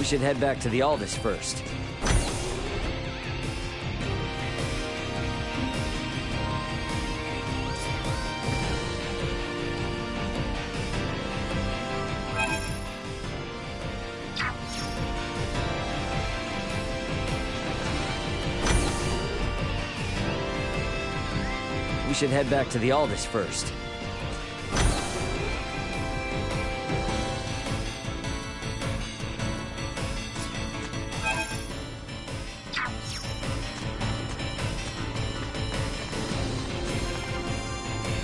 should head back to the Aldous first. We should head back to the Aldous first.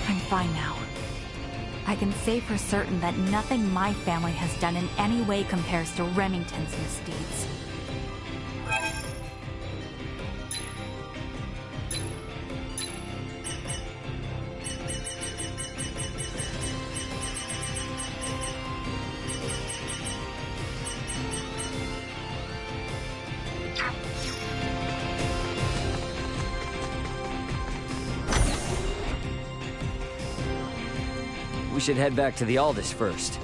I'm fine now. I can say for certain that nothing my family has done in any way compares to Remington's misdeeds. We should head back to the Aldous first.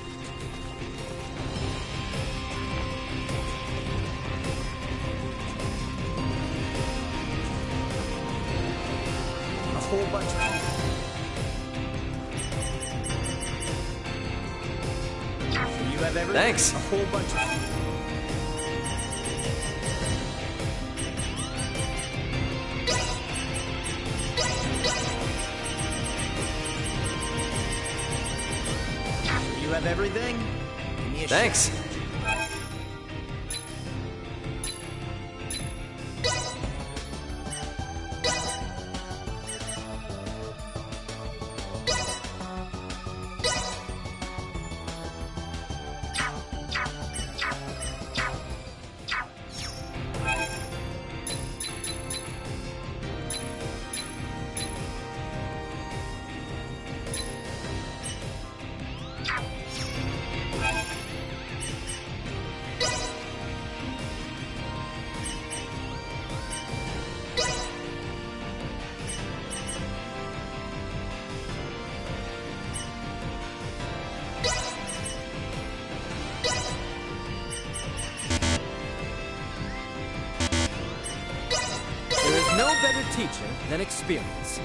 A whole bunch of you have everything? Thanks. A whole bunch of you have everything? Give me a Thanks. shot. There is no better teacher than experience.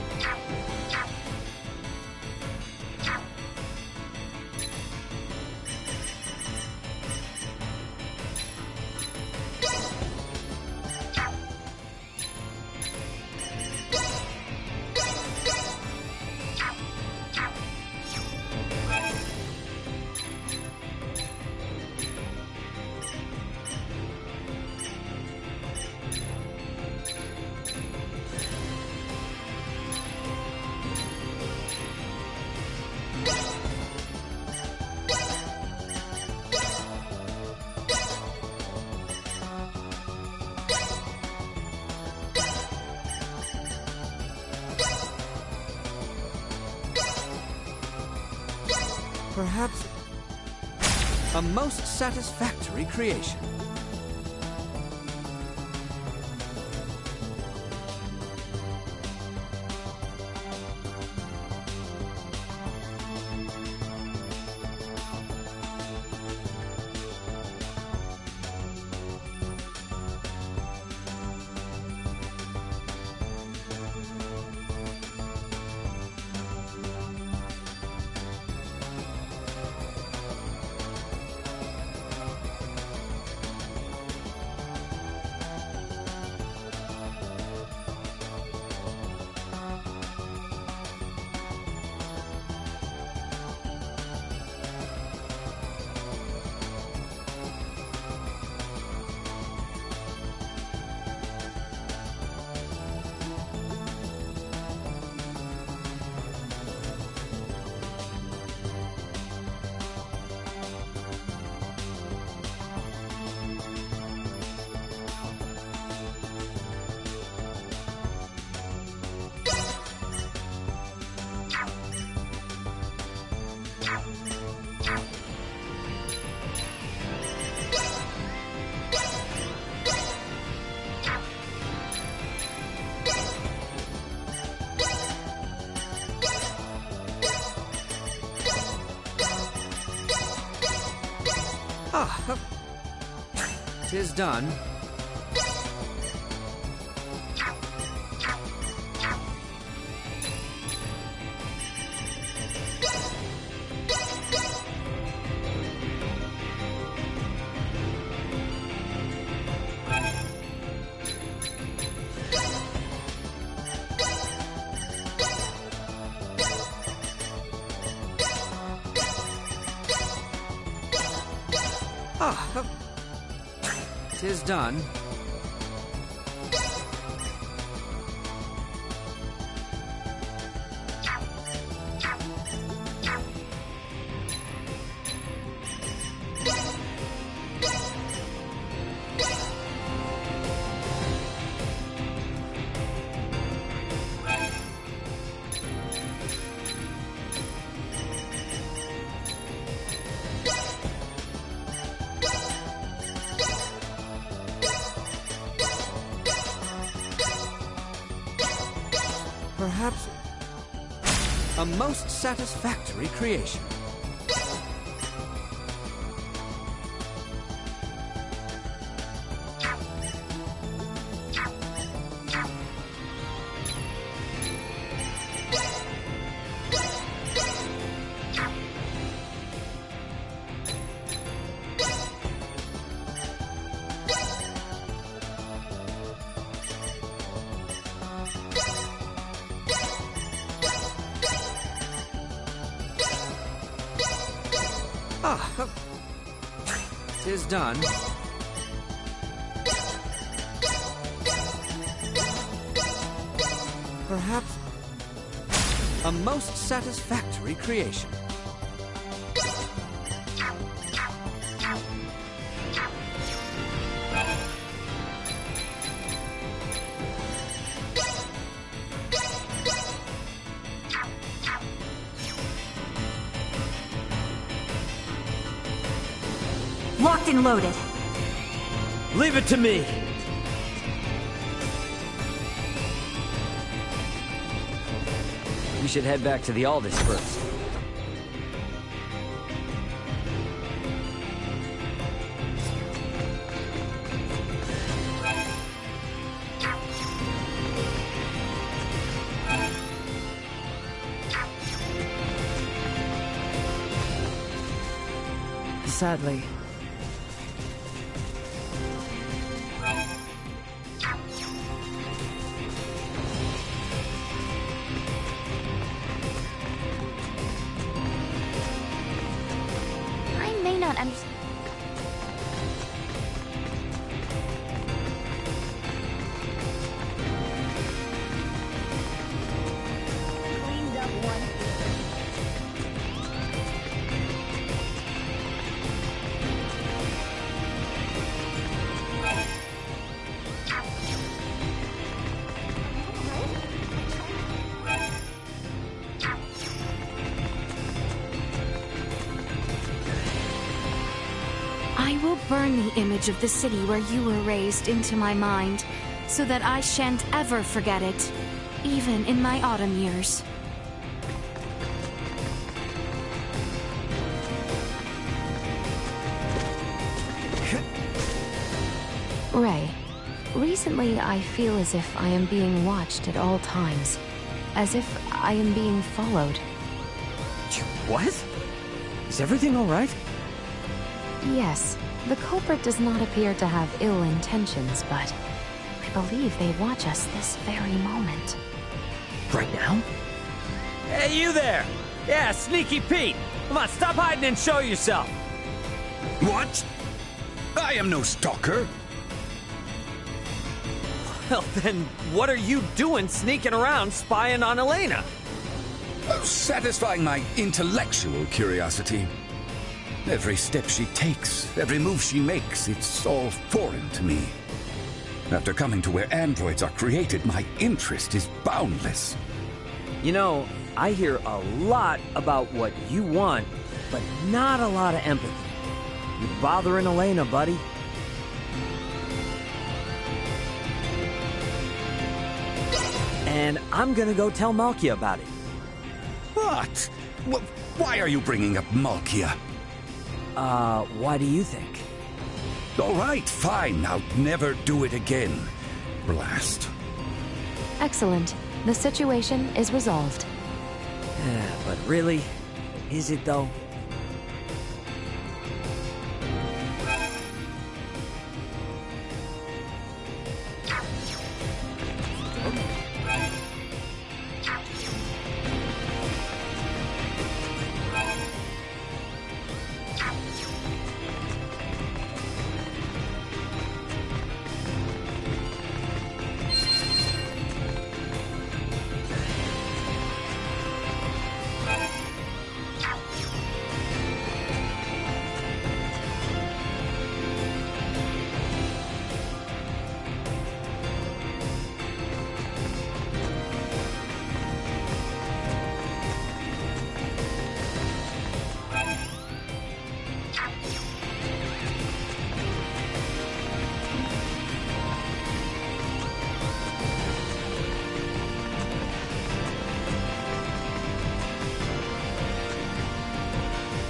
Perhaps a most satisfactory creation. 'Tis done. Ah, 'tis done. Perhaps a most satisfactory creation. Ah, 'tis done. Perhaps a most satisfactory creation. Locked and loaded. Leave it to me! We should head back to the Aldous first. Sadly. I may not understand. Cleaned up one. I will burn the image of the city where you were raised into my mind, so that I shan't ever forget it, even in my autumn years. Ray, recently I feel as if I am being watched at all times, as if I am being followed. What? Is everything all right? Yes, the culprit does not appear to have ill intentions, but I believe they watch us this very moment. Right now? Hey, you there! Yeah, Sneaky Pete! Come on, stop hiding and show yourself! What? I am no stalker. Well, then, what are you doing sneaking around spying on Elena? Satisfying my intellectual curiosity. Every step she takes, every move she makes, it's all foreign to me. After coming to where androids are created, my interest is boundless. You know, I hear a lot about what you want, but not a lot of empathy. You're bothering Elena, buddy. And I'm gonna go tell Malkia about it. What? Why are you bringing up Malkia? Why do you think? All right, fine. I'll never do it again. Blast. Excellent. The situation is resolved. But really? Is it though?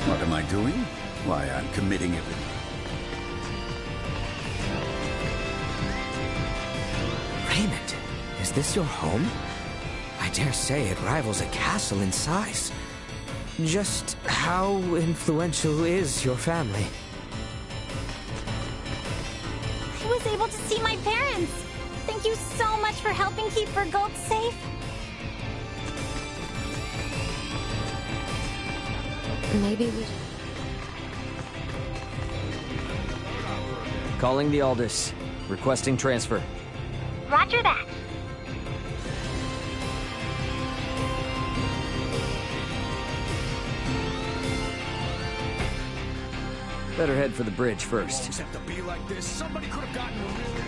What am I doing? Why, I'm committing everything. Raymond, is this your home? I dare say it rivals a castle in size. Just how influential is your family? I was able to see my parents. Thank you so much for helping keep Bergold safe. Maybe we... Calling the Aldous. Requesting transfer. Roger that. Better head for the bridge first. Always have to be like this. Somebody could have gotten a really...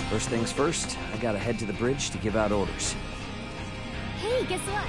First things first, I gotta head to the bridge to give out orders. Hey, guess what?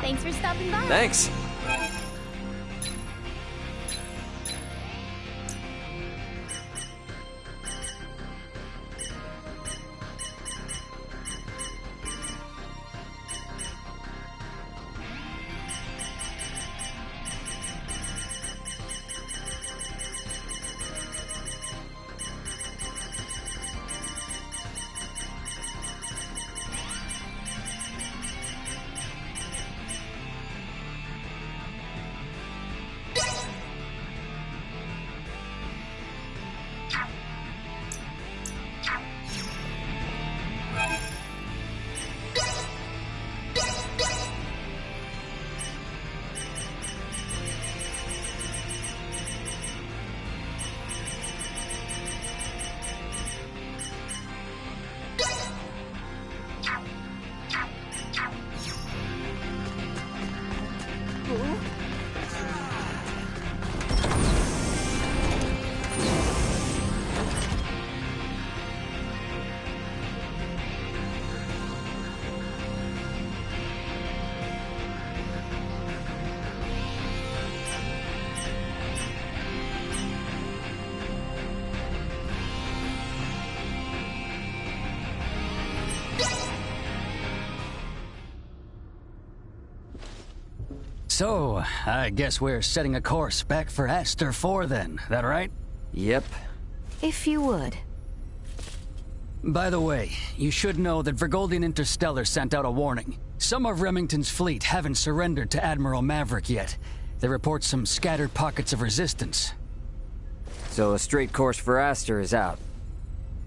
Thanks for stopping by. Thanks. So, I guess we're setting a course back for Aster 4 then, that right? Yep. If you would. By the way, you should know that Vergoldian Interstellar sent out a warning. Some of Remington's fleet haven't surrendered to Admiral Maverick yet. They report some scattered pockets of resistance. So a straight course for Aster is out.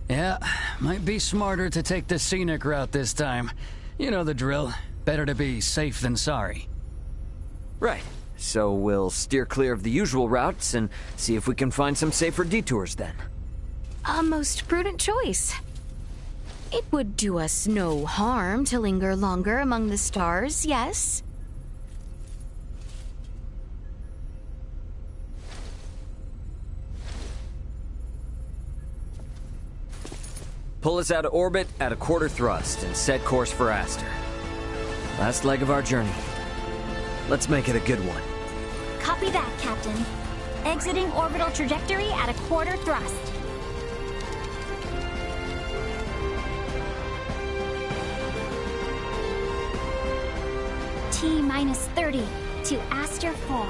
Yeah, might be smarter to take the scenic route this time. You know the drill. Better to be safe than sorry. Right. So we'll steer clear of the usual routes and see if we can find some safer detours then. A most prudent choice. It would do us no harm to linger longer among the stars, yes? Pull us out of orbit at a quarter thrust and set course for Aster. Last leg of our journey. Let's make it a good one. Copy that, Captain. Exiting orbital trajectory at a quarter thrust. T-minus 30 to Aster 4.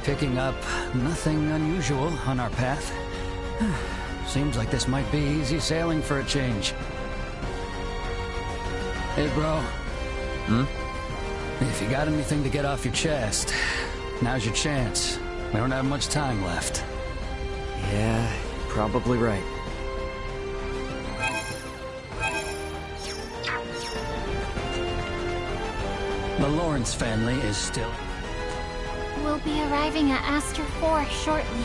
Picking up nothing unusual on our path. Seems like this might be easy sailing for a change. Hey, bro. If you got anything to get off your chest, now's your chance. We don't have much time left. Yeah, probably right. The Lawrence family is still... We'll be arriving at Aster 4 shortly.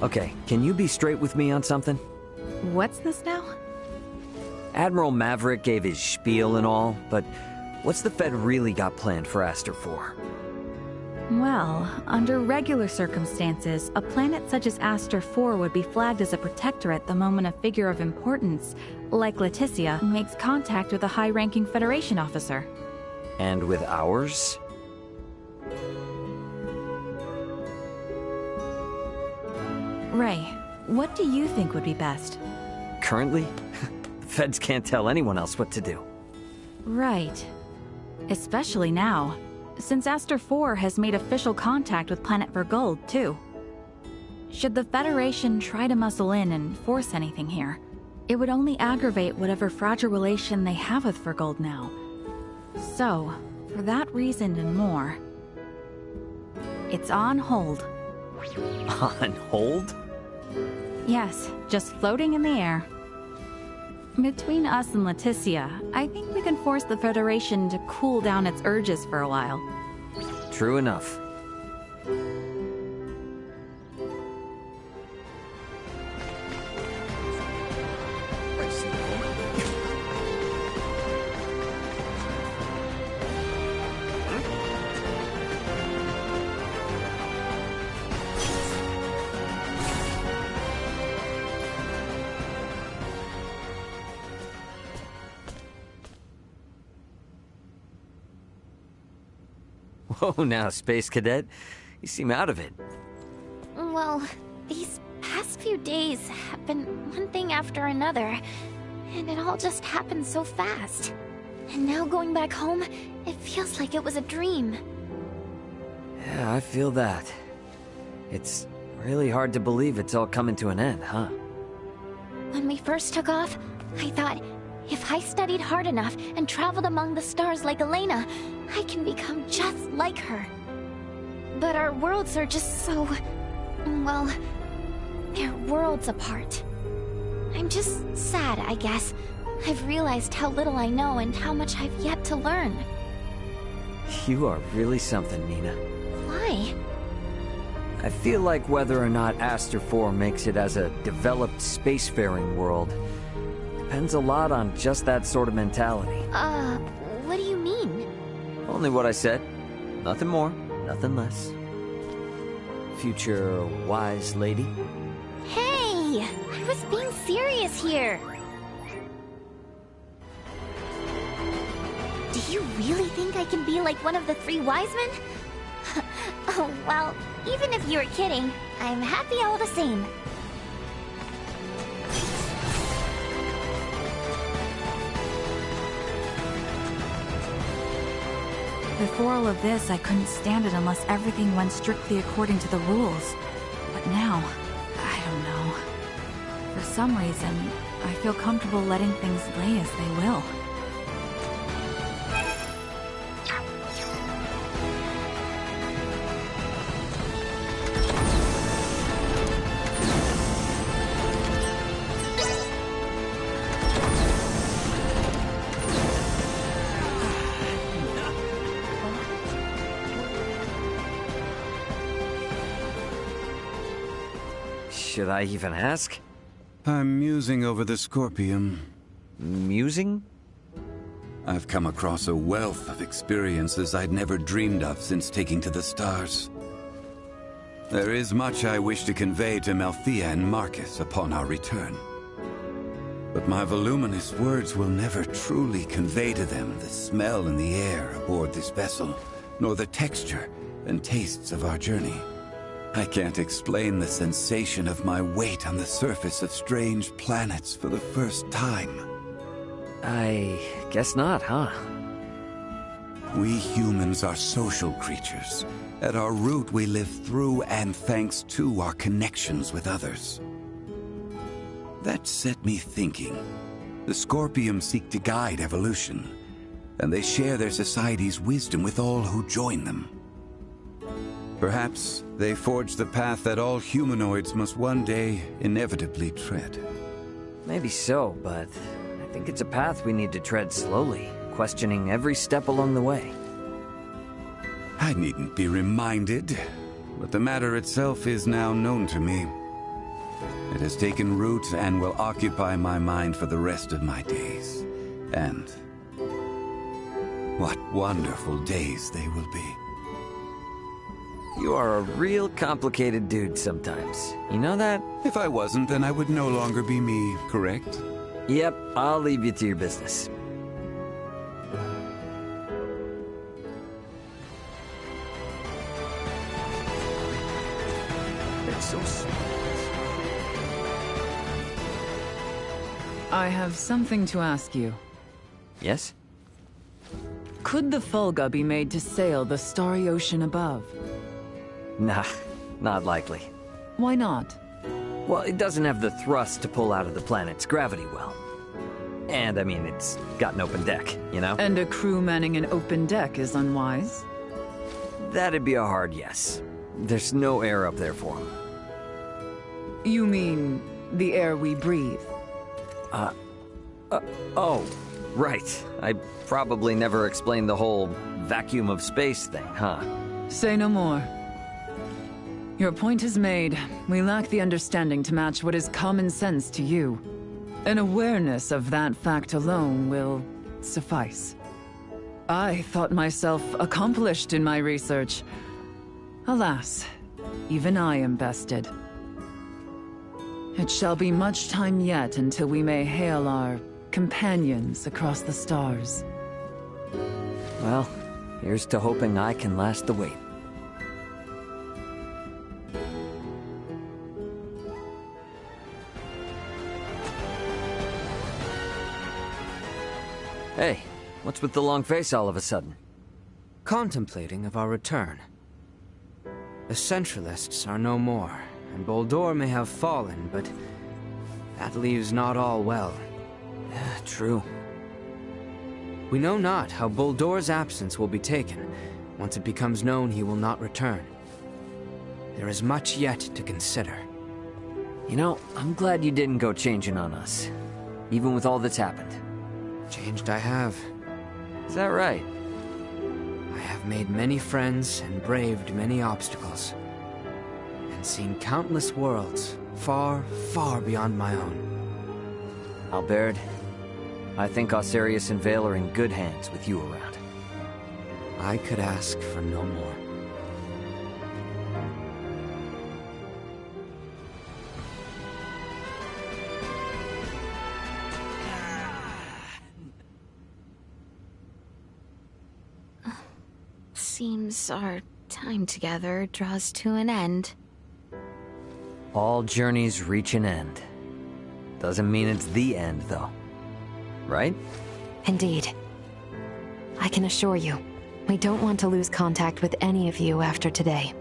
Okay, can you be straight with me on something? What's this now? Admiral Maverick gave his spiel and all, but what's the Fed really got planned for Aster 4? Well, under regular circumstances, a planet such as Aster 4 would be flagged as a protectorate the moment a figure of importance, like Leticia, makes contact with a high-ranking Federation officer. And with ours? Ray, what do you think would be best? Currently? The Feds can't tell anyone else what to do. Right. Especially now, since Aster 4 has made official contact with Planet Vergold, too. Should the Federation try to muscle in and force anything here, it would only aggravate whatever fragile relation they have with Vergold now, So, for that reason and more, it's on hold. On hold? Yes, just floating in the air. Between us and Leticia, I think we can force the Federation to cool down its urges for a while. True enough. Whoa, now, Space Cadet. You seem out of it. Well, these past few days have been one thing after another, and it all just happened so fast. And now going back home, it feels like it was a dream. Yeah, I feel that. It's really hard to believe it's all coming to an end, huh? When we first took off, I thought, if I studied hard enough and traveled among the stars like Elena, I can become just like her. But our worlds are just so... well, they're worlds apart. I'm just sad, I guess. I've realized how little I know and how much I've yet to learn. You are really something, Nina. Why? I feel like whether or not Aster 4 makes it as a developed spacefaring world depends a lot on just that sort of mentality. What do you mean? Only what I said. Nothing more, nothing less. Future wise lady. Hey! I was being serious here! Do you really think I can be like one of the three wise men? Oh, well, even if you were kidding, I'm happy all the same. Before all of this, I couldn't stand it unless everything went strictly according to the rules. But now, I don't know. For some reason, I feel comfortable letting things lay as they will. Should I even ask? I'm musing over the Scorpium. Musing? I've come across a wealth of experiences I'd never dreamed of since taking to the stars. There is much I wish to convey to Malthea and Marcus upon our return. But my voluminous words will never truly convey to them the smell in the air aboard this vessel, nor the texture and tastes of our journey. I can't explain the sensation of my weight on the surface of strange planets for the first time. I guess not, huh? We humans are social creatures. At our root, we live through and thanks to our connections with others. That set me thinking. The Scorpium seek to guide evolution, and they share their society's wisdom with all who join them. Perhaps they forge the path that all humanoids must one day inevitably tread. Maybe so, but I think it's a path we need to tread slowly, questioning every step along the way. I needn't be reminded, but the matter itself is now known to me. It has taken root and will occupy my mind for the rest of my days. And what wonderful days they will be. You are a real complicated dude sometimes. You know that? If I wasn't, then I would no longer be me, correct? Yep, I'll leave you to your business. It's so smart. I have something to ask you. Yes? Could the Fulga be made to sail the starry ocean above? Nah, not likely. Why not? Well, it doesn't have the thrust to pull out of the planet's gravity well. And, I mean, it's got an open deck, you know? And a crew manning an open deck is unwise? That'd be a hard yes. There's no air up there for him. You mean the air we breathe? Oh, right. I probably never explained the whole vacuum of space thing, huh? Say no more. Your point is made. We lack the understanding to match what is common sense to you. An awareness of that fact alone will suffice. I thought myself accomplished in my research. Alas, even I am bested. It shall be much time yet until we may hail our companions across the stars. Well, here's to hoping I can last the wait. Hey, what's with the long face all of a sudden? Contemplating of our return. The Centralists are no more, and Boldore may have fallen, but that leaves not all well. True. We know not how Boldore's absence will be taken. Once it becomes known he will not return. There is much yet to consider. You know, I'm glad you didn't go changing on us, even with all that's happened. Changed I have. Is that right? I have made many friends and braved many obstacles. And seen countless worlds, far, far beyond my own. Albert, I think Osirius and Vale are in good hands with you around. I could ask for no more. Seems our time together draws to an end. All journeys reach an end. Doesn't mean it's the end, though. Right? Indeed. I can assure you, we don't want to lose contact with any of you after today.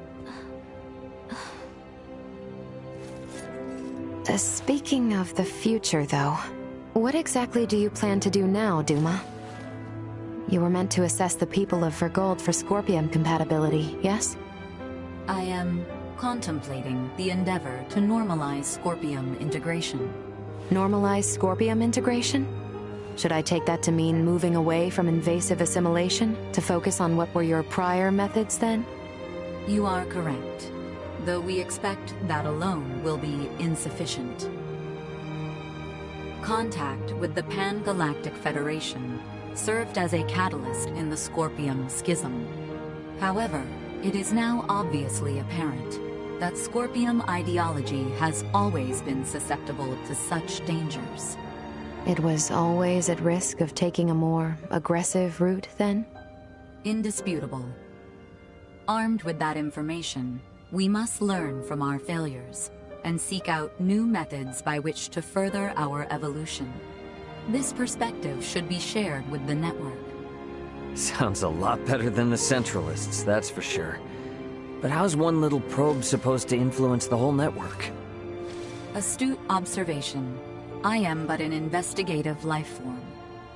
Speaking of the future, though, what exactly do you plan to do now, Duma? You were meant to assess the people of Vergold for Scorpium compatibility, yes? I am contemplating the endeavor to normalize Scorpium integration. Normalize Scorpium integration? Should I take that to mean moving away from invasive assimilation to focus on what were your prior methods then? You are correct, though we expect that alone will be insufficient. Contact with the Pan-Galactic Federation served as a catalyst in the Scorpium schism. However, it is now obviously apparent that Scorpium ideology has always been susceptible to such dangers. It was always at risk of taking a more aggressive route, then? Indisputable. Armed with that information, we must learn from our failures and seek out new methods by which to further our evolution. This perspective should be shared with the network. Sounds a lot better than the Centralists, that's for sure. But how's one little probe supposed to influence the whole network? Astute observation. I am but an investigative life form,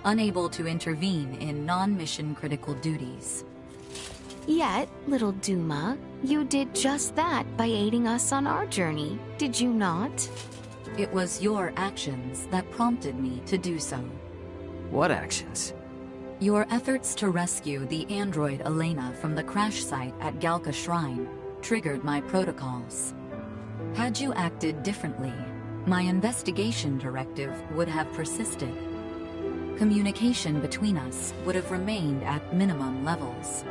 unable to intervene in non-mission critical duties. Yet, little Duma, you did just that by aiding us on our journey, did you not? It was your actions that prompted me to do so. What actions? Your efforts to rescue the android Elena from the crash site at Galka Shrine triggered my protocols. Had you acted differently, my investigation directive would have persisted. Communication between us would have remained at minimum levels.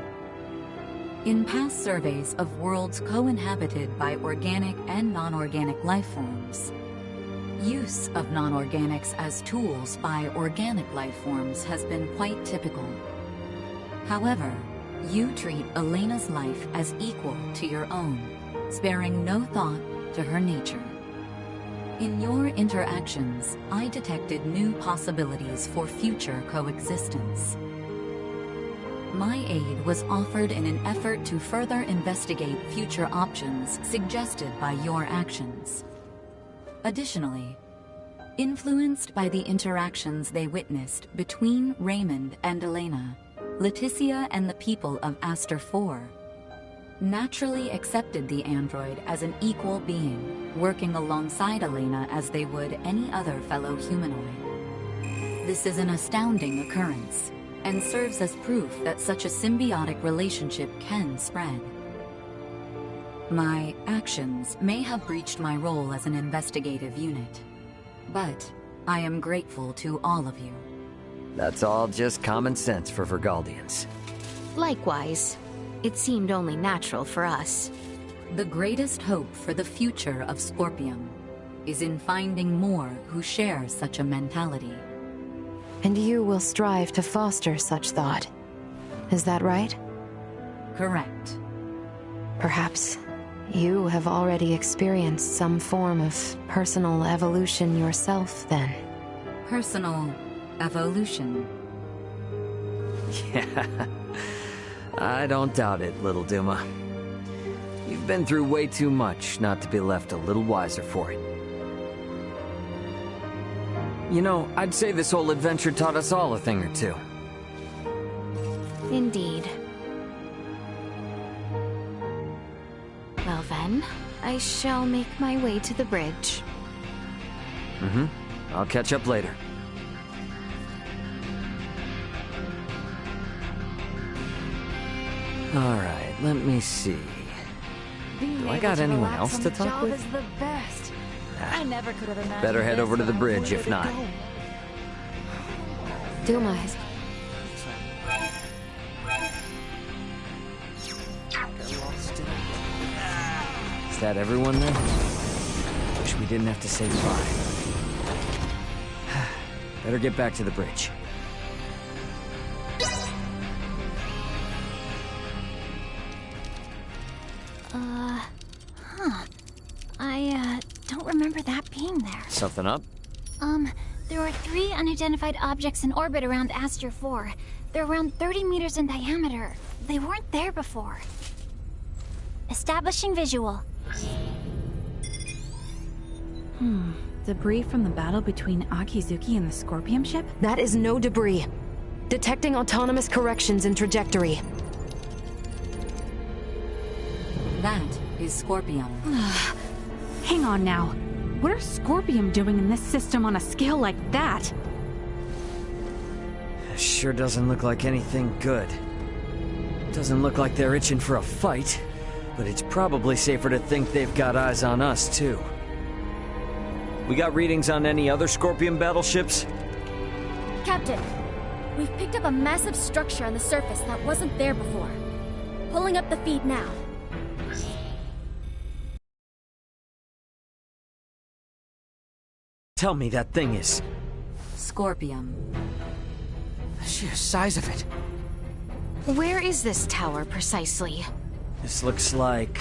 In past surveys of worlds co-inhabited by organic and non-organic life forms, use of non-organics as tools by organic life forms has been quite typical. However, you treat Elena's life as equal to your own, sparing no thought to her nature. In your interactions, I detected new possibilities for future coexistence. My aid was offered in an effort to further investigate future options suggested by your actions. Additionally, Influenced by the interactions they witnessed between Raymond and Elena, Leticia and the people of Aster 4 naturally accepted the android as an equal being, working alongside Elena as they would any other fellow humanoid. This is an astounding occurrence, and serves as proof that such a symbiotic relationship can spread. My actions may have breached my role as an investigative unit, but I am grateful to all of you. That's all just common sense for Vergaldians. Likewise, it seemed only natural for us. The greatest hope for the future of Scorpium is in finding more who share such a mentality. And you will strive to foster such thought. Is that right? Correct. Perhaps you have already experienced some form of personal evolution yourself, then. Personal evolution. Yeah. I don't doubt it, little Duma. You've been through way too much not to be left a little wiser for it. You know, I'd say this whole adventure taught us all a thing or two. Indeed. Well then, I shall make my way to the bridge. I'll catch up later. Alright, let me see. Do I got anyone else to talk with? Is the best. I never could have imagined. Better head this over to the on a bridge if not. go. Duma, Is that everyone then? Wish we didn't have to say goodbye. Better get back to the bridge. I don't remember that being there. Something up? There were 3 unidentified objects in orbit around Aster 4. They're around 30 meters in diameter. They weren't there before. Establishing visual. Debris from the battle between Akizuki and the Scorpium ship? that is no debris. Detecting autonomous corrections in trajectory. That is Scorpium. Hang on now. What are Scorpium doing in this system on a scale like that? Sure doesn't look like anything good. Doesn't look like they're itching for a fight, but it's probably safer to think they've got eyes on us, too. We got readings on any other Scorpion battleships? Captain, we've picked up a massive structure on the surface that wasn't there before. Pulling up the feed now. Tell me that thing is... Scorpium. The sheer size of it. Where is this tower, precisely? This looks like...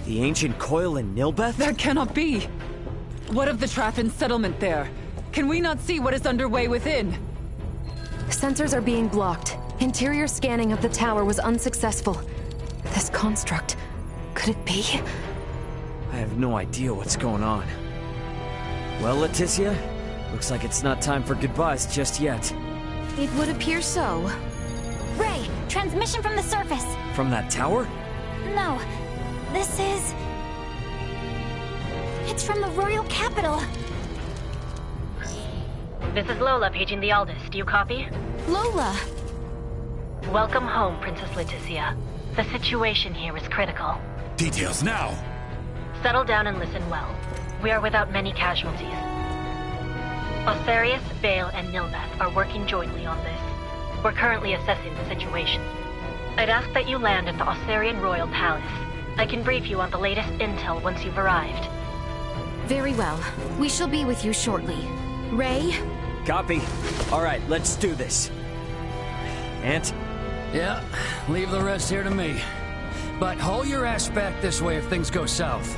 the Ancient Coil in Nilbeth? That cannot be! What of the Traffin settlement there? Can we not see what is underway within? Sensors are being blocked. Interior scanning of the tower was unsuccessful. This construct... could it be? I have no idea what's going on. Well, Leticia, looks like it's not time for goodbyes just yet. It would appear so. Ray, transmission from the surface. From that tower? No, this is... it's from the royal capital. This is Lola paging the Aldous. Do you copy? Lola! Welcome home, Princess Leticia. The situation here is critical. Details now! Settle down and listen well. We are without many casualties. Osarius, Bale, and Nilbeth are working jointly on this. We're currently assessing the situation. I'd ask that you land at the Osarian Royal Palace. I can brief you on the latest intel once you've arrived. Very well. We shall be with you shortly. Ray? Copy. Alright, let's do this. Ant? Yeah, leave the rest here to me. But haul your ass back this way if things go south.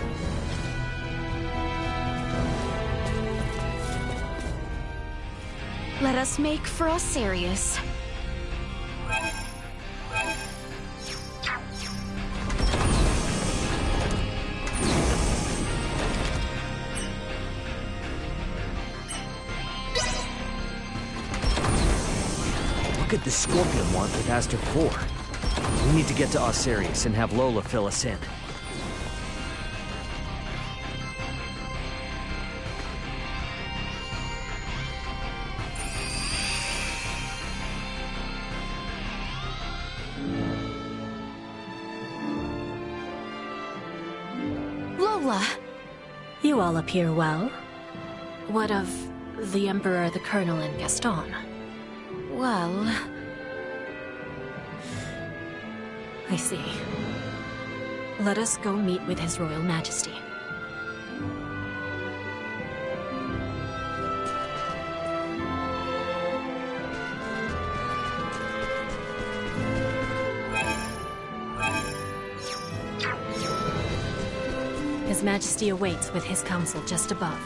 Let us make for Osarius. the Scorpium want with Aster 4? We need to get to Osirius and have Lola fill us in. Lola! You all appear well. What of the Emperor, the Colonel, and Gaston? Well... I see. Let us go meet with His Royal Majesty. His Majesty awaits with his council just above.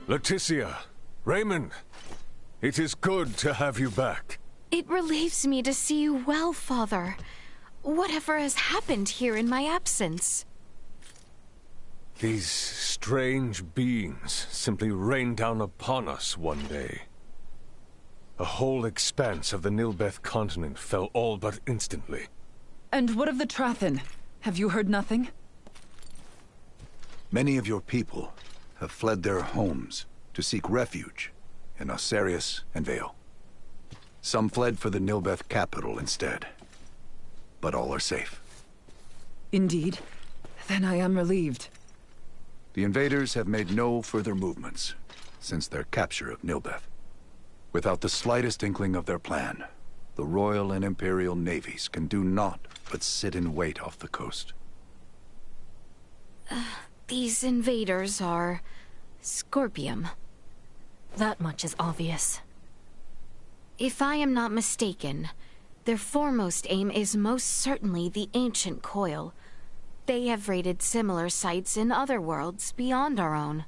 Leticia, Raymond, it is good to have you back. It relieves me to see you well, Father. Whatever has happened here in my absence? These strange beings simply rained down upon us one day. A whole expanse of the Nilbeth continent fell all but instantly. And what of the Trathin? Have you heard nothing? Many of your people have fled their homes to seek refuge in Osirius and Vale. Some fled for the Nilbeth capital instead, but all are safe. Indeed. Then I am relieved. The invaders have made no further movements since their capture of Nilbeth. Without the slightest inkling of their plan, the Royal and Imperial navies can do naught but sit in wait off the coast. These invaders are... Scorpium. That much is obvious. If I am not mistaken, their foremost aim is most certainly the Ancient Coil. They have raided similar sites in other worlds beyond our own.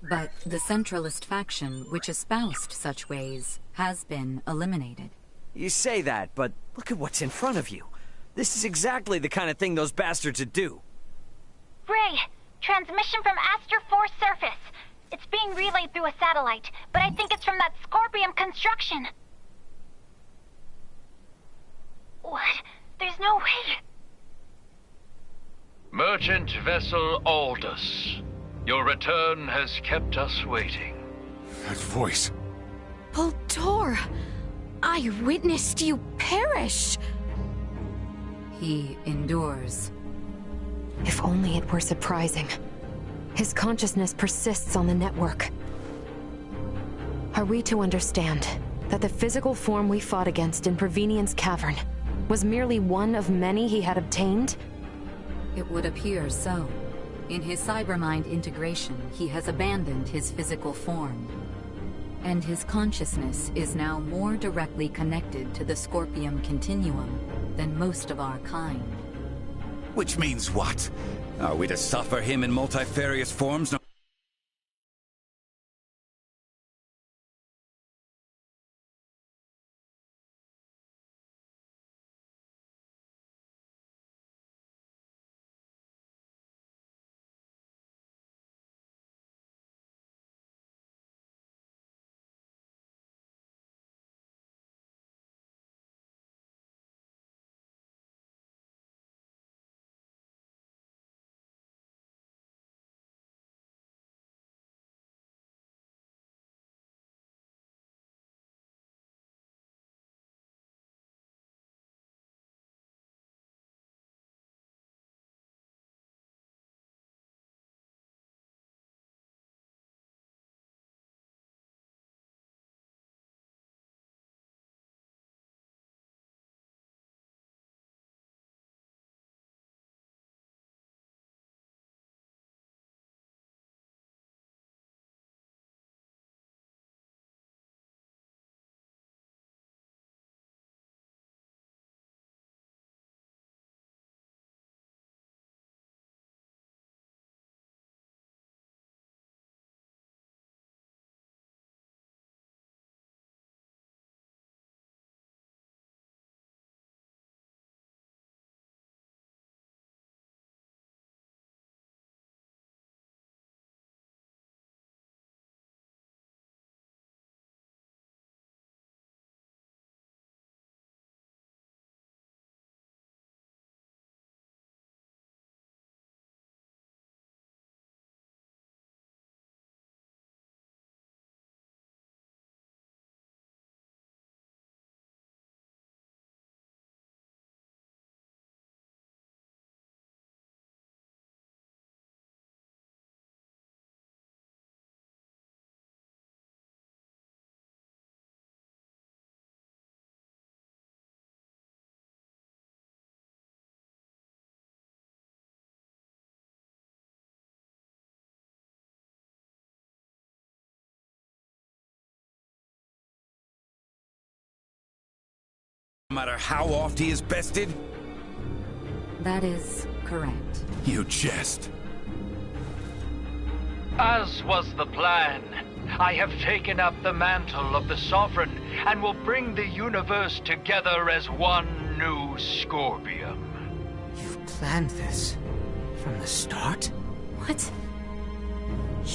But the Centralist faction, which espoused such ways, has been eliminated. You say that, but look at what's in front of you. This is exactly the kind of thing those bastards would do. Ray, transmission from Aster 4 surface. It's being relayed through a satellite, but I think it's from that Scorpium construction. What? There's no way. Merchant vessel Aldous. Your return has kept us waiting. That voice. Voltor! I witnessed you perish! He endures. If only it were surprising. His consciousness persists on the network. Are we to understand that the physical form we fought against in Provenient's cavern was merely one of many he had obtained? It would appear so. In his cybermind integration, he has abandoned his physical form. And his consciousness is now more directly connected to the Scorpium continuum than most of our kind. Which means what? Are we to suffer him in multifarious forms? No matter how oft he is bested? That is correct. You jest. As was the plan, I have taken up the mantle of the Sovereign and will bring the universe together as one new Scorpium. You've planned this from the start? What?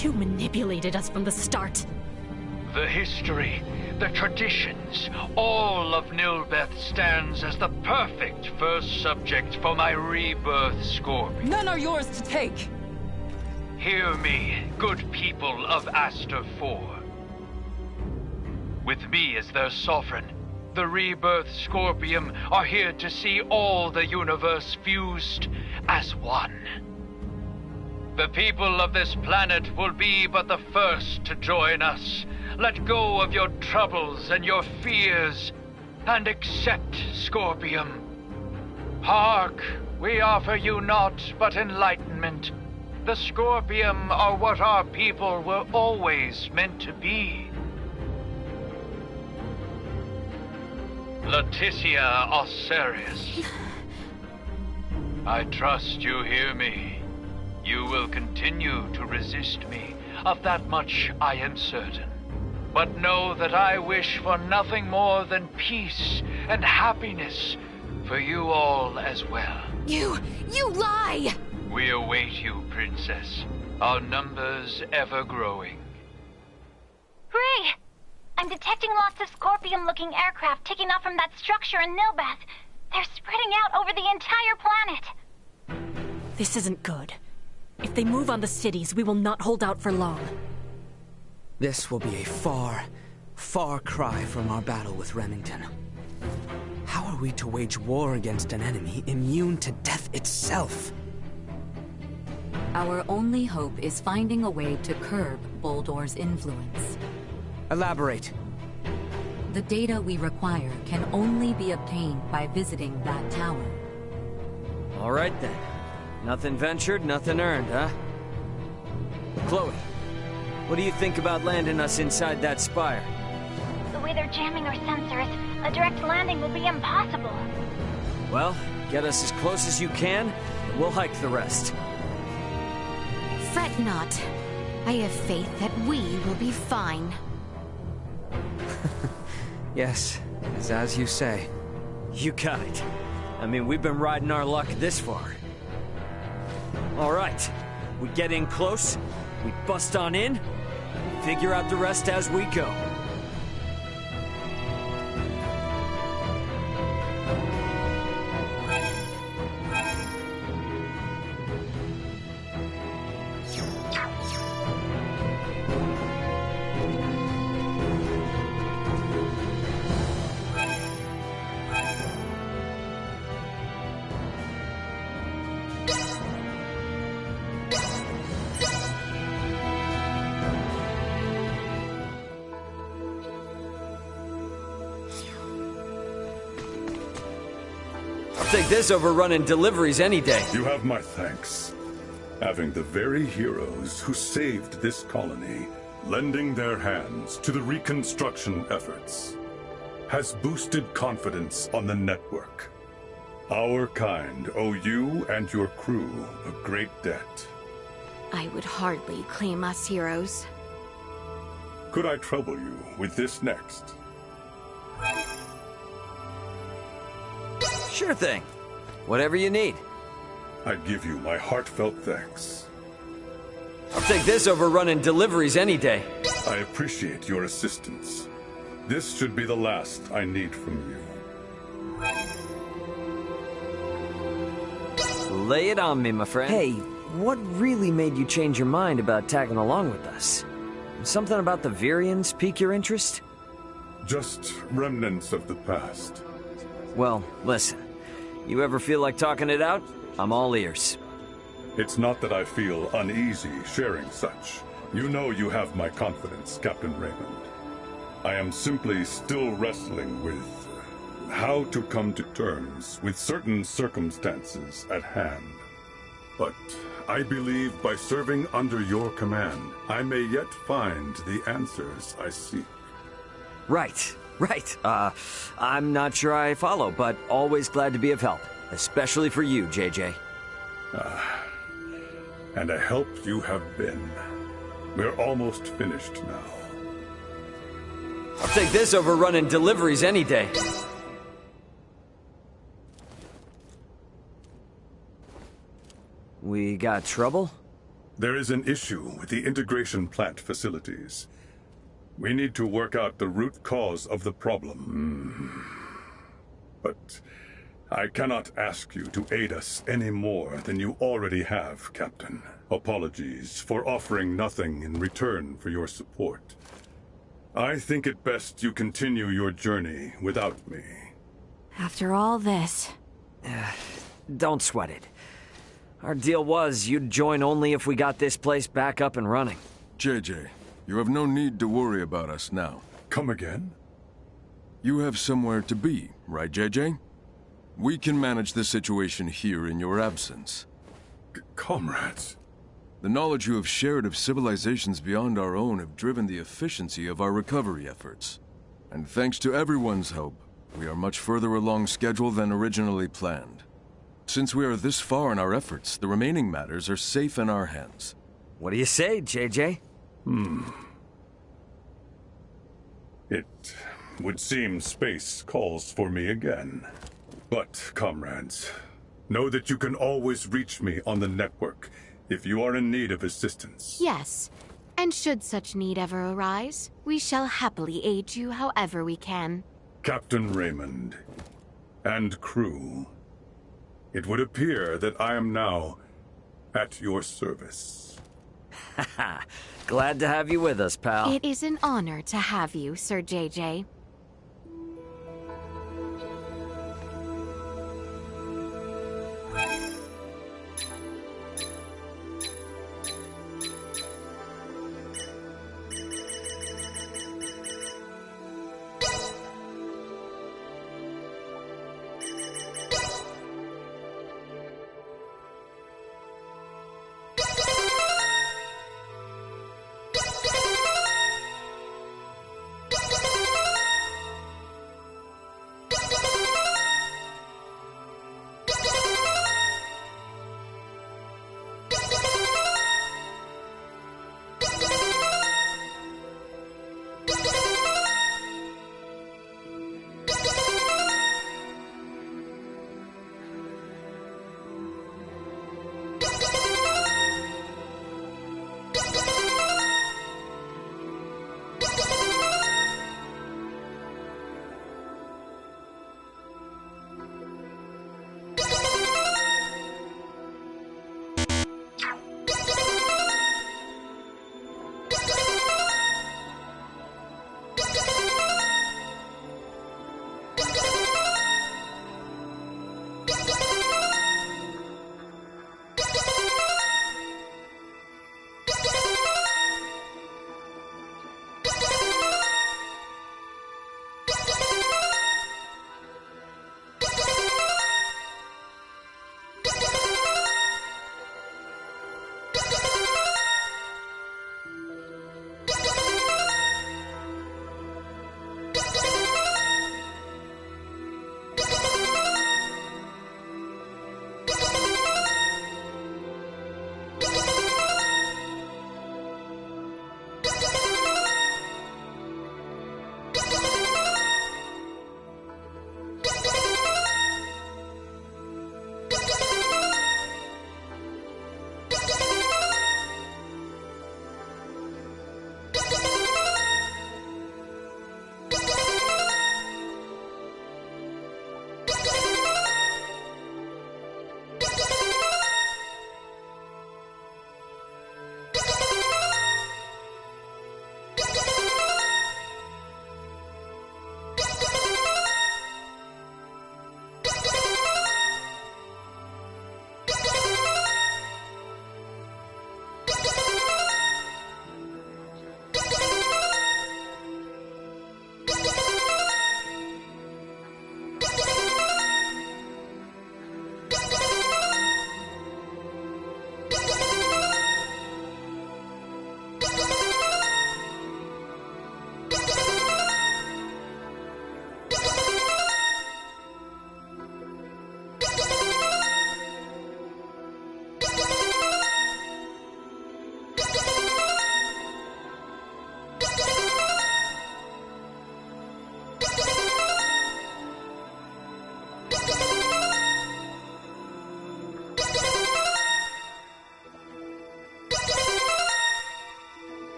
You manipulated us from the start. The history, the traditions, all of Nilbeth stands as the perfect first subject for my rebirth, Scorpion. None are yours to take. Hear me, good people of Aster 4. With me as their sovereign, the rebirth Scorpium are here to see all the universe fused as one. The people of this planet will be but the first to join us. Let go of your troubles and your fears, and accept Scorpium. Hark, we offer you naught but enlightenment. The Scorpium are what our people were always meant to be. Leticia Osirius. I trust you hear me. You will continue to resist me. Of that much I am certain. But know that I wish for nothing more than peace and happiness for you all as well. You lie! We await you, Princess. Our numbers ever growing. Ray! I'm detecting lots of Scorpium-looking aircraft taking off from that structure in Nilbeth. They're spreading out over the entire planet. This isn't good. If they move on the cities, we will not hold out for long. This will be a far, far cry from our battle with Remington. How are we to wage war against an enemy immune to death itself? Our only hope is finding a way to curb Boldor's influence. Elaborate. The data we require can only be obtained by visiting that tower. All right then. Nothing ventured, nothing earned, huh? Chloe, what do you think about landing us inside that spire? The way they're jamming our sensors, a direct landing will be impossible. Well, get us as close as you can, and we'll hike the rest. Fret not. I have faith that we will be fine. Yes, it's as you say. You got it. I mean, we've been riding our luck this far. All right, we get in close, we bust on in, figure out the rest as we go. Take this over running deliveries any day. You have my thanks. Having the very heroes who saved this colony lending their hands to the reconstruction efforts has boosted confidence on the network. Our kind owe you and your crew a great debt. I would hardly claim us heroes. Could I trouble you with this next? Sure thing. Whatever you need. I give you my heartfelt thanks. I'll take this over running deliveries any day. I appreciate your assistance. This should be the last I need from you. Lay it on me, my friend. Hey, what really made you change your mind about tagging along with us? Something about the Virians pique your interest? Just remnants of the past. Well, listen. You ever feel like talking it out? I'm all ears. It's not that I feel uneasy sharing such. You know you have my confidence, Captain Raymond. I am simply still wrestling with how to come to terms with certain circumstances at hand. But I believe by serving under your command, I may yet find the answers I seek. Right. I'm not sure I follow, but always glad to be of help. Especially for you, JJ. And a help you have been. We're almost finished now. I'll take this over running deliveries any day. We got trouble? There is an issue with the integration plant facilities. We need to work out the root cause of the problem. But I cannot ask you to aid us any more than you already have, Captain. Apologies for offering nothing in return for your support. I think it best you continue your journey without me. After all this... Don't sweat it. Our deal was you'd join only if we got this place back up and running. JJ, you have no need to worry about us now. Come again? You have somewhere to be, right, JJ? We can manage the situation here in your absence. Comrades. The knowledge you have shared of civilizations beyond our own have driven the efficiency of our recovery efforts. And thanks to everyone's help, We are much further along schedule than originally planned. Since we are this far in our efforts, the remaining matters are safe in our hands. What do you say, JJ? It would seem space calls for me again. But, comrades, know that you can always reach me on the network if you are in need of assistance. Yes, and should such need ever arise, we shall happily aid you however we can. Captain Raymond and crew, it would appear that I am now at your service. Haha, glad to have you with us, pal. It is an honor to have you, Sir JJ.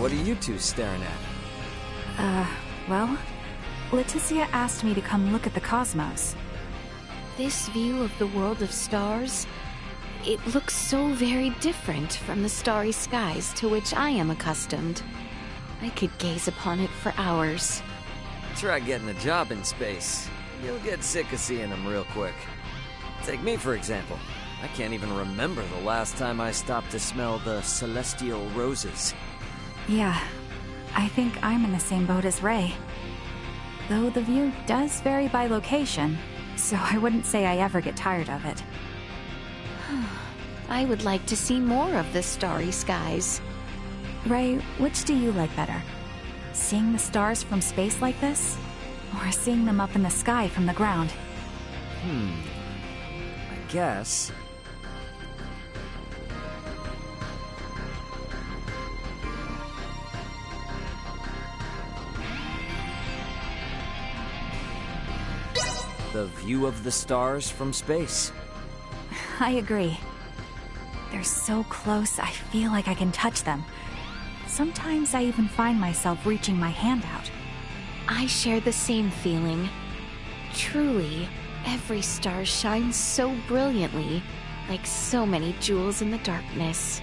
What are you two staring at? Well, Leticia asked me to come look at the cosmos. This view of the world of stars, it looks so very different from the starry skies to which I am accustomed. I could gaze upon it for hours. Try getting a job in space. You'll get sick of seeing them real quick. Take me, for example. I can't even remember the last time I stopped to smell the celestial roses. Yeah, I think I'm in the same boat as Ray. Though the view does vary by location, so I wouldn't say I ever get tired of it. I would like to see more of the starry skies. Ray, which do you like better? Seeing the stars from space like this? Or seeing them up in the sky from the ground? I guess... the view of the stars from space. I agree. They're so close, I feel like I can touch them. Sometimes I even find myself reaching my hand out. I share the same feeling. Truly, every star shines so brilliantly, like so many jewels in the darkness.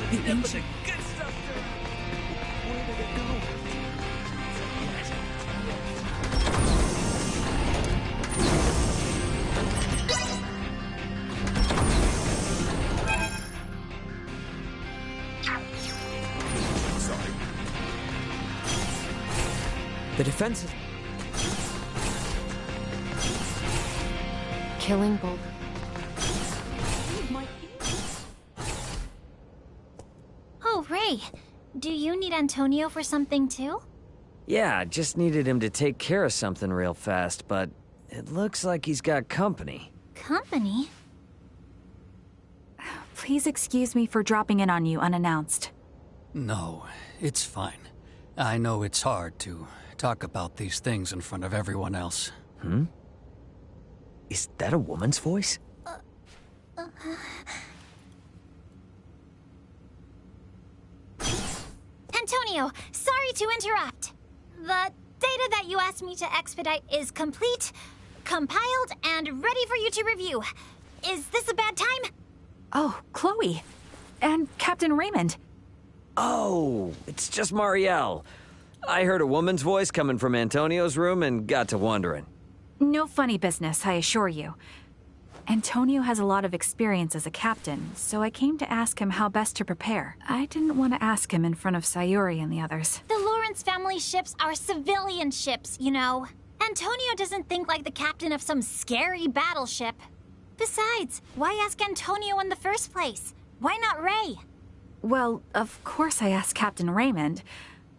The ancient... good stuff there. Where did it go? Sorry. The defenses... Killing bolt. Oh, Ray. Do you need Antonio for something too? Yeah, I just needed him to take care of something real fast, but it looks like he's got company. Company? Please excuse me for dropping in on you unannounced. No, it's fine. I know it's hard to talk about these things in front of everyone else. Is that a woman's voice? Antonio, sorry to interrupt. The data that you asked me to expedite is complete, compiled, and ready for you to review. Is this a bad time? Oh, Chloe. And Captain Raymond. Oh, it's just Marielle. I heard a woman's voice coming from Antonio's room and got to wondering. No funny business, I assure you. Antonio has a lot of experience as a captain, so I came to ask him how best to prepare. I didn't want to ask him in front of Sayuri and the others. The Lawrence family ships are civilian ships, you know. Antonio doesn't think like the captain of some scary battleship. Besides, why ask Antonio in the first place? Why not Ray? Well, of course I asked Captain Raymond,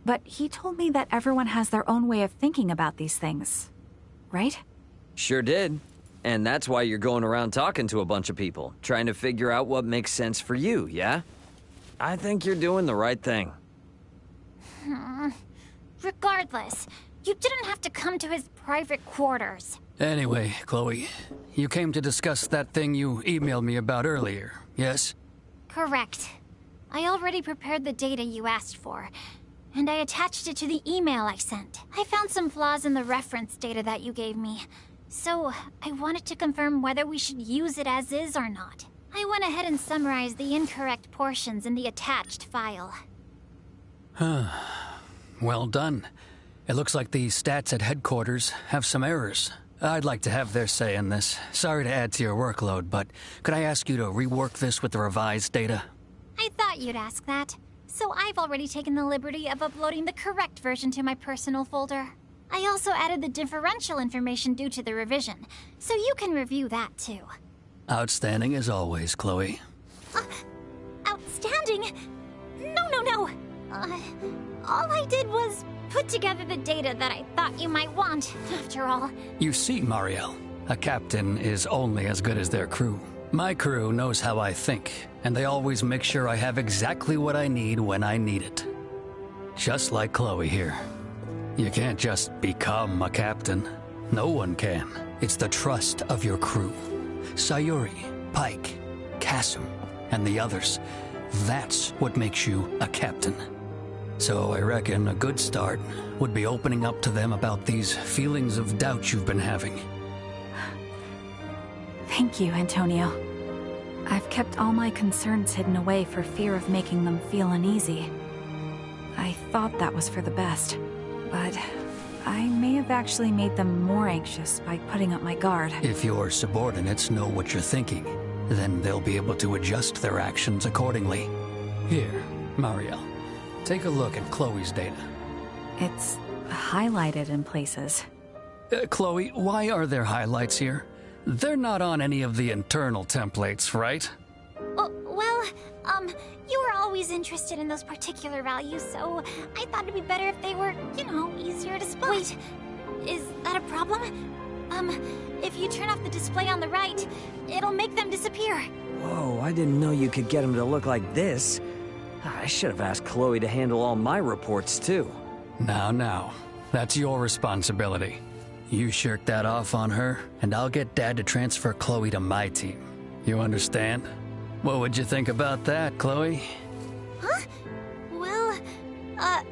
but he told me that everyone has their own way of thinking about these things. Right? Sure did. And that's why you're going around talking to a bunch of people, trying to figure out what makes sense for you, yeah? I think you're doing the right thing. Regardless, you didn't have to come to his private quarters. Anyway, Chloe, you came to discuss that thing you emailed me about earlier, yes? Correct. I already prepared the data you asked for, and I attached it to the email I sent. I found some flaws in the reference data that you gave me, so I wanted to confirm whether we should use it as is or not. I went ahead and summarized the incorrect portions in the attached file. Well done. It looks like the stats at headquarters have some errors. I'd like to have their say in this. Sorry to add to your workload, but could I ask you to rework this with the revised data? I thought you'd ask that, so I've already taken the liberty of uploading the correct version to my personal folder. I also added the differential information due to the revision, so you can review that too. Outstanding as always, Chloe. Outstanding? No. All I did was put together the data that I thought you might want, after all. You see, Marielle, a captain is only as good as their crew. My crew knows how I think, and they always make sure I have exactly what I need when I need it. Just like Chloe here. You can't just become a captain. No one can. It's the trust of your crew. Sayuri, Pike, Kasim, and the others. That's what makes you a captain. So I reckon a good start would be opening up to them about these feelings of doubt you've been having. Thank you, Antonio. I've kept all my concerns hidden away for fear of making them feel uneasy. I thought that was for the best, but I may have actually made them more anxious by putting up my guard. If your subordinates know what you're thinking, then they'll be able to adjust their actions accordingly. Here, Mariel, take a look at Chloe's data. It's highlighted in places. Chloe, why are there highlights here? They're not on any of the internal templates, right? You were always interested in those particular values, so I thought it'd be better if they were, easier to spot. Wait, is that a problem? If you turn off the display on the right, it'll make them disappear. Whoa, I didn't know you could get them to look like this. I should have asked Chloe to handle all my reports, too. Now, that's your responsibility. You shirk that off on her, and I'll get Dad to transfer Chloe to my team. You understand? What would you think about that, Chloe? Huh? Well, I'll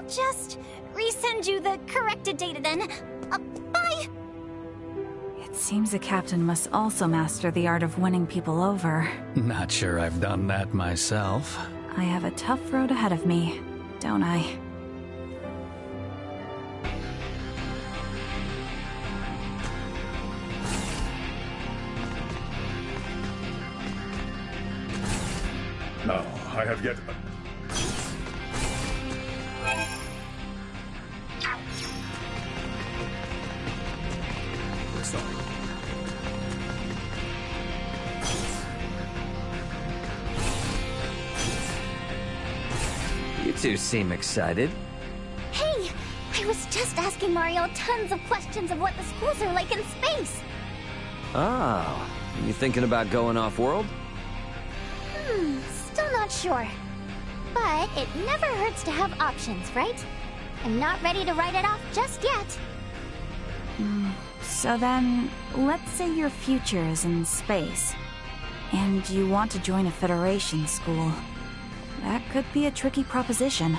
just resend you the corrected data then. Bye! It seems a captain must also master the art of winning people over. Not sure I've done that myself. I have a tough road ahead of me, don't I? Now, I have yet... You two seem excited. Hey! I was just asking Mario tons of questions of what the schools are like in space. Oh, you thinking about going off-world? Still not sure. But it never hurts to have options, right? I'm not ready to write it off just yet. So then, let's say your future is in space, and you want to join a Federation school. That could be a tricky proposition.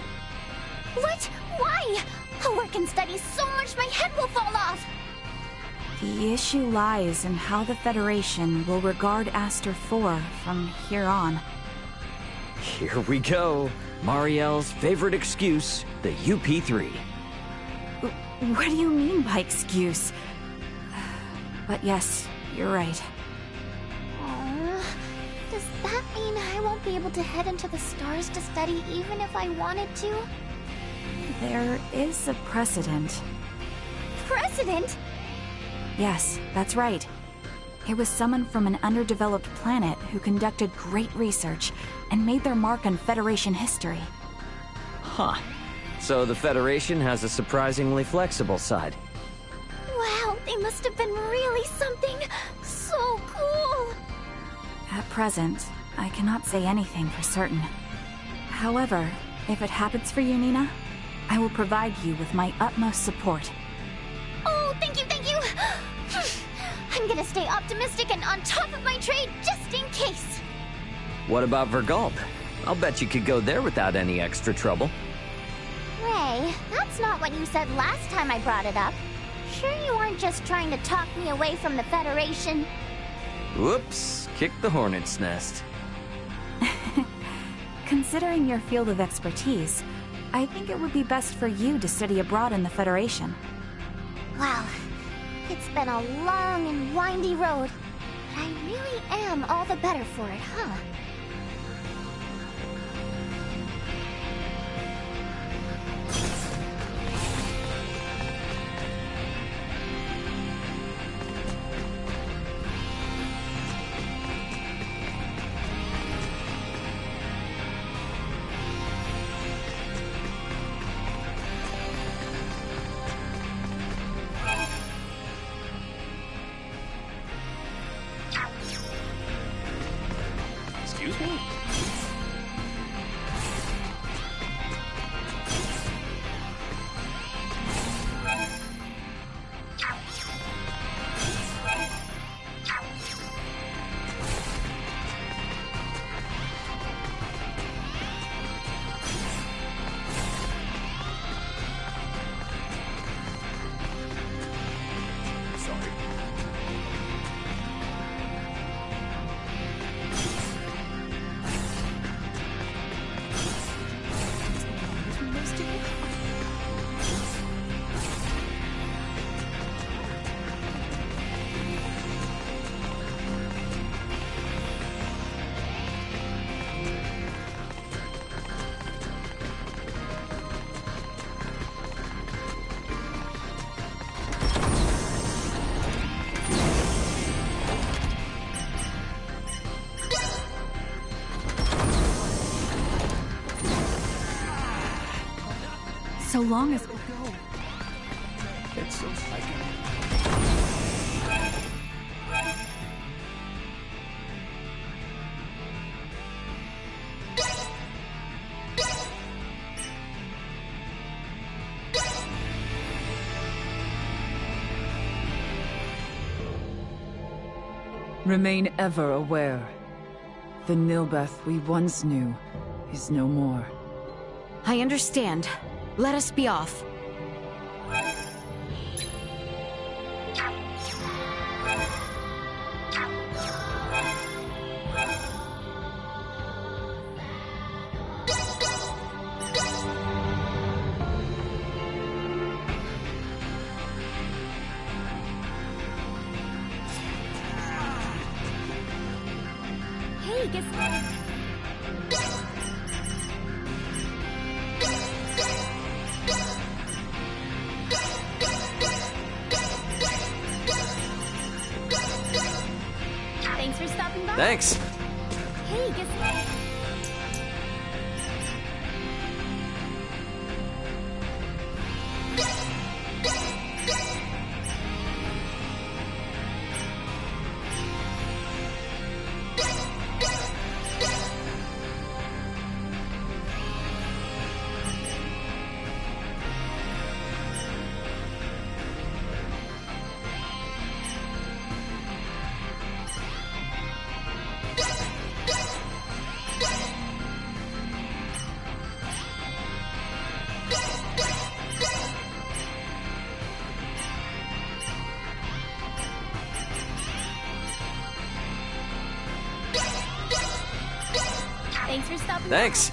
What? Why? I'll work and study so much my head will fall off! The issue lies in how the Federation will regard Aster 4 from here on. Here we go. Mariel's favorite excuse, the UP3. What do you mean by excuse? But yes, you're right. Does that mean I won't be able to head into the stars to study even if I wanted to? There is a precedent. Precedent? Yes, that's right. It was someone from an underdeveloped planet who conducted great research and made their mark on Federation history. Huh. So the Federation has a surprisingly flexible side. Wow, they must have been really something. So cool! At present, I cannot say anything for certain. However, if it happens for you, Nina, I will provide you with my utmost support. Oh, thank you, thank you! I'm gonna stay optimistic and on top of my trade just in case. What about Vergald? I'll bet you could go there without any extra trouble. Ray, that's not what you said last time I brought it up. Sure you weren't just trying to talk me away from the Federation? Whoops, kicked the hornet's nest. Considering your field of expertise, I think it would be best for you to study abroad in the Federation. Wow, it's been a long and windy road, but I really am all the better for it, huh? Excuse me? so long as we'll go. It's so psychic. Remain ever aware. The Nilbeth we once knew is no more. I understand. Let us be off. Hey, guess what? Thanks for stopping by. Thanks. Hey, guess what? Thanks for stopping by. Thanks.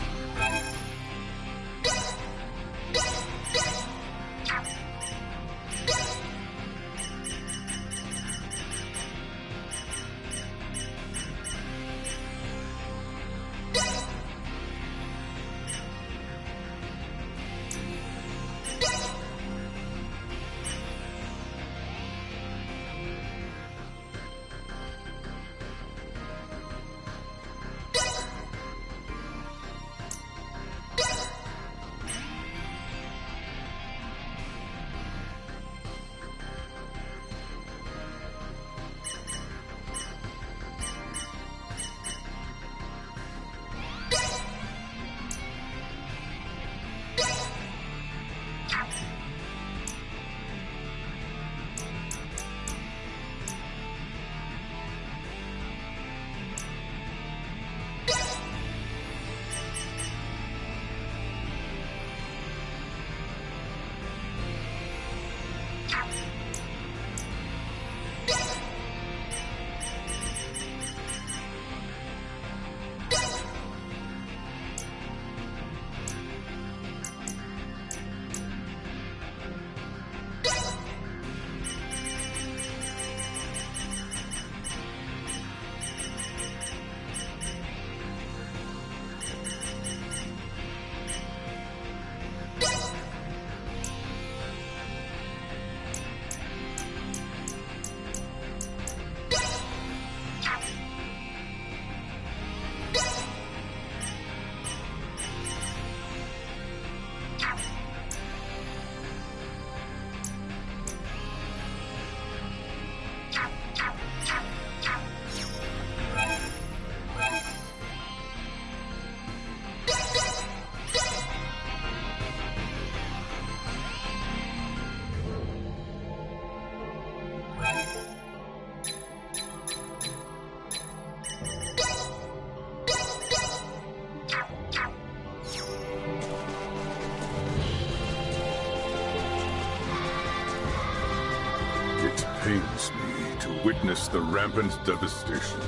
pains me to witness the rampant devastation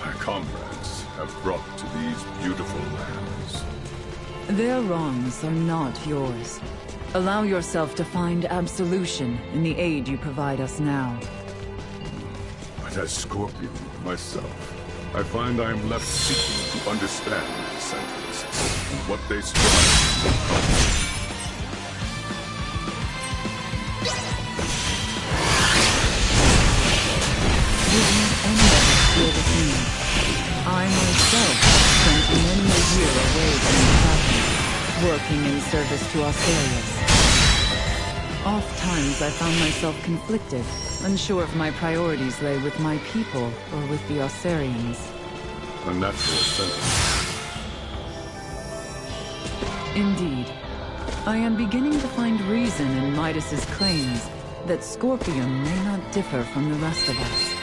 my comrades have brought to these beautiful lands. Their wrongs are not yours. Allow yourself to find absolution in the aid you provide us now. But as Scorpium myself, I find I am left seeking to understand these sentences and what they strive to accomplish. I myself spent many a year away from the working in service to Osarius. Oft-times I found myself conflicted, unsure if my priorities lay with my people or with the Osarians. A natural sentence. Indeed. I am beginning to find reason in Midas's claims that Scorpium may not differ from the rest of us.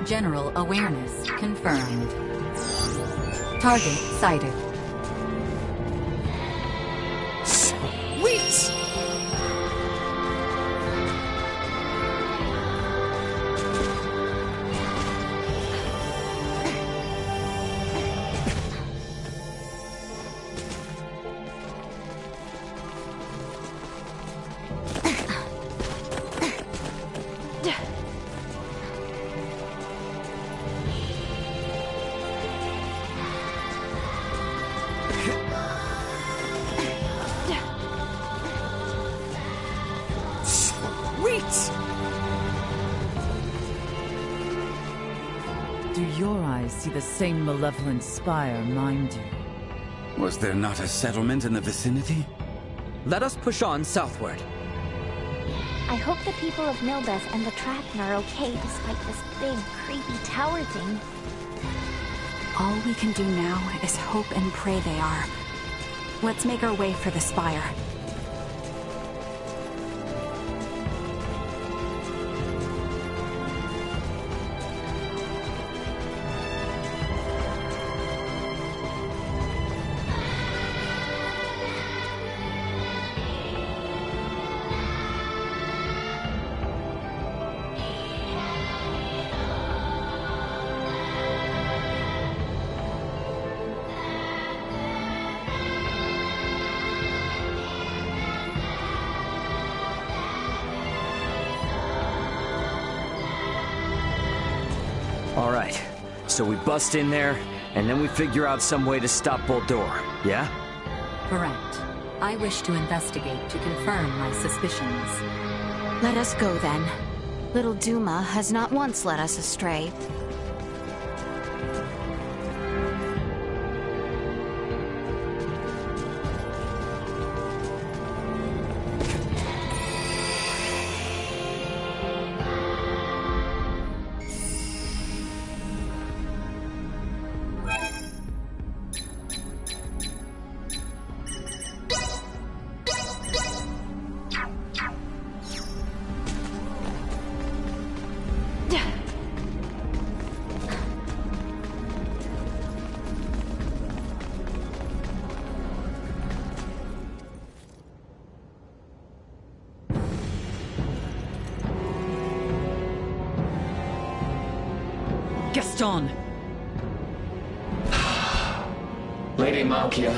General awareness confirmed. Target sighted. Sweet! Do your eyes see the same malevolent spire mine do? Was there not a settlement in the vicinity? Let us push on southward. I hope the people of Nilbeth and the Tracken are okay despite this big, creepy tower thing. All we can do now is hope and pray they are. Let's make our way for the spire. Alright, so we bust in there, and then we figure out some way to stop Boldor, yeah? Correct. I wish to investigate to confirm my suspicions. Let us go then. Little Duma has not once led us astray. Gaston! Lady Malkia,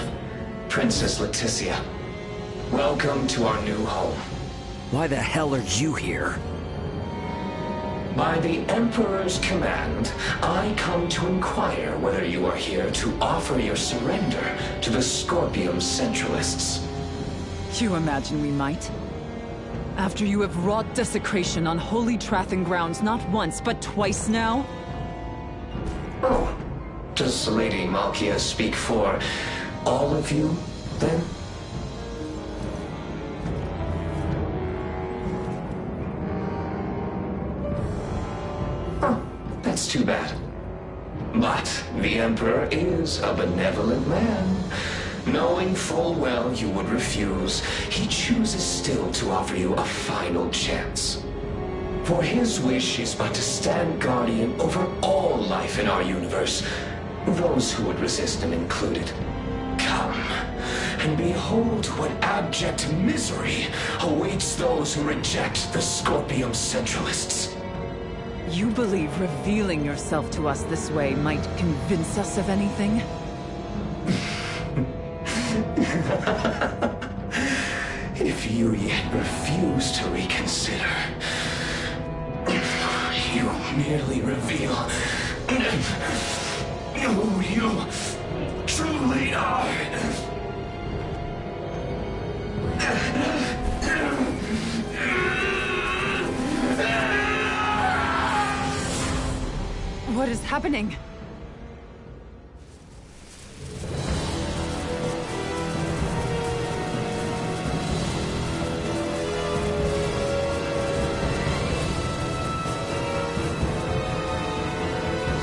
Princess Leticia, welcome to our new home. Why the hell are you here? By the Emperor's command, I come to inquire whether you are here to offer your surrender to the Scorpium Centralists. You imagine we might? After you have wrought desecration on holy Trathen grounds not once, but twice now? Oh, does Lady Malkia speak for all of you, then? Oh, that's too bad. But the Emperor is a benevolent man. Knowing full well you would refuse, he chooses still to offer you a final chance. For his wish is but to stand guardian over all life in our universe, those who would resist him included. Come, and behold what abject misery awaits those who reject the Scorpium Centralists. You believe revealing yourself to us this way might convince us of anything? If if you yet refuse to reconsider, you merely reveal who you truly are. What is happening?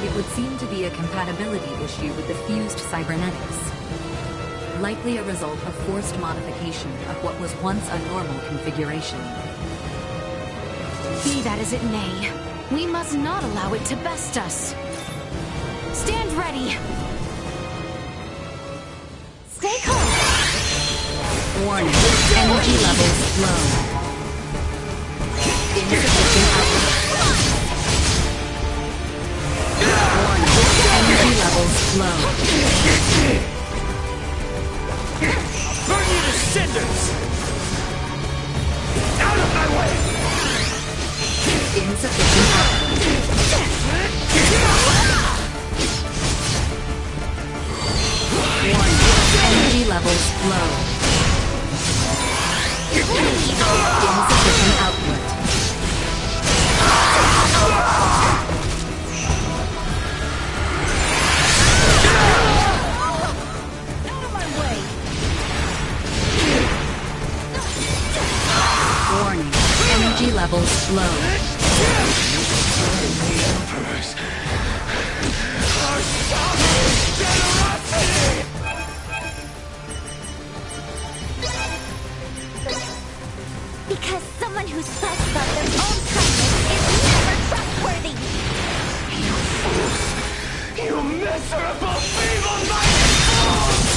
It would seem to be a compatibility issue with the fused cybernetics. Likely a result of forced modification of what was once a normal configuration. Be that as it may, we must not allow it to best us. Stand ready! Stay calm! Warning, energy levels low. Insufficient output. Warning, energy levels low. Burn you to cinders! Out of my way! Insufficient output. Warning, energy levels low. Insufficient output. Warning, energy levels low. Because someone who talks about their own kindness is never trustworthy! You fools! You miserable, feeble-minded fools!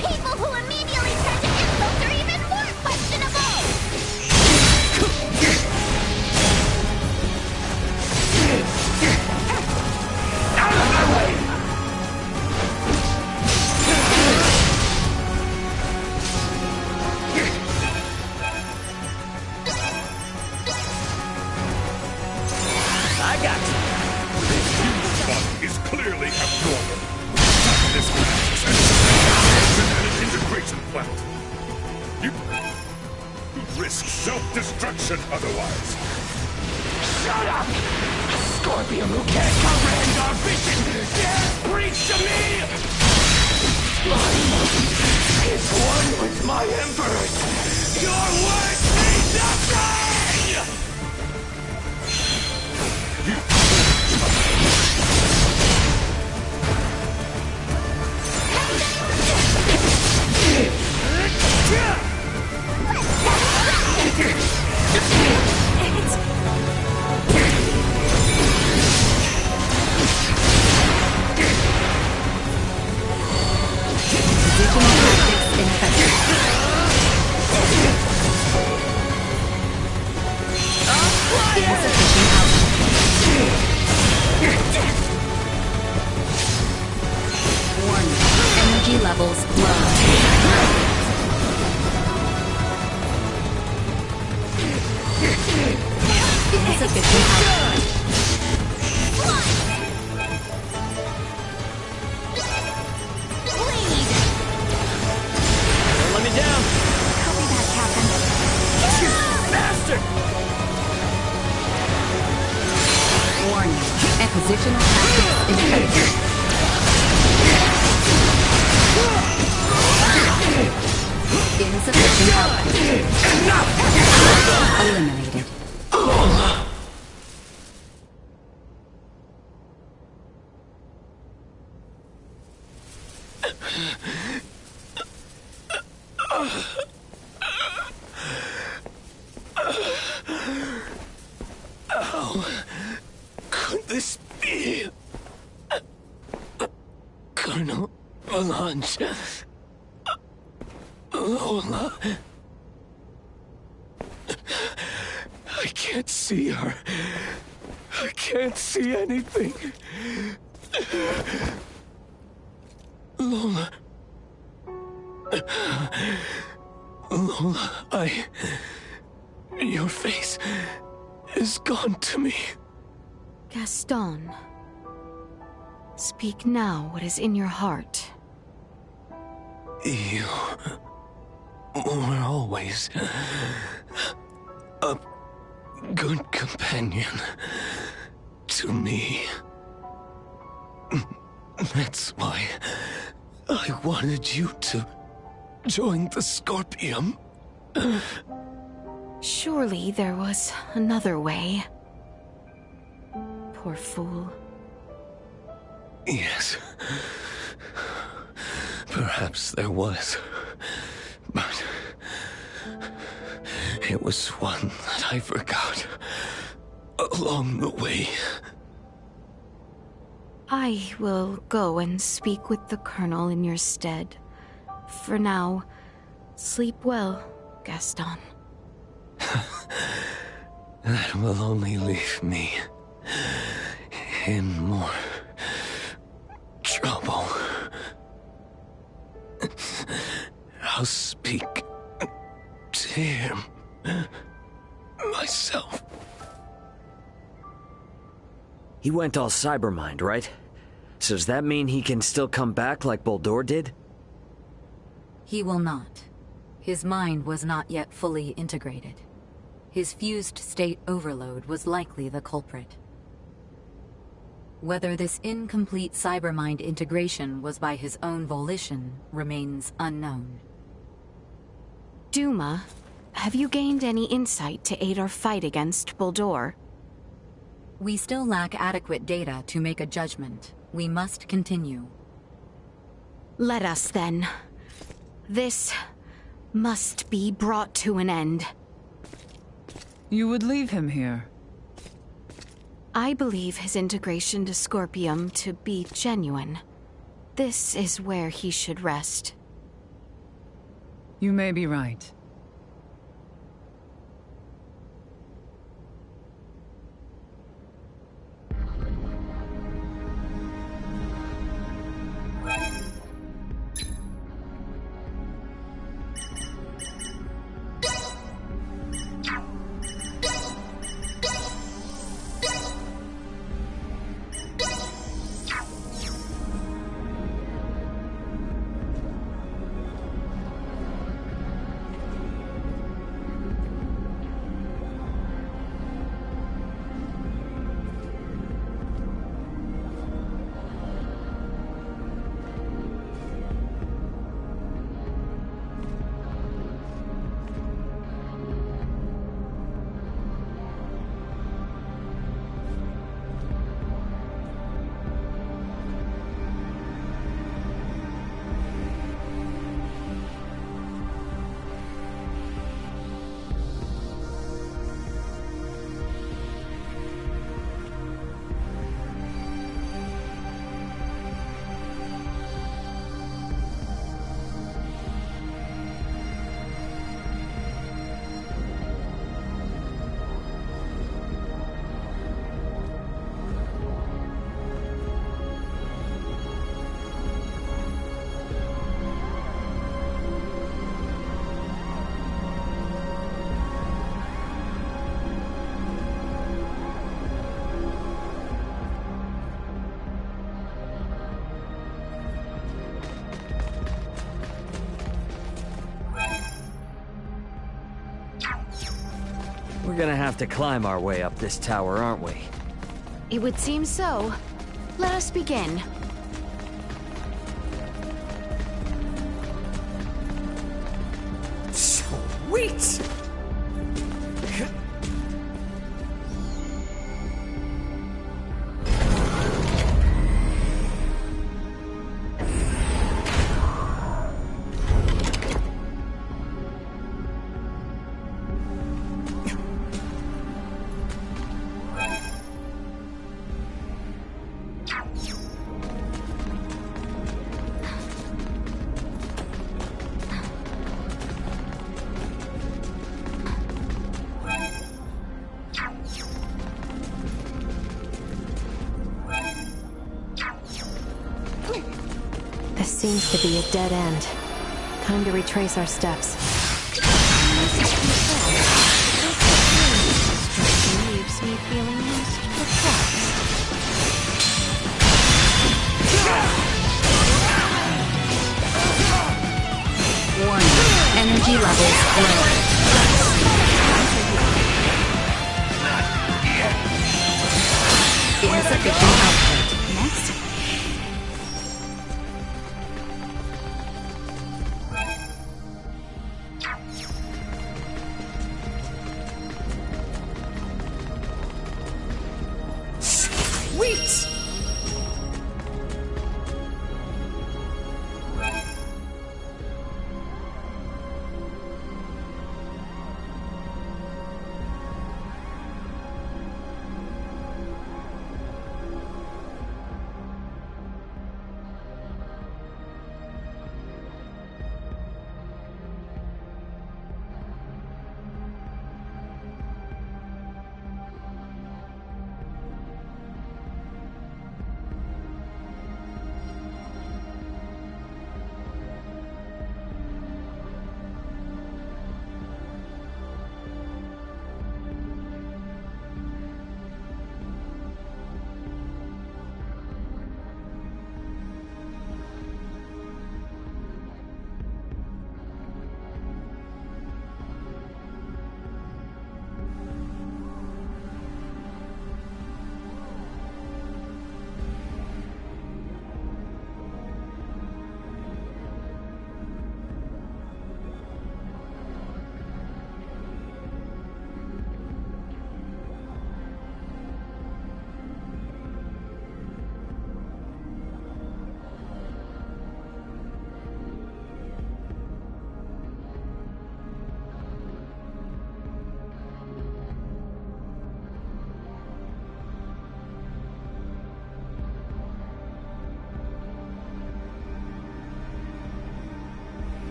People who immediately turn to insults are even more questionable! Out of my way! I got you. This huge body is clearly abnormal. This plant is an integration plant. You risk self-destruction otherwise. Shut up! Scorpium who can't comprehend our vision dares preach to me! My mind is one with my Emperor's. Your words mean nothing! Warning, energy levels low. Insufficient output. Don't let me down! Copy that, Captain. Bastard! Warning, positional tactics effective. Insufficient output. Eliminated. How could this be? Colonel Melange. Lola. I can't see her. I can't see anything. Lola. Lola, your face is gone to me. Gaston. Speak now what is in your heart. You were always a good companion to me. That's why I wanted you to join the Scorpium. Surely there was another way. Poor fool. Yes. Perhaps there was. But it was one that I forgot along the way. I will go and speak with the Colonel in your stead. For now, sleep well, Gaston. That will only leave me in more trouble. I'll speak to him myself. He went all cybermind, right? So does that mean he can still come back like Boldor did? He will not. His mind was not yet fully integrated. His fused state overload was likely the culprit. Whether this incomplete cybermind integration was by his own volition remains unknown. Duma, have you gained any insight to aid our fight against Boldor? We still lack adequate data to make a judgment. We must continue. Let us then. This must be brought to an end. You would leave him here? I believe his integration to Scorpium to be genuine. This is where he should rest. You may be right. We're gonna have to climb our way up this tower, aren't we? It would seem so. Let us begin. Sweet! This seems to be a dead end. Time to retrace our steps. Leaves me feeling most perplexed. Warning. Energy levels low. Insufficient output. Next. Sweet!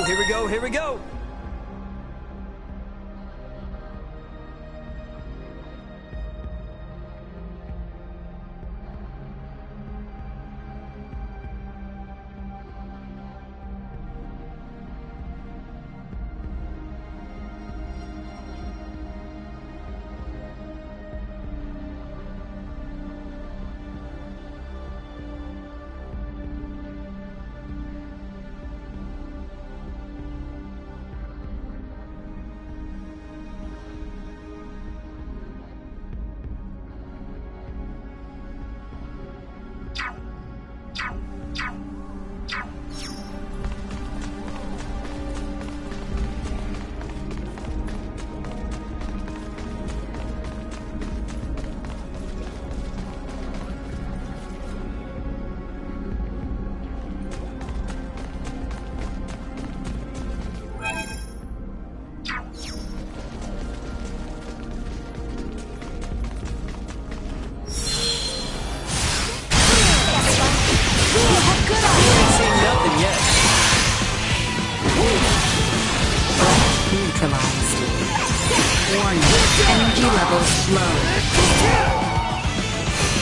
Here we go, here we go!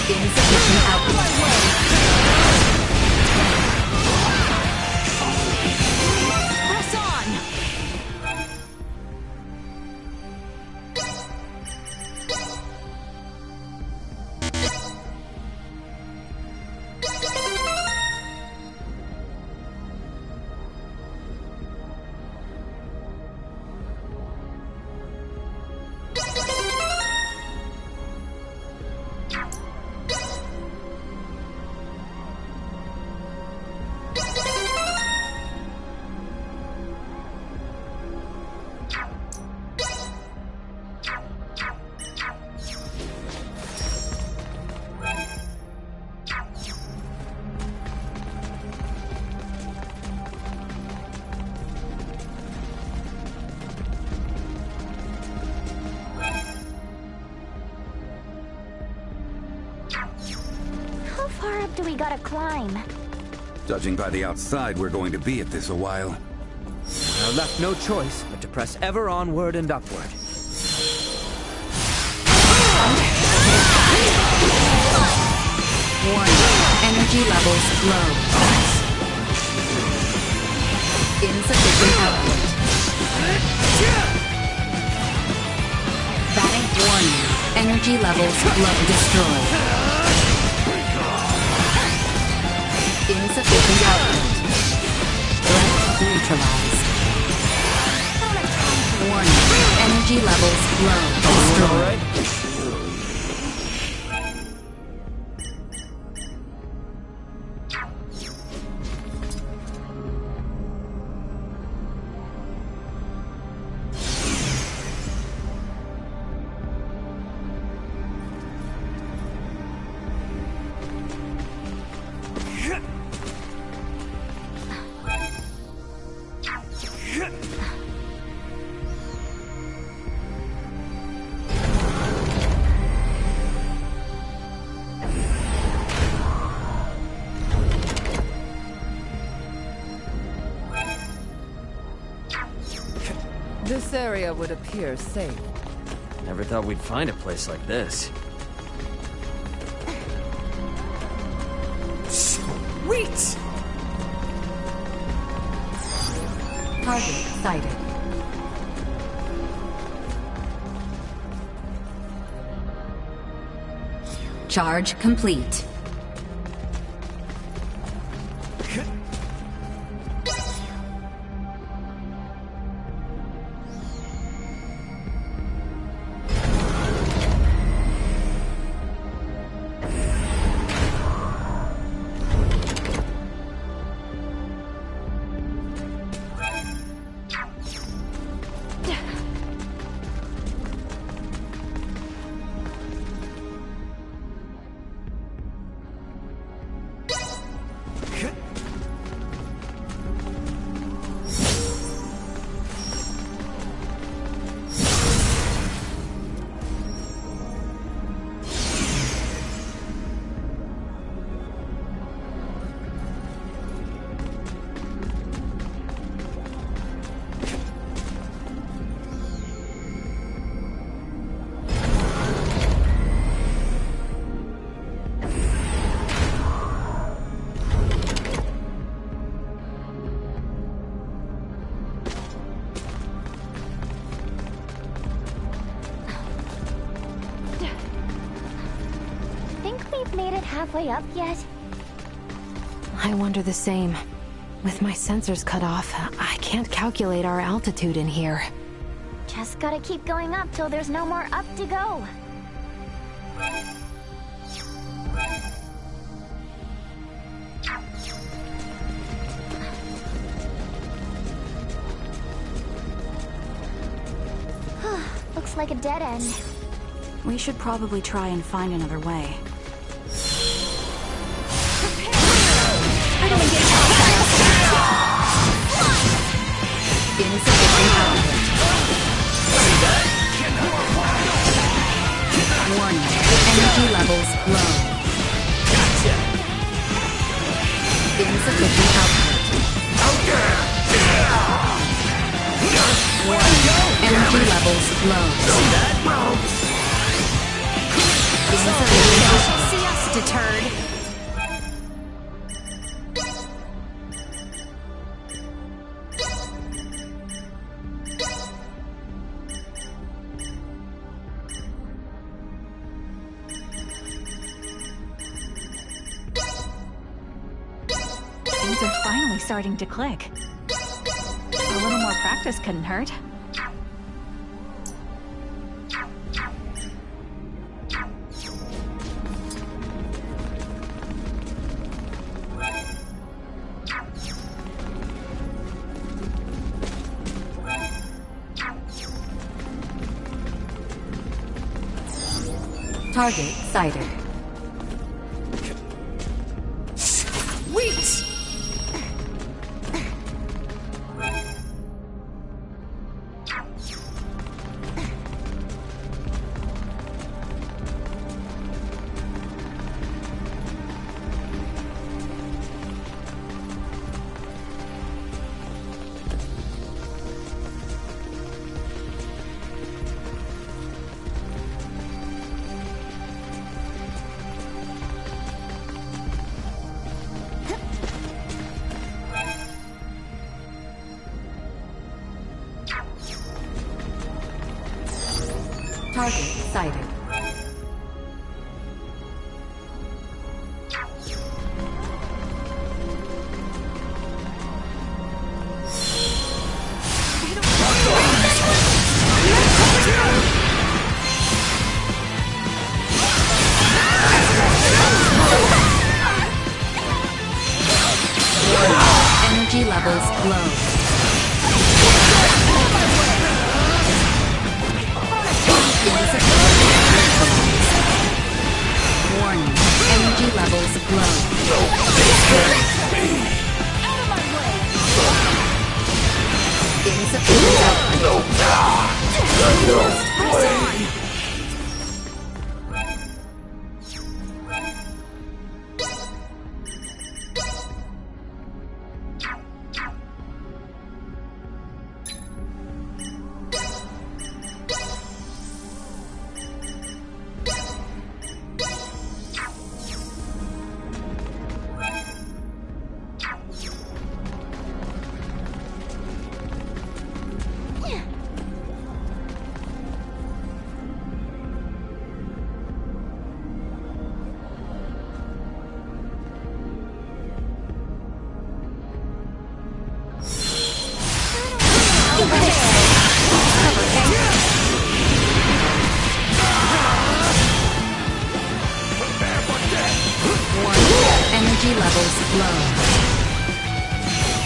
Insufficient output. Press on! How far up do we gotta climb? Judging by the outside, we're going to be at this a while. Now left no choice but to press ever onward and upward. Warning. Energy levels low. Insufficient output. Warning. Energy levels low. Destroyed. Insufficient output. Threat neutralized. Warning. Energy levels low. Destroyed. This area would appear safe. Never thought we'd find a place like this. Sweet! Target sighted. Charge complete. Made it halfway up yet? I wonder the same. With my sensors cut off, I can't calculate our altitude in here. Just gotta keep going up till there's no more up to go. Looks like a dead end. We should probably try and find another way. Insufficient output. Warning. Energy levels low. Insufficient output. Warning. Energy levels low. deterred. Things are finally starting to click. A little more practice couldn't hurt. Target sighted. Sweet! Target sighted. Energy levels low. Warning, energy levels low. Insufficient output. Energy levels low.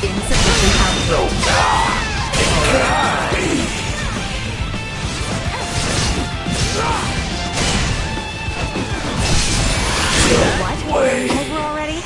Insufficient output. What? Over already?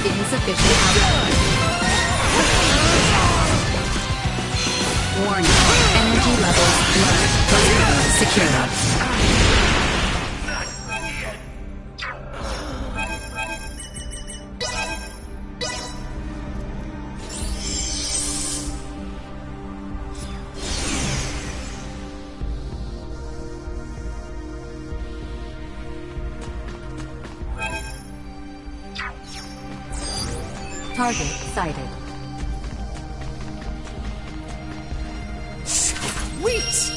Insufficient output. Warning. Energy levels low. Secure. Target sighted. Sweet!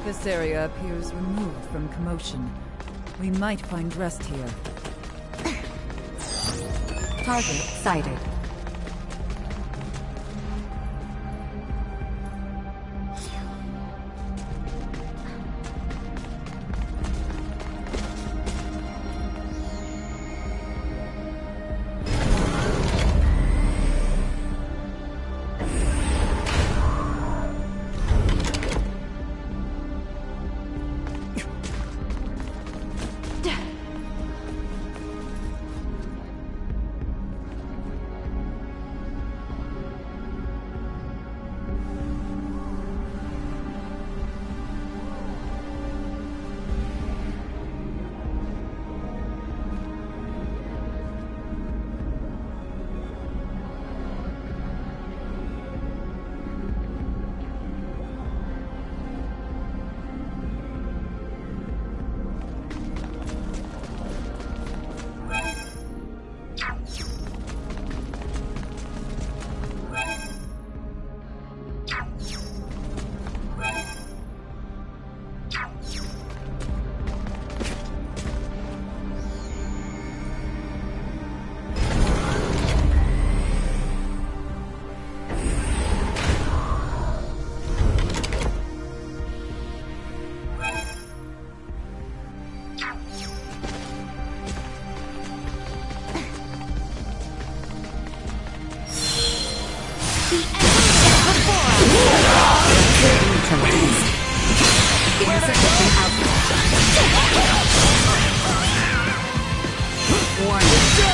This area appears removed from commotion. We might find rest here. Target sighted.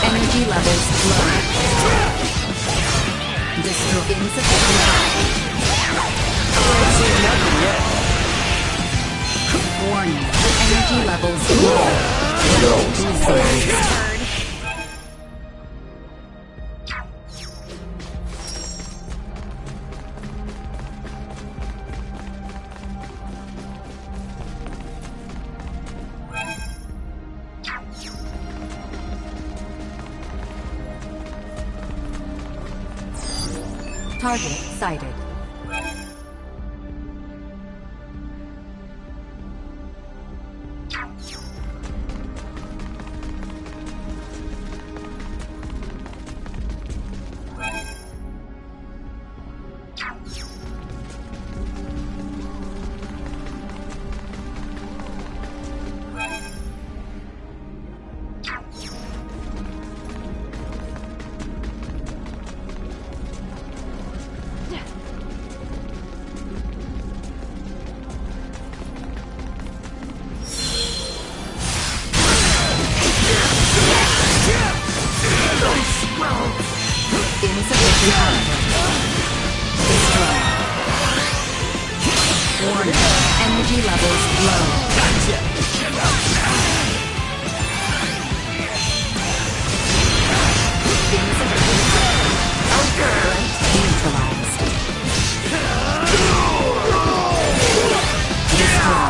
Energy levels low. Destroy insufficient Warning. Energy levels low. Neutralized. Target sighted. Insufficient output. Destroy. Warning. Energy levels low. Gotcha. Insufficient output. Neutralized. Destroy.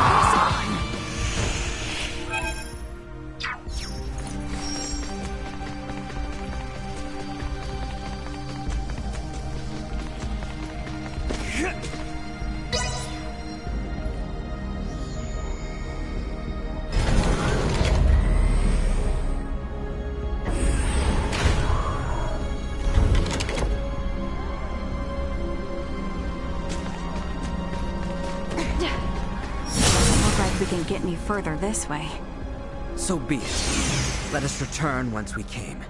We can get any further this way. So be it. Let us return whence we came.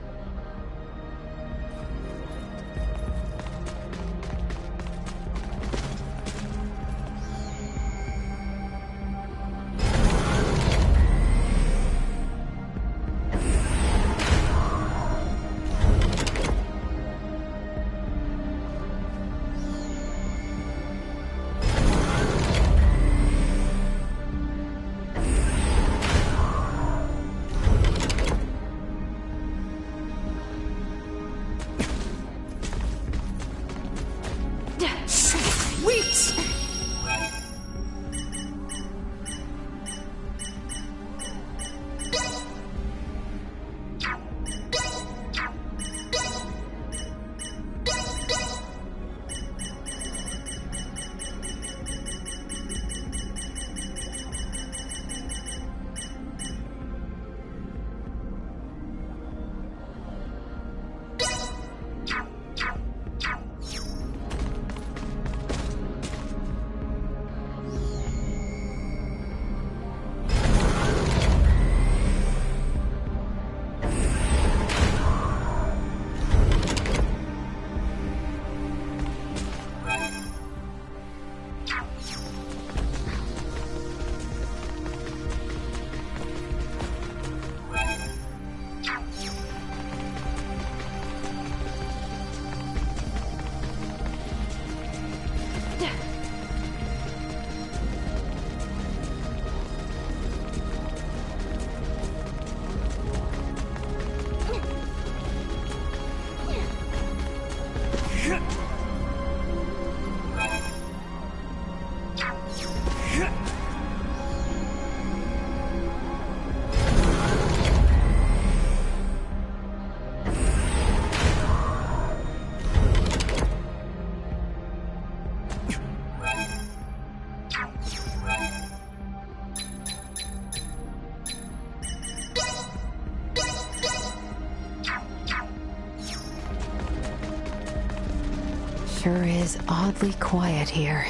Sure is oddly quiet here.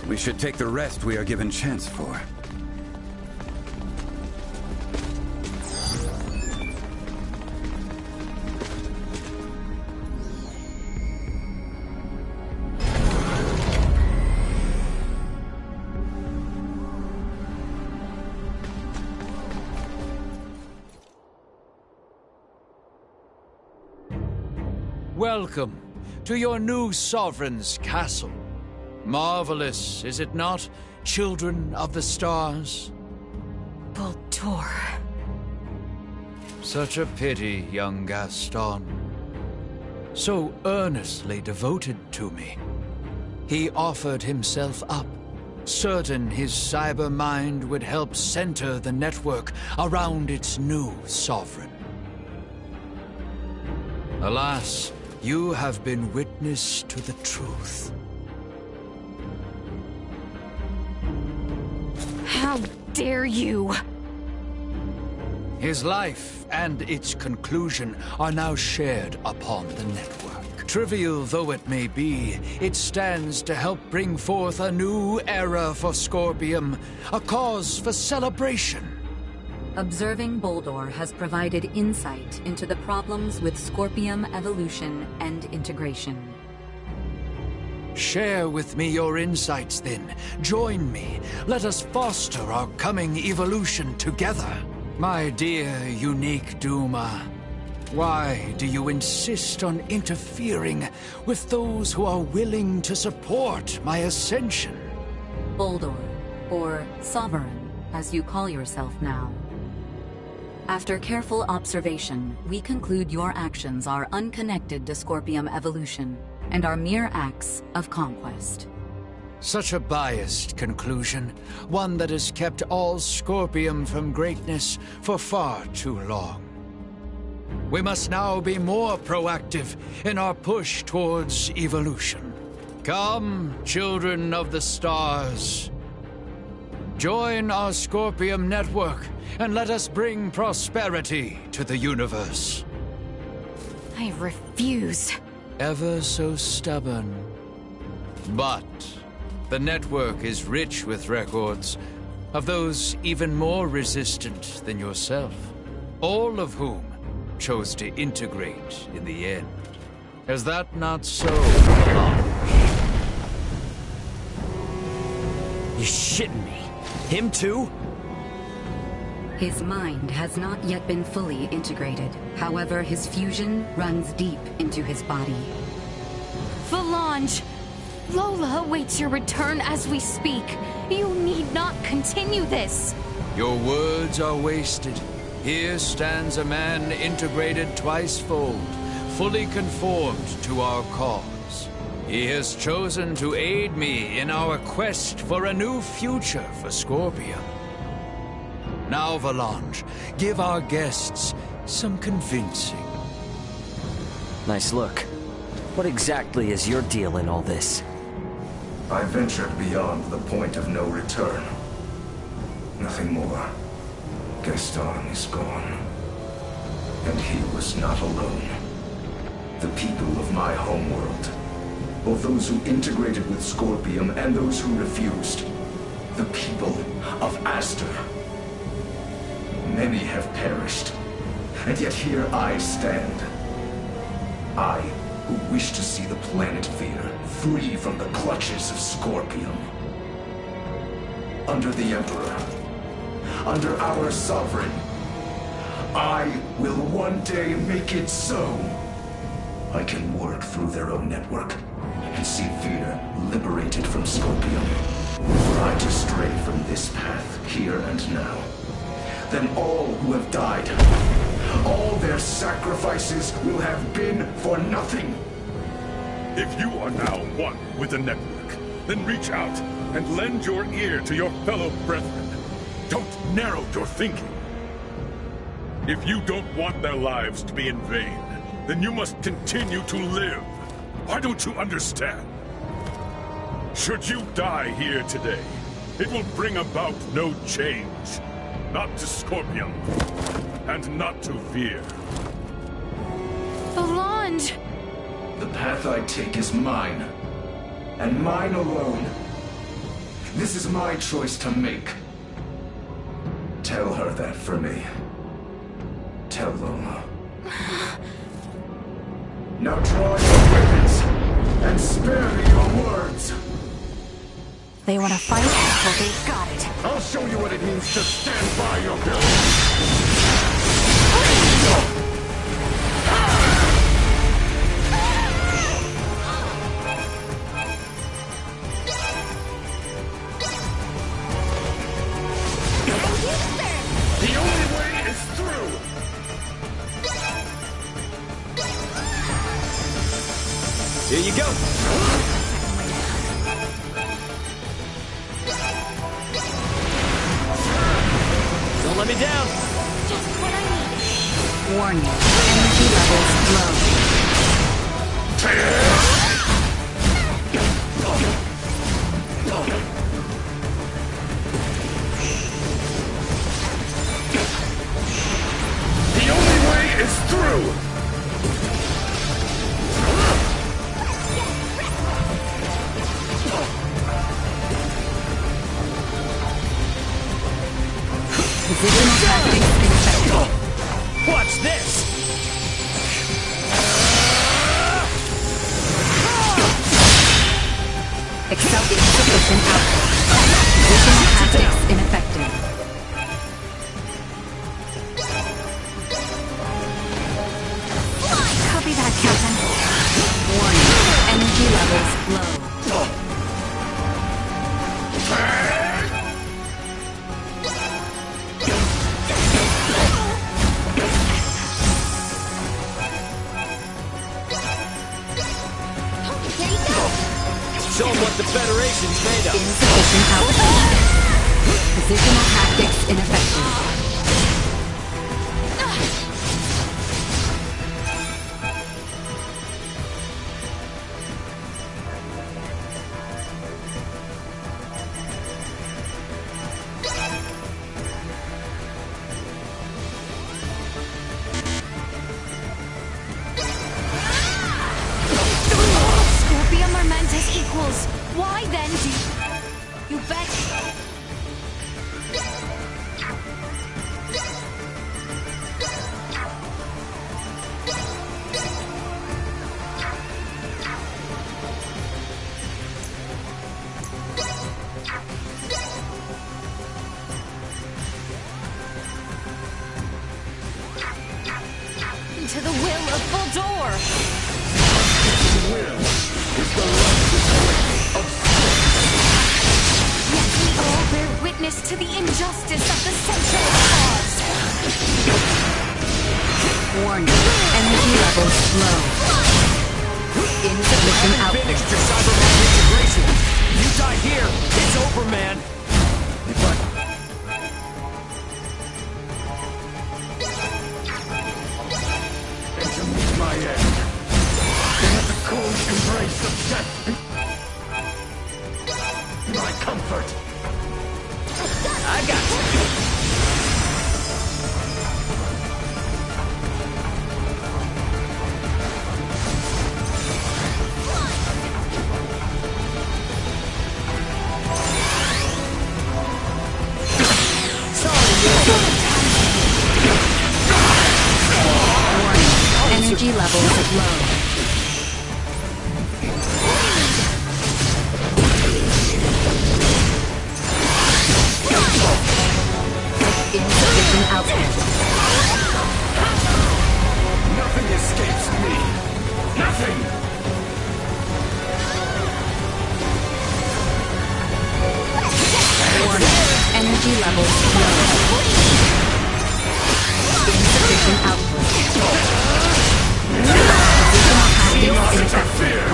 We should take the rest we are given chance for. Welcome to your new sovereign's castle. Marvelous, is it not, children of the stars? Baldur. Such a pity, young Gaston. So earnestly devoted to me. He offered himself up, certain his cyber mind would help center the network around its new sovereign. Alas, you have been witness to the truth. How dare you! His life and its conclusion are now shared upon the network. Trivial though it may be, it stands to help bring forth a new era for Scorpium, a cause for celebration. Observing Baldur has provided insight into the problems with Scorpium evolution and integration. Share with me your insights then. Join me. Let us foster our coming evolution together. My dear unique Duma, why do you insist on interfering with those who are willing to support my ascension? Baldur, or Sovereign, as you call yourself now. After careful observation, we conclude your actions are unconnected to Scorpium evolution and are mere acts of conquest. Such a biased conclusion, one that has kept all Scorpium from greatness for far too long. We must now be more proactive in our push towards evolution. Come, children of the stars. Join our Scorpium network and let us bring prosperity to the universe. I refuse. Ever so stubborn. But the network is rich with records of those even more resistant than yourself, all of whom chose to integrate in the end. Is that not so? You shitting me? Him too? His mind has not yet been fully integrated. However, his fusion runs deep into his body. Valange! Lola awaits your return as we speak. You need not continue this. Your words are wasted. Here stands a man integrated twice-fold, fully conformed to our cause. He has chosen to aid me in our quest for a new future for Scorpium. Now, Valange, give our guests some convincing. Nice look. What exactly is your deal in all this? I ventured beyond the point of no return. Nothing more. Gaston is gone. And he was not alone. The people of my homeworld, both those who integrated with Scorpium and those who refused, the people of Aster. Many have perished, and yet here I stand. I, who wish to see the planet Vir free from the clutches of Scorpium. Under the Emperor, under our Sovereign, I will one day make it so. I can work through their own network and see Vir liberated from Scorpium. Were I to stray from this path here and now, then all who have died, all their sacrifices will have been for nothing. If you are now one with the network, then reach out and lend your ear to your fellow brethren. Don't narrow your thinking. If you don't want their lives to be in vain, then you must continue to live. Why don't you understand? Should you die here today, it will bring about no change. Not to Scorpium, and not to Vir. Valange! The path I take is mine. And mine alone. This is my choice to make. Tell her that for me. Tell Lola. Now draw your weapons and spare me your words. They want to fight? Well, they've got it. I'll show you what it means to stand by your girl. The only way is through. Here you go. Don't let me down. Just what I need. Warning. Energy levels low. The only way is through. Positional tactics ineffective. Watch this. Accept insufficient output. Positional tactics ineffective. Copy that, Captain. Warning. Energy levels low. Show them what the Federation's made of. Insufficient output. Positional tactics ineffective. Scorpium or Mantis equals. Why then do you bet? To the will of Baldur! Yet we all bear witness to the injustice of the central cause. Warning. Energy levels low. Insufficient output. Finished your Cyberman integration. You die here, it's over, man. But And to meet my end. Let the cold embrace of death be my comfort. I got you. Energy levels low. Insufficient output. Nothing escapes me. Nothing. Warning. Energy levels low. Insufficient output. You must interfere.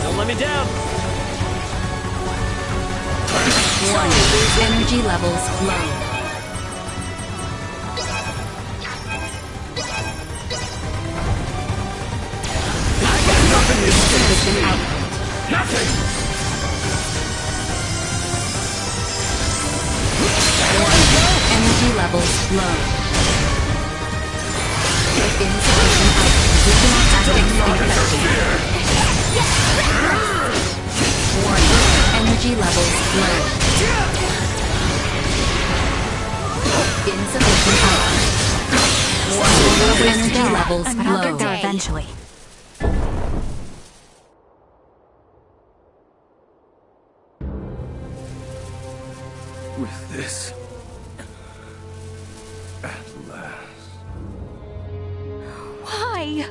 Don't let me down. Warning. Energy levels low. Insufficient output. Nothing! Energy levels low. Insufficient output. We cannot activate Warning. Energy levels low. Insufficient output. Warning. Energy levels Another low. day. Eventually. With this, at last. Why?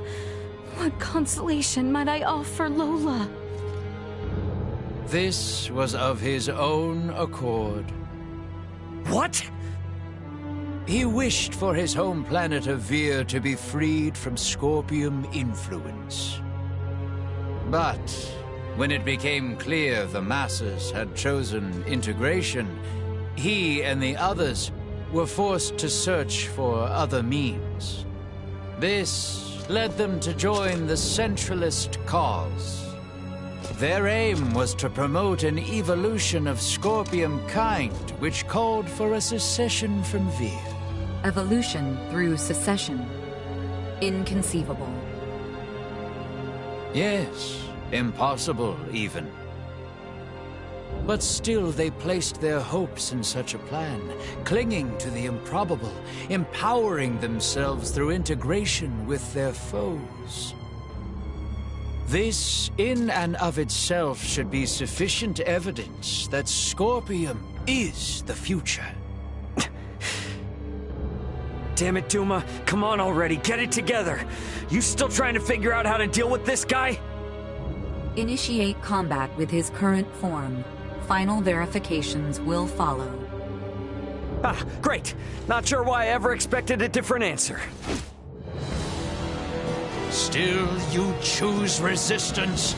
What consolation might I offer Lola? This was of his own accord. What? He wished for his home planet of Vir to be freed from Scorpium influence. But when it became clear the masses had chosen integration, he and the others were forced to search for other means. This led them to join the Centralist cause. Their aim was to promote an evolution of Scorpium kind, which called for a secession from Vir. Evolution through secession. Inconceivable. Yes, impossible even. But still they placed their hopes in such a plan, clinging to the improbable, empowering themselves through integration with their foes. This, in and of itself, should be sufficient evidence that Scorpium is the future. Damn it, Duma. Come on already, get it together. You still trying to figure out how to deal with this guy? Initiate combat with his current form. Final verifications will follow. Ah, great. Not sure why I ever expected a different answer. Still you choose resistance?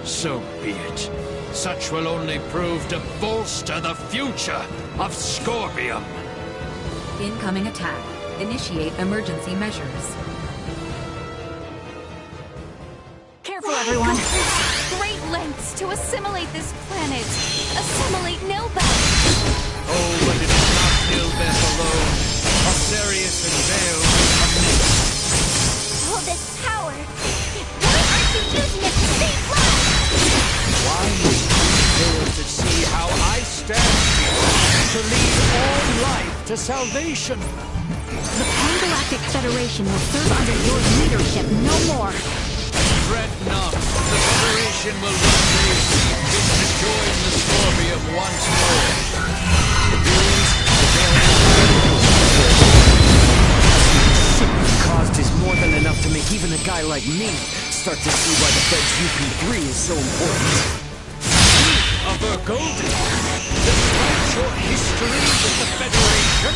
So be it. Such will only prove to bolster the future of Scorpium. Incoming attack. Initiate emergency measures. Careful, everyone! Great lengths to assimilate this planet! Assimilate Nilbeth! Oh, but it is not Nilbeth alone. Osirius and Vale are next. All this power! Why aren't you using it to save lives? Why must you fail to see how I stand here to lead all life to salvation? The Pan-Galactic Federation will serve under your leadership no more. Fret not. The Federation will one day see fit to join the Scorpium once more. The beings, the shit you've caused is more than enough to make even a guy like me start to see why the Fed's UP3 is so important. of Vergolden, despite your history with the Federation.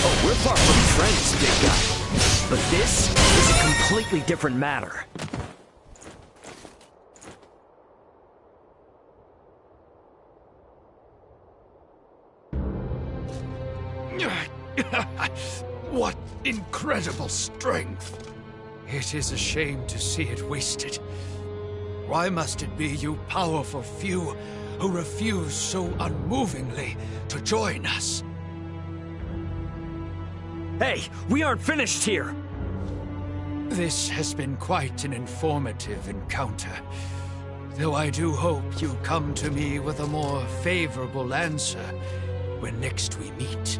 Oh, we're far from friends, big guy. But this is a completely different matter. What incredible strength! It is a shame to see it wasted. Why must it be you powerful few who refuse so unmovingly to join us? Hey, we aren't finished here! This has been quite an informative encounter. Though I do hope you come to me with a more favorable answer when next we meet.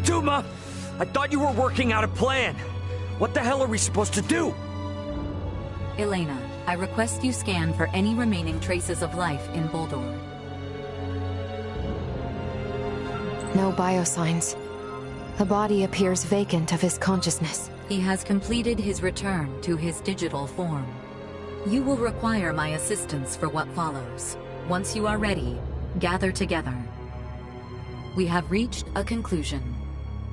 Duma! I thought you were working out a plan. What the hell are we supposed to do? Elena, I request you scan for any remaining traces of life in Boldor. No biosigns. The body appears vacant of his consciousness. He has completed his return to his digital form. You will require my assistance for what follows. Once you are ready, gather together. We have reached a conclusion.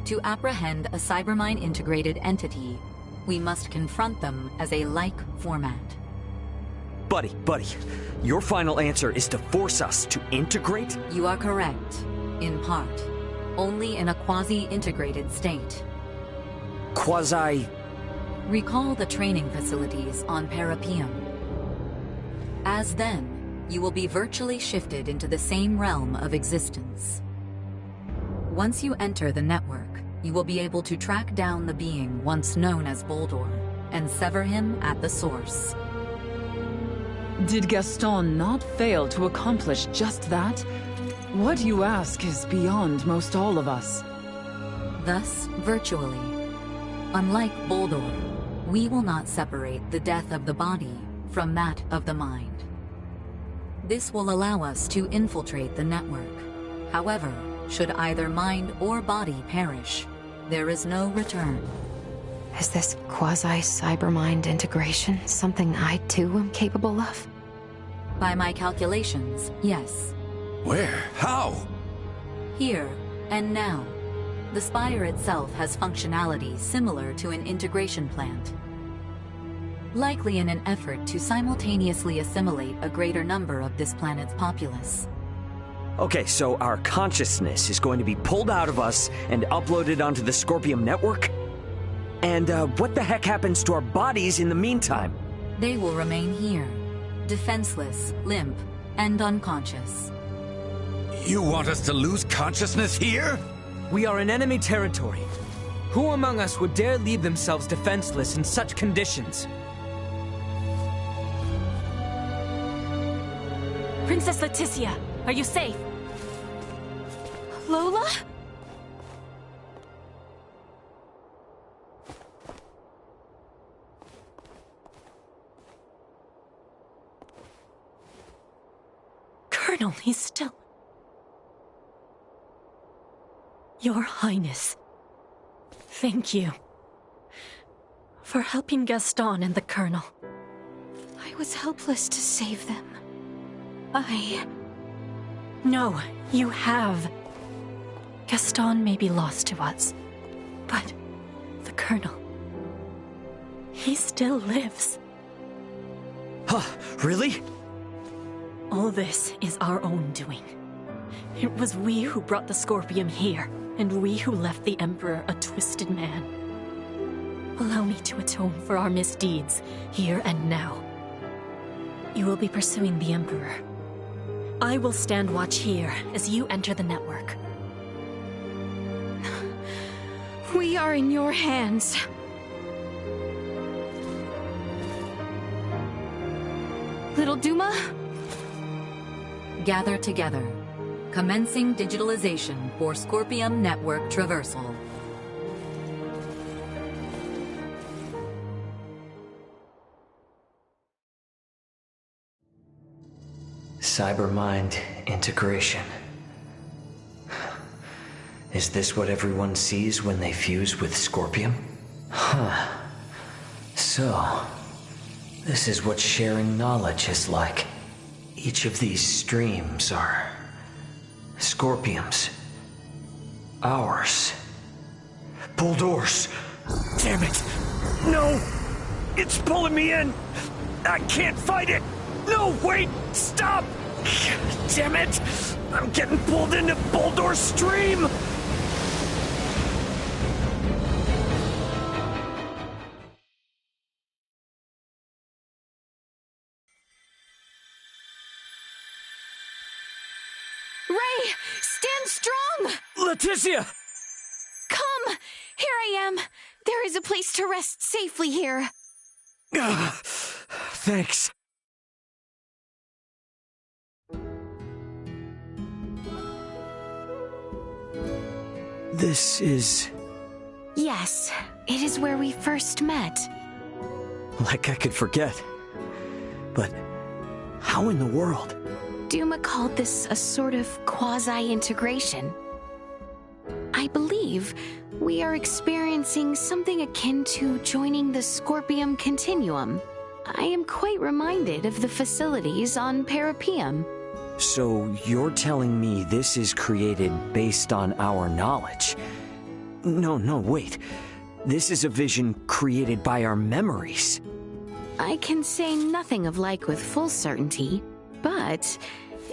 To apprehend a Cybermine-integrated entity, we must confront them as a like format. Buddy, your final answer is to force us to integrate? You are correct, in part. Only in a quasi-integrated state. Quasi... Recall the training facilities on Parapium. As then, you will be virtually shifted into the same realm of existence. Once you enter the network, you will be able to track down the being once known as Boldor, and sever him at the source. Did Gaston not fail to accomplish just that? What you ask is beyond most all of us. Thus, virtually. Unlike Boldor, we will not separate the death of the body from that of the mind. This will allow us to infiltrate the network. However, should either mind or body perish, there is no return. Is this quasi-cybermind integration something I too am capable of? By my calculations, yes. Where? How? Here and now. The spire itself has functionality similar to an integration plant. Likely in an effort to simultaneously assimilate a greater number of this planet's populace. Okay, so our consciousness is going to be pulled out of us and uploaded onto the Scorpium network? And what the heck happens to our bodies in the meantime? They will remain here, defenseless, limp, and unconscious. You want us to lose consciousness here? We are in enemy territory. Who among us would dare leave themselves defenseless in such conditions? Princess Leticia, are you safe? Lola? Colonel, he's still... Your Highness, thank you for helping Gaston and the Colonel. I was helpless to save them. No, you have. Gaston may be lost to us, but the Colonel, he still lives. Huh, really? All this is our own doing. It was we who brought the Scorpium here, and we who left the Emperor a twisted man. Allow me to atone for our misdeeds, here and now. You will be pursuing the Emperor. I will stand watch here as you enter the network. We are in your hands. Little Duma? Gather together. Commencing digitalization for Scorpium network traversal. Cybermind integration. Is this what everyone sees when they fuse with Scorpium? Huh. So, this is what sharing knowledge is like. Each of these streams are Scorpium's. Ours. Boldor's. Damn it! No! It's pulling me in! I can't fight it! No, wait! Stop! Damn it! I'm getting pulled into Boldor's stream! Ray! Stand strong! Leticia! Come! Here I am! There is a place to rest safely here. Thanks. This is... Yes, it is where we first met. Like I could forget. But how in the world? Duma called this a sort of quasi-integration. I believe we are experiencing something akin to joining the Scorpium Continuum. I am quite reminded of the facilities on Parapium. So you're telling me this is created based on our knowledge? No, wait. This is a vision created by our memories. I can say nothing of like with full certainty, but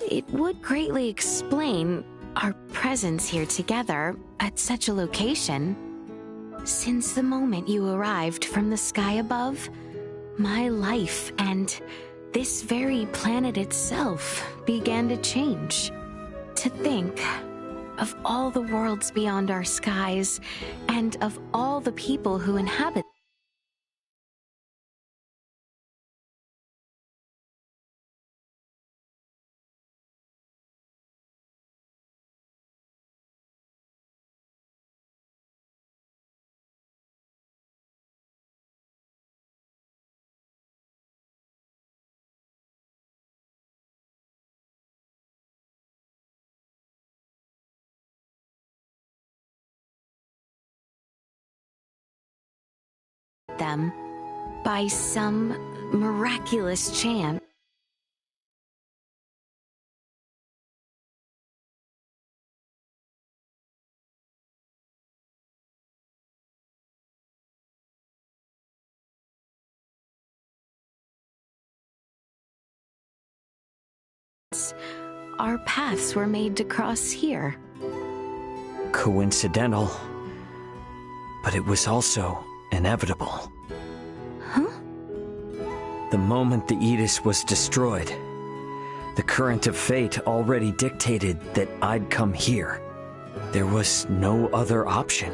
it would greatly explain our presence here together at such a location. Since the moment you arrived from the sky above, my life and this very planet itself began to change. To think of all the worlds beyond our skies and of all the people who inhabit them by some miraculous chance. Our paths were made to cross here. Coincidental, but it was also inevitable. Huh? The moment the Aegis was destroyed, the current of fate already dictated that I'd come here. There was no other option.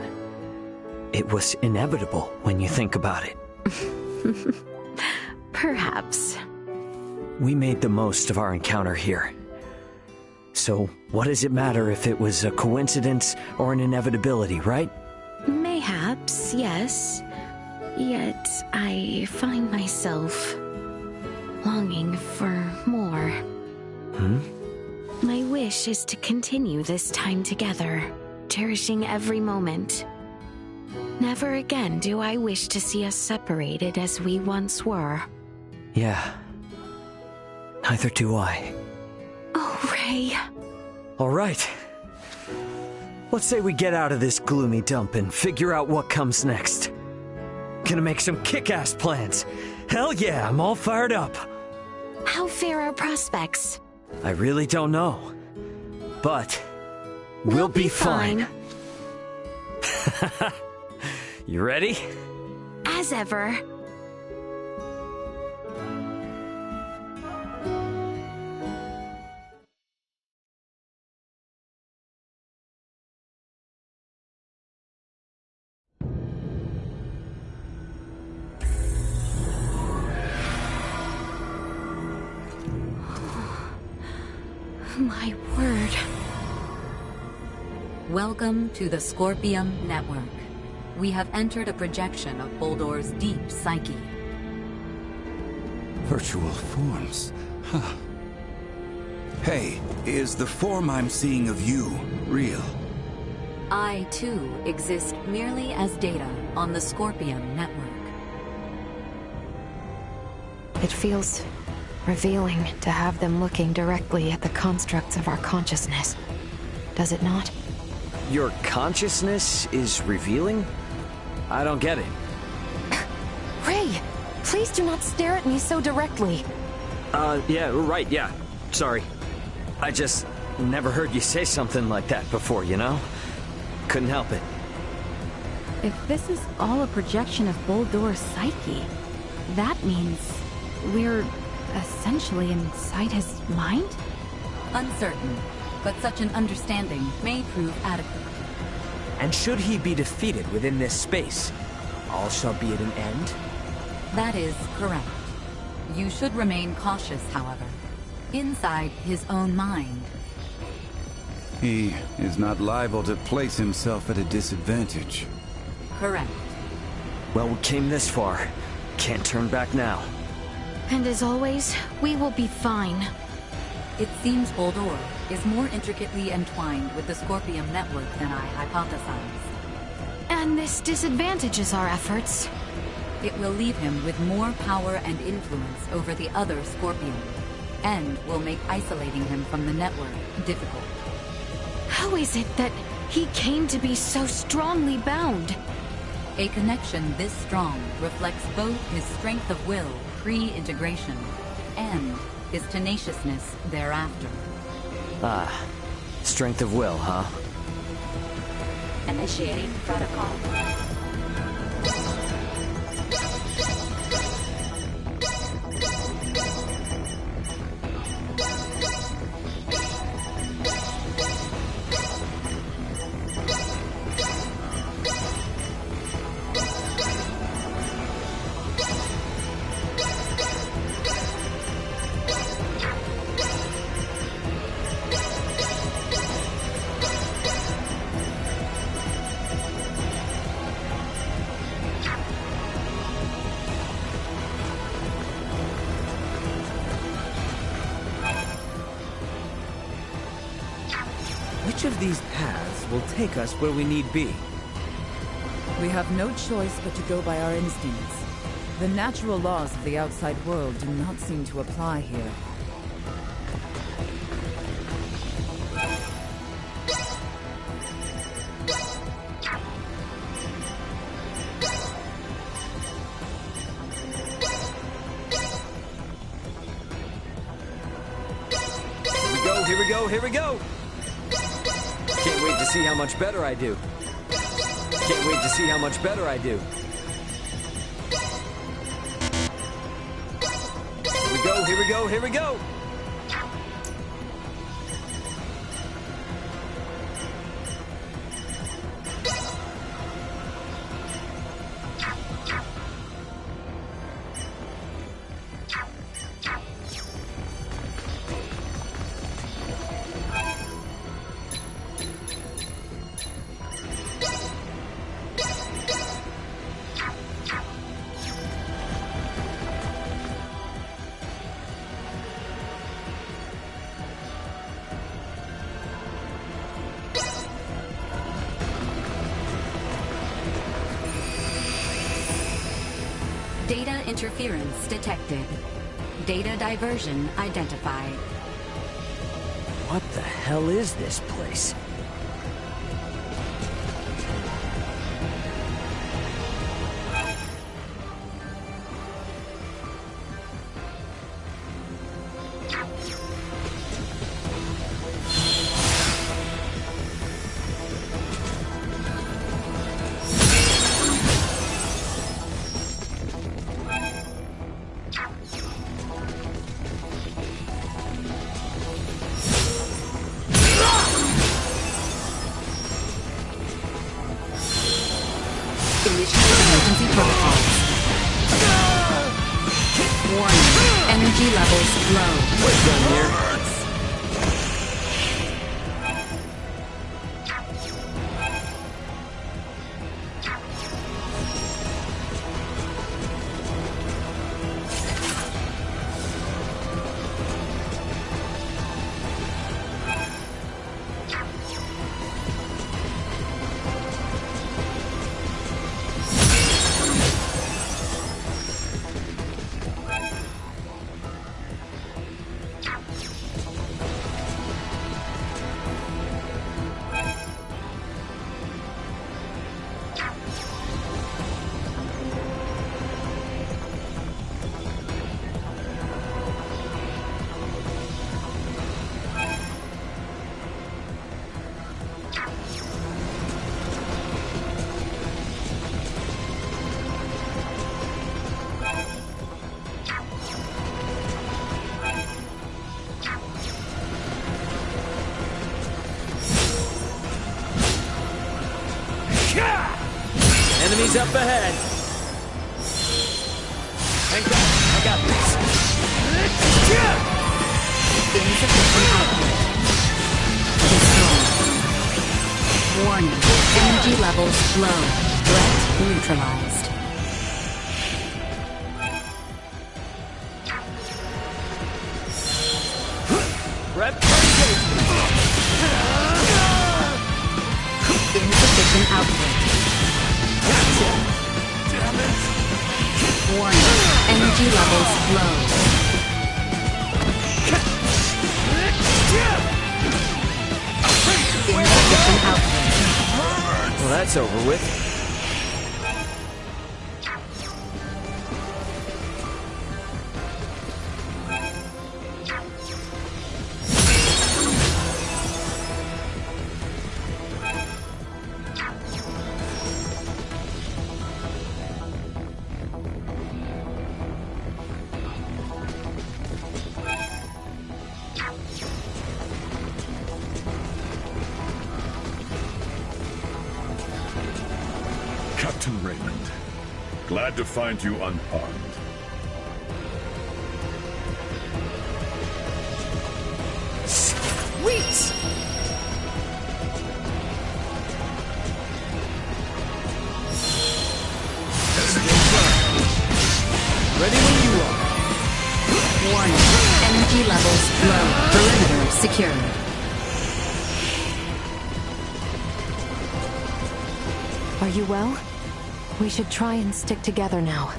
It was inevitable when you think about it. Perhaps. We made the most of our encounter here. So what does it matter if it was a coincidence or an inevitability, right? Mayhaps, yes. Yet I find myself longing for more. My wish is to continue this time together, cherishing every moment. Never again do I wish to see us separated as we once were. Yeah. Neither do I. Oh, Ray. All right. Let's say we get out of this gloomy dump and figure out what comes next. Gonna make some kick-ass plans. Hell yeah, I'm all fired up. How fair are prospects? I really don't know. But we'll be fine. You ready? As ever. My word. Welcome to the Scorpium Network. We have entered a projection of Boldor's deep psyche. Virtual forms. Huh. Hey, is the form I'm seeing of you real? I, too, exist merely as data on the Scorpium Network. It feels revealing to have them looking directly at the constructs of our consciousness. Does it not? Your consciousness is revealing? I don't get it. Ray, please do not stare at me so directly. Yeah, right, yeah. Sorry. I just never heard you say something like that before, you know? Couldn't help it. If this is all a projection of Boldor's psyche, that means we're essentially inside his mind? Uncertain, but such an understanding may prove adequate. And should he be defeated within this space, all shall be at an end? That is correct. You should remain cautious, however. Inside his own mind. He is not liable to place himself at a disadvantage. Correct. Well, we came this far. Can't turn back now. And as always, we will be fine. It seems Boldor is more intricately entwined with the Scorpium network than I hypothesized. And this disadvantages our efforts. It will leave him with more power and influence over the other Scorpion, and will make isolating him from the network difficult. How is it that he came to be so strongly bound? A connection this strong reflects both his strength of will pre-integration and his tenaciousness thereafter. Ah, strength of will, huh? Initiating protocol. Which of these paths will take us where we need be? We have no choice but to go by our instincts. The natural laws of the outside world do not seem to apply here. Here we go, here we go! Can't wait to see how much better I do. Can't wait to see how much better I do. Here we go, here we go, here we go! Data interference detected. Data diversion identified. What the hell is this place? Emergency protocols. Warning. Energy levels low. We're done here. Enemies up ahead. Hang back. I got this. Insufficient output. Destroyed. Warning. Energy levels low. Threat neutralized. Insufficient output. Damn it! Warning. Energy levels low. Insufficient output. Well, that's over with. to Raymond. Glad to find you unharmed. Sweet! Ready when you are. Warning. Energy levels low. Perimeter secured. Are you well? We should try and stick together now.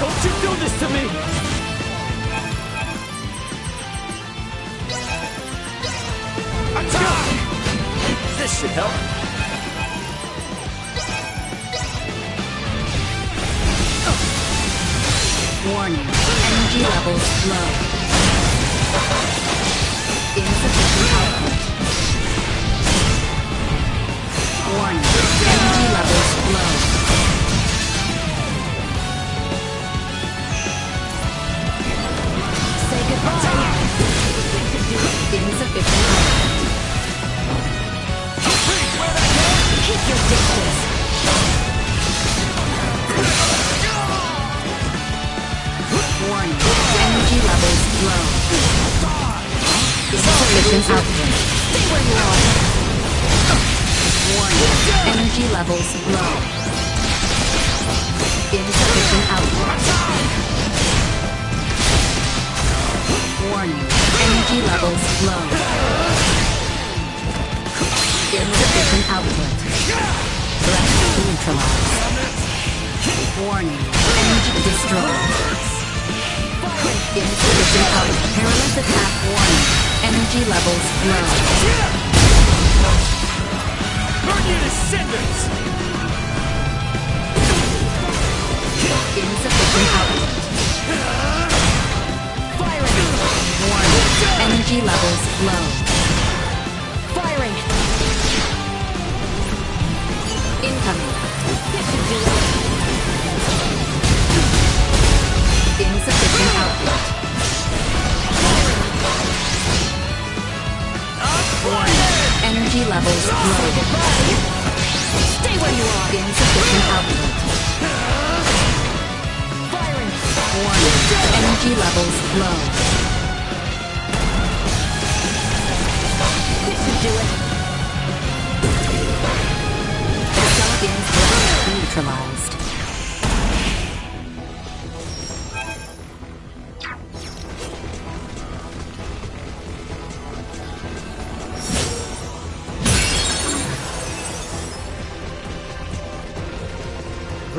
Don't you do this to me! Attack! This should help. Warning. Energy levels low. Insufficient output. Warning. Energy levels low. Say goodbye. Insufficient output. Keep your distance. Warning. Energy levels low. Insufficient output. Stay where you are. Warning. Energy levels low. Insufficient output. Warning. Energy levels low. Insufficient output. Threat neutralized. Warning. Energy destroyed. Insufficient output. Perilous attack warning. Energy levels low. Burn you to cinders! Insufficient output. Firing. Warning. Energy levels low. Firing. Incoming. Insufficient output. Warning. Energy levels low. Stay where you are. Insufficient output. Firing. Warning. Energy levels low. This should do it. Scorpium's threat neutralized.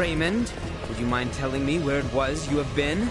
Raymond, would you mind telling me where it was you have been?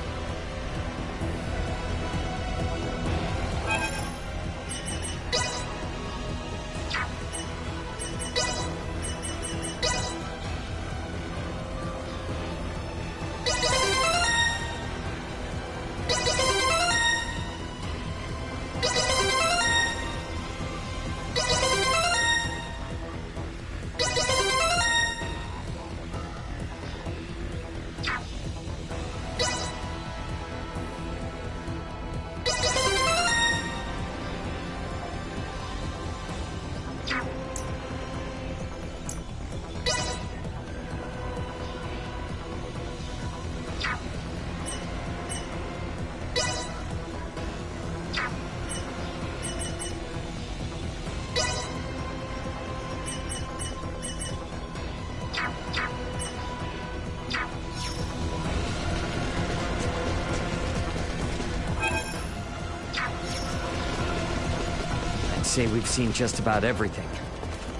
Say we've seen just about everything.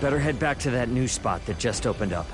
Better head back to that new spot that just opened up.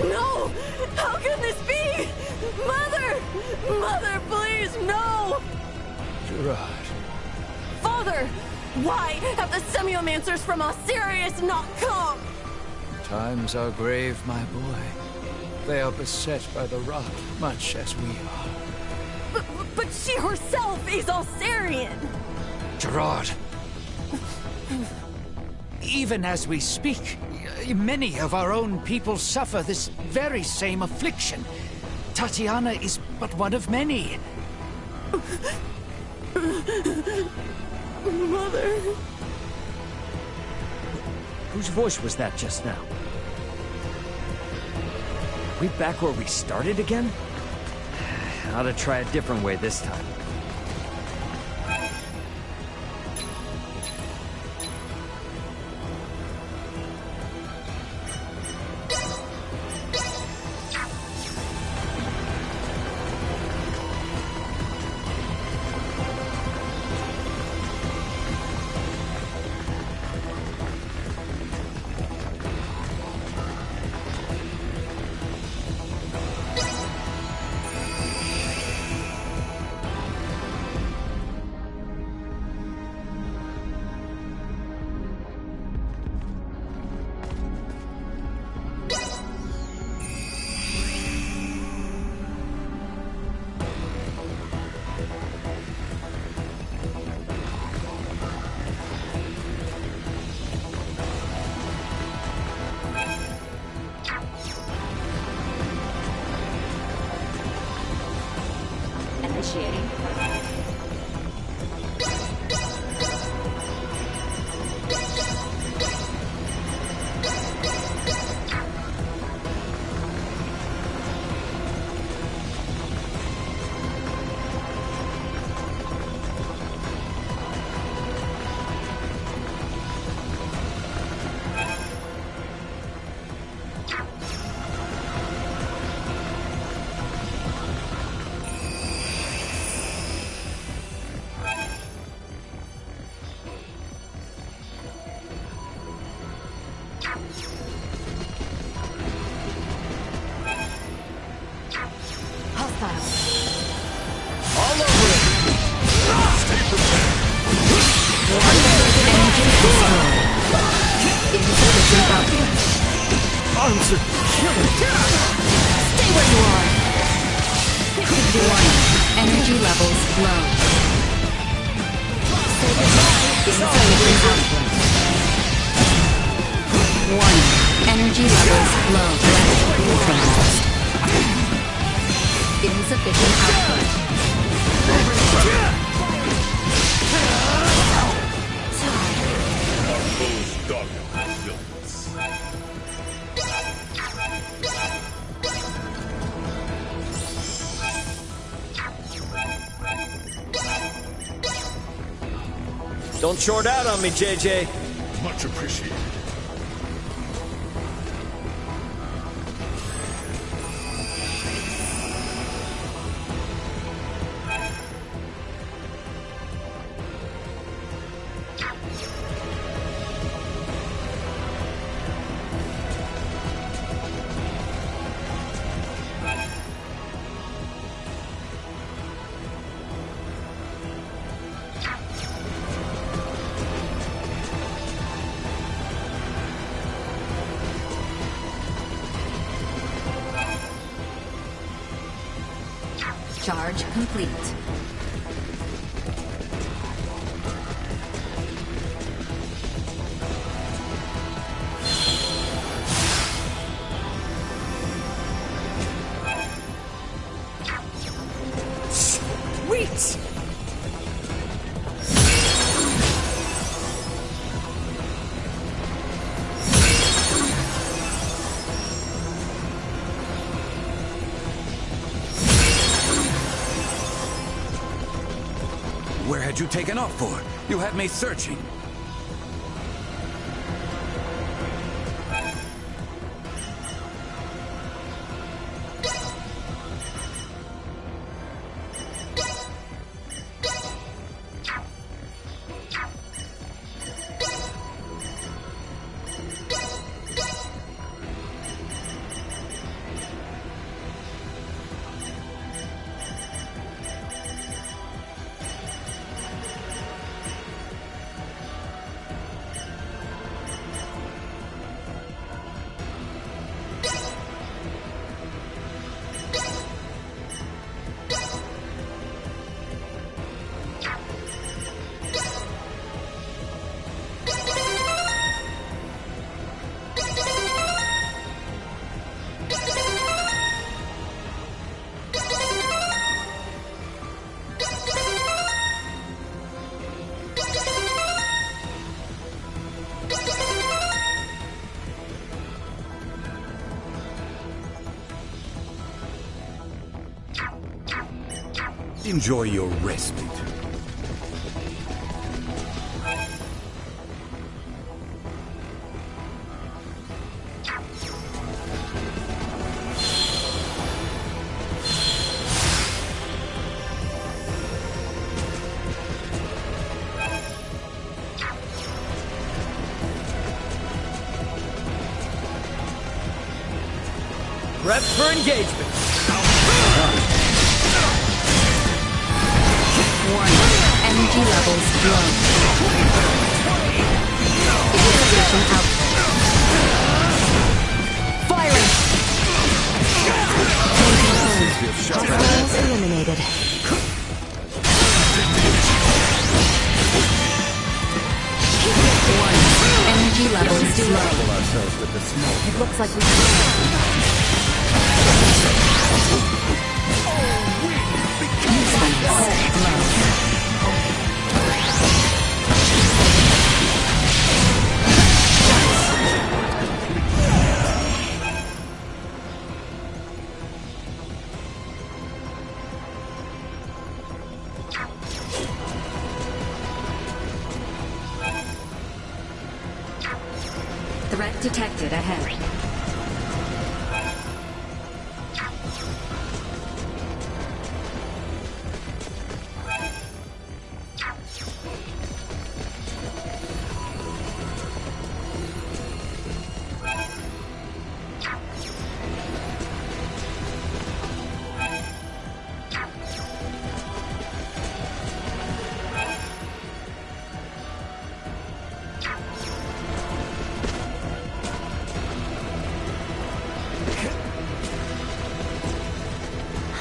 No! How can this be? Mother! Mother, please, no! Gerard. Father! Why have the Semiomancers from Osirius not come? Times are grave, my boy. They are beset by the rot, much as we are. But she herself is Osirian! Gerard! Even as we speak, many of our own people suffer this very same affliction. Tatiana is but one of many. Mother... Whose voice was that just now? We back where we started again? Ought to try a different way this time. Initiating. Arms are killing. Stay where you are. Warning. Energy levels low. Insufficient output. Warning. Energy levels low. Neutralized. Insufficient output. Don't short out on me, JJ. Much appreciated. Charge complete. Sweet! Where had you taken off for? You had me searching. Enjoy your respite. Prep for engagement. Warning. Energy levels low. Initiation output. Firing! Hostiles eliminated. Warning. Energy levels low. It looks like we Threat detected ahead.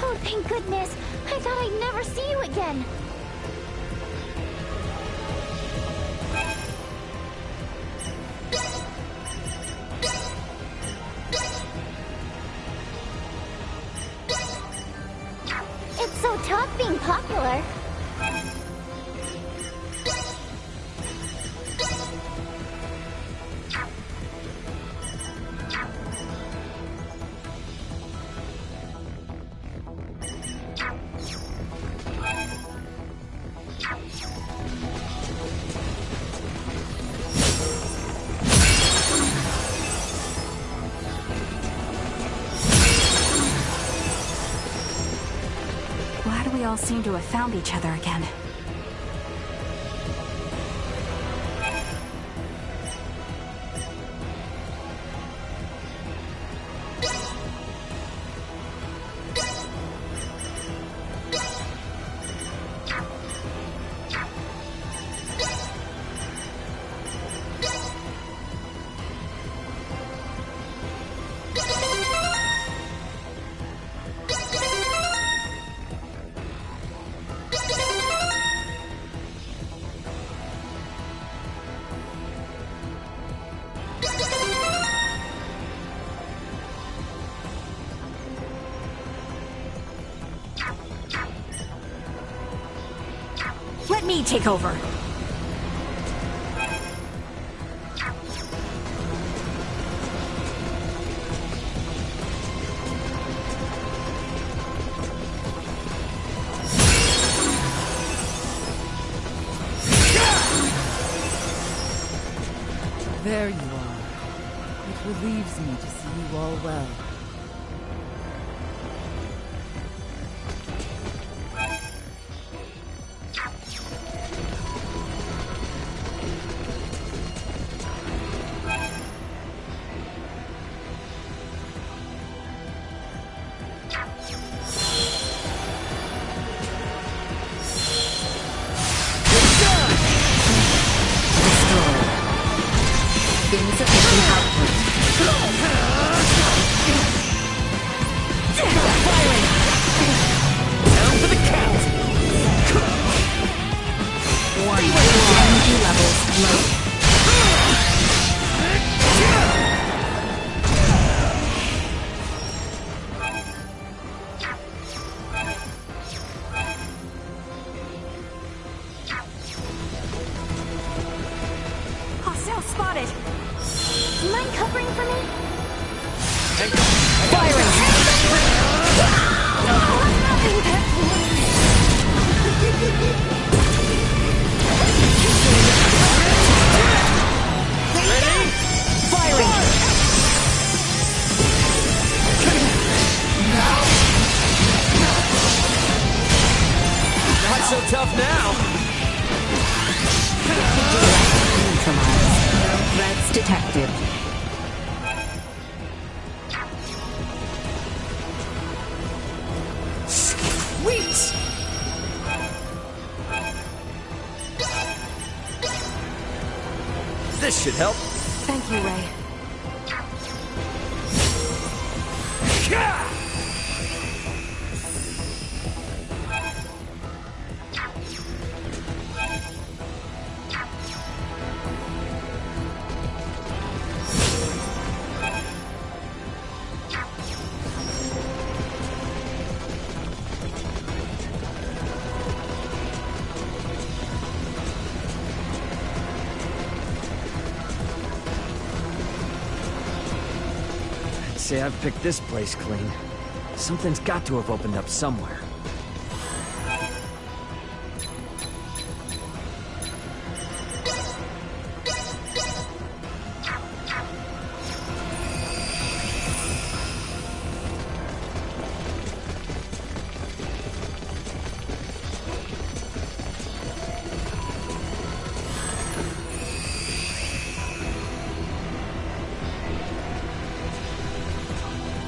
Oh, thank goodness. I thought I'd never see you again. It's so tough being popular. Glad we all seem to have found each other again. Let me take over. There you are. It relieves me to see you all well. Insufficient output. Firing! Down for the count! One energy levels low. Hostile spotted! Mind covering for me? Not so tough now! Neutralized. No threats detected. Sweet! This should help. Thank you, Ray. I'd say I've picked this place clean. Something's got to have opened up somewhere.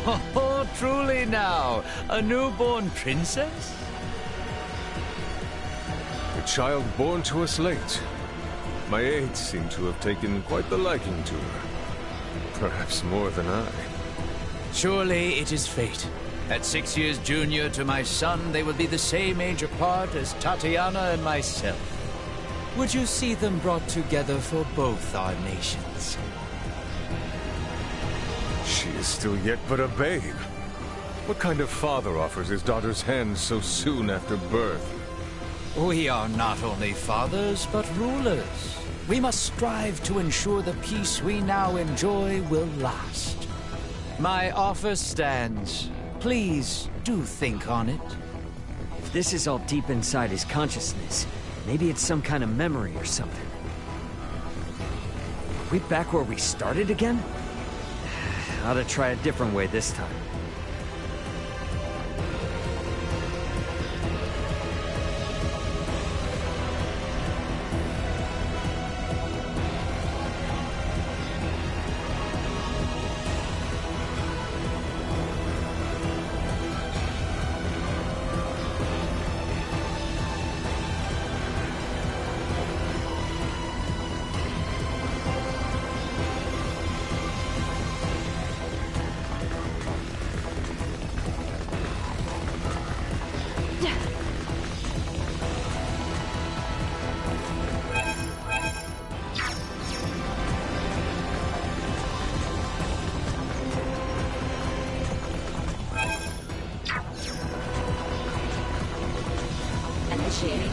Oh, truly now, a newborn princess? A child born to us late. My aides seem to have taken quite the liking to her. Perhaps more than I. Surely it is fate. At 6 years junior to my son, they will be the same age apart as Tatiana and myself. Would you see them brought together for both our nations? She is still yet but a babe. What kind of father offers his daughter's hand so soon after birth? We are not only fathers, but rulers. We must strive to ensure the peace we now enjoy will last. My offer stands. Please do think on it. If this is all deep inside his consciousness, maybe it's some kind of memory or something. Are we back where we started again? Ought to try a different way this time. initiating.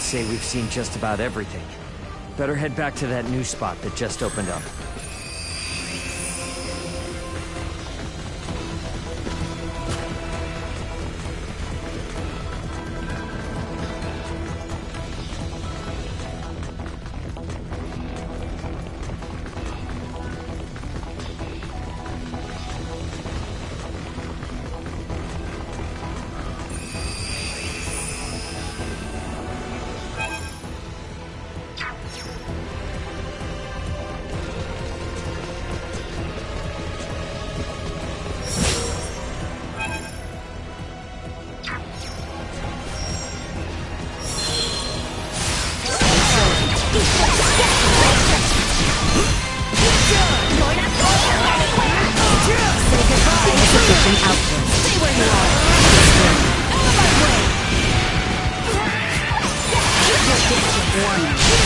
Say we've seen just about everything. Better head back to that new spot that just opened up.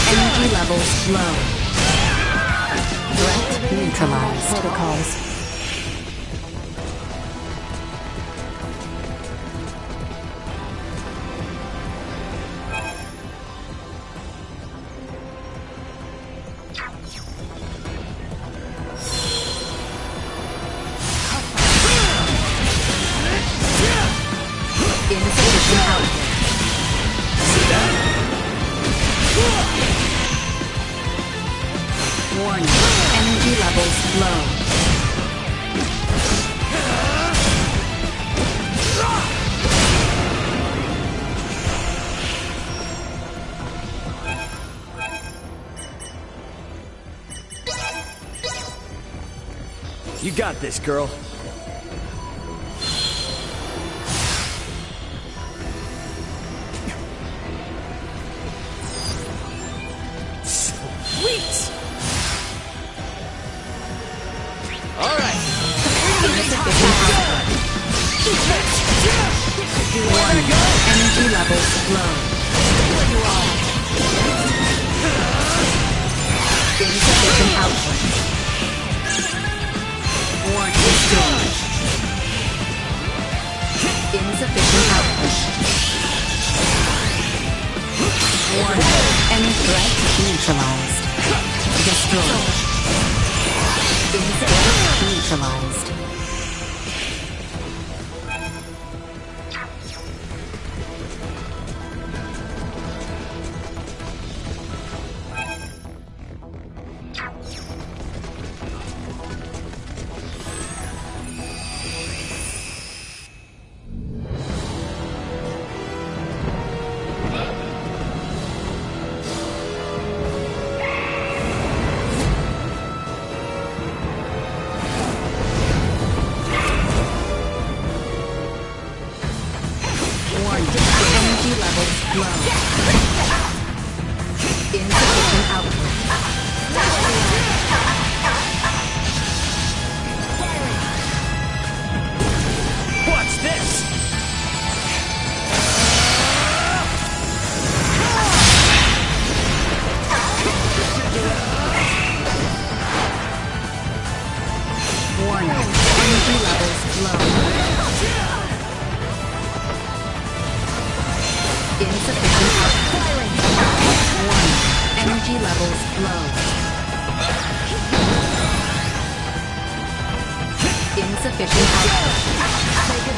Energy levels low. Threat neutralized. Protocols. Insufficient output. See that? Warning. Energy levels low. You got this, girl. Sweet! All right. Warning. Energy levels low. Insufficient output. Warning. Discharge. Insufficient output. Warning. Any threat neutralized. Destroyed. Insufficient neutralized. Energy levels low. Insufficient output. What's this? Warning. Energy levels low. Insufficient output. Warning. Energy levels low. Insufficient output.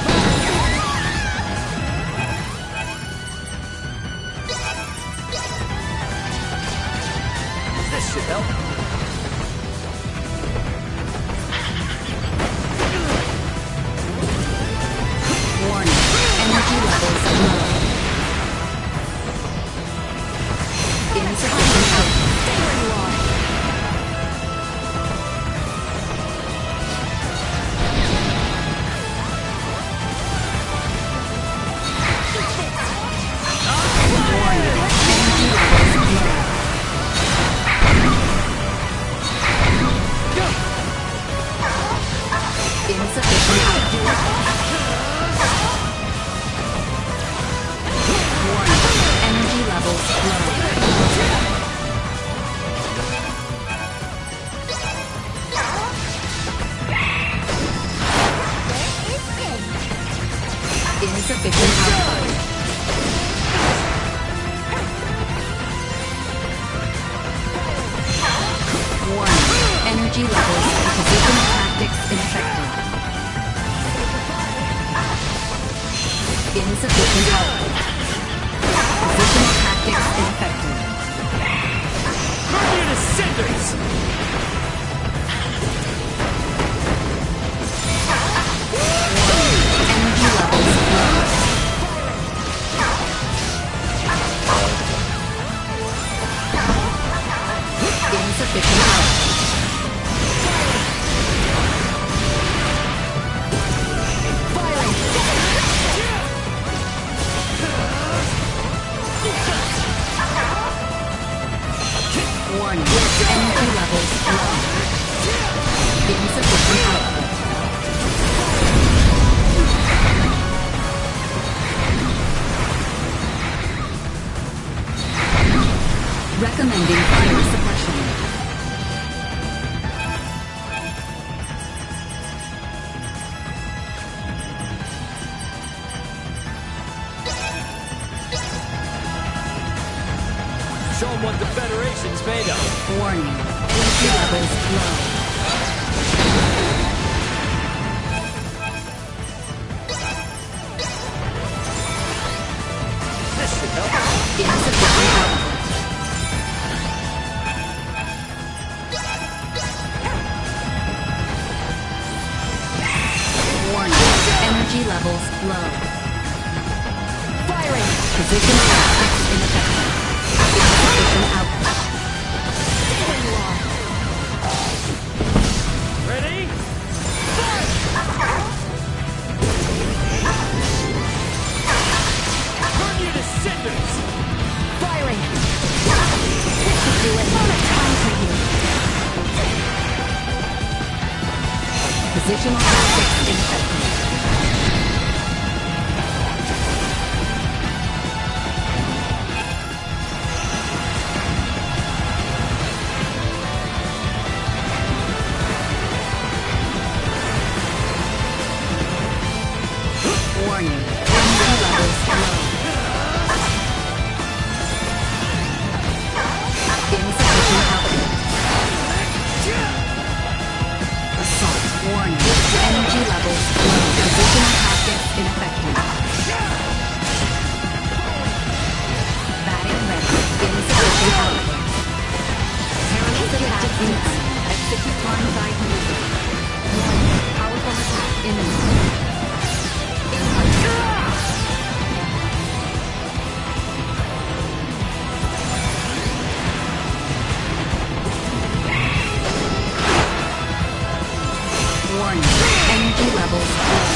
Insufficient output. Warning. Energy levels and position tactics ineffective. Insufficient output. Positional tactics ineffective. Burn you to cinders! Energy levels low. Insufficient output. Warning. Energy levels low. Insufficient output. Recommending fire suppression. Show them what the Federation's made of. Warning. Energy levels low. This should help. Insufficient output. Warning. Energy levels low. Firing. Position tactics ineffective. Insufficient output. Stay where you are. Ready? Burn you to cinders! Firing! This should do it. Not a time for you. Positional tactics ineffective. Warning. Energy levels low. Insufficient output. Assault. Warning. Energy levels low. Positional tactics ineffective. Batting ready. Insufficient output. Paralytic tactics. Execute on-site movement. Warning. Powerful attack imminent. Warning. Energy levels low.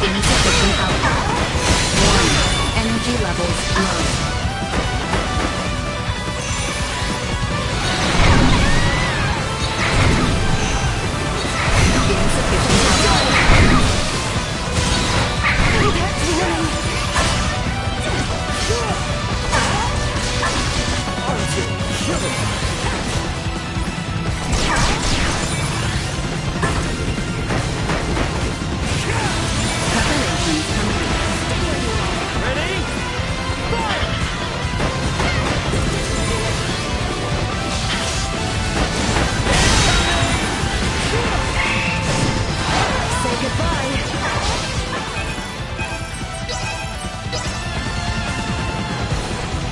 Insufficient output. Warning. Energy levels low. Insufficient output. Preparations complete. Ready? Fire! Say goodbye.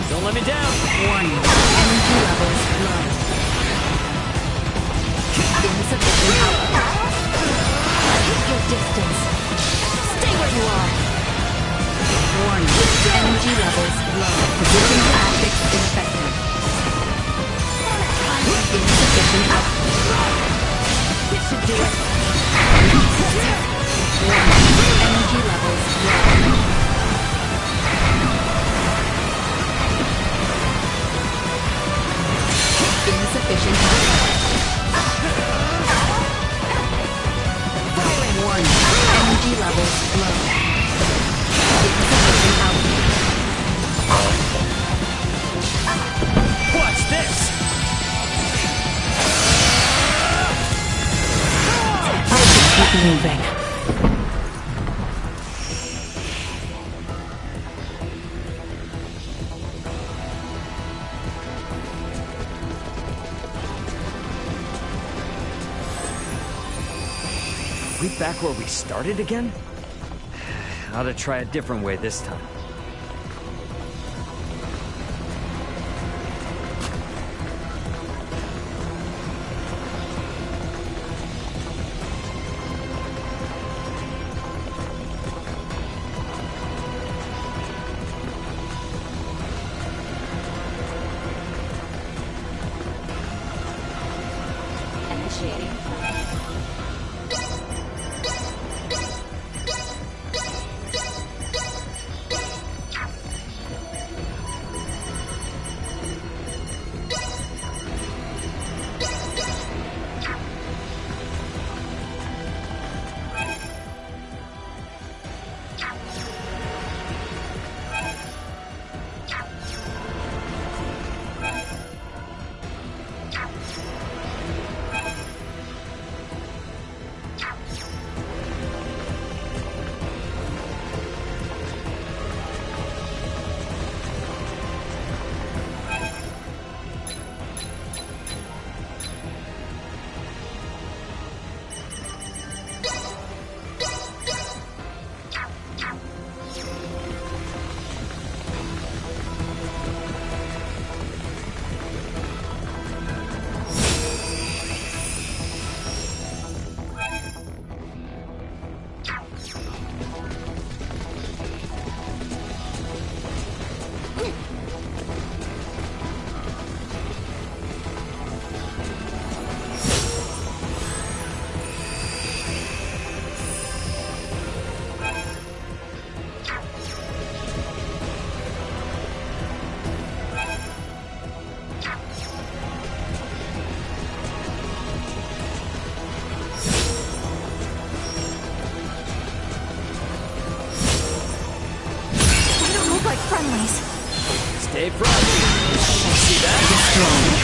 Don't let me down! Warning. Energy levels low. Insufficient output. Keep your distance. Stay where you are. Warning. Energy levels low. Position tactics ineffective. Insufficient output. This should do it. Warning. Energy levels low. Insufficient output. Warning. Energy levels low. Insufficient output. Watch this! Keep moving. We back where we started again? Ought to try a different way this time. Stay frosty. See that? Destroyed.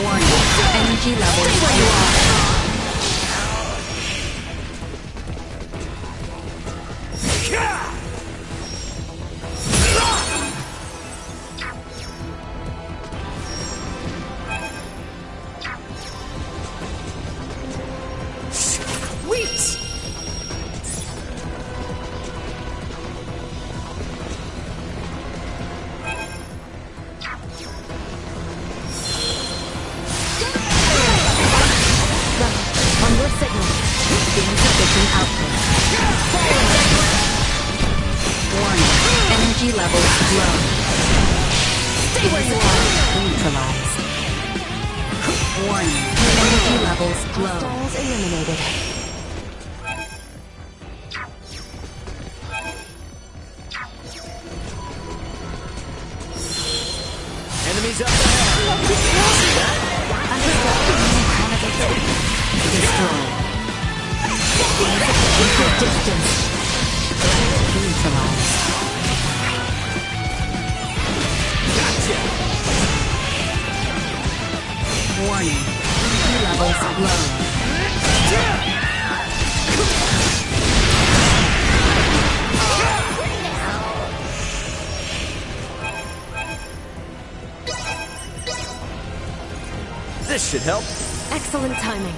Warning. Energy levels low. This should help. Excellent timing.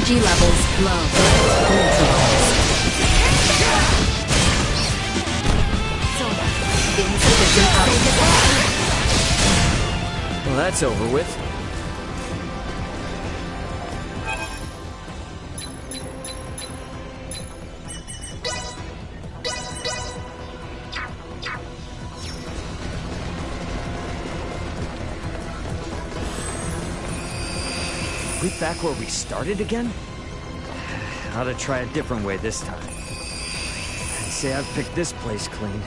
Energy levels low. Neutralized. Insufficient power. Well, that's over with. We back where we started again? Ought to try a different way this time. I'd say I've picked this place clean.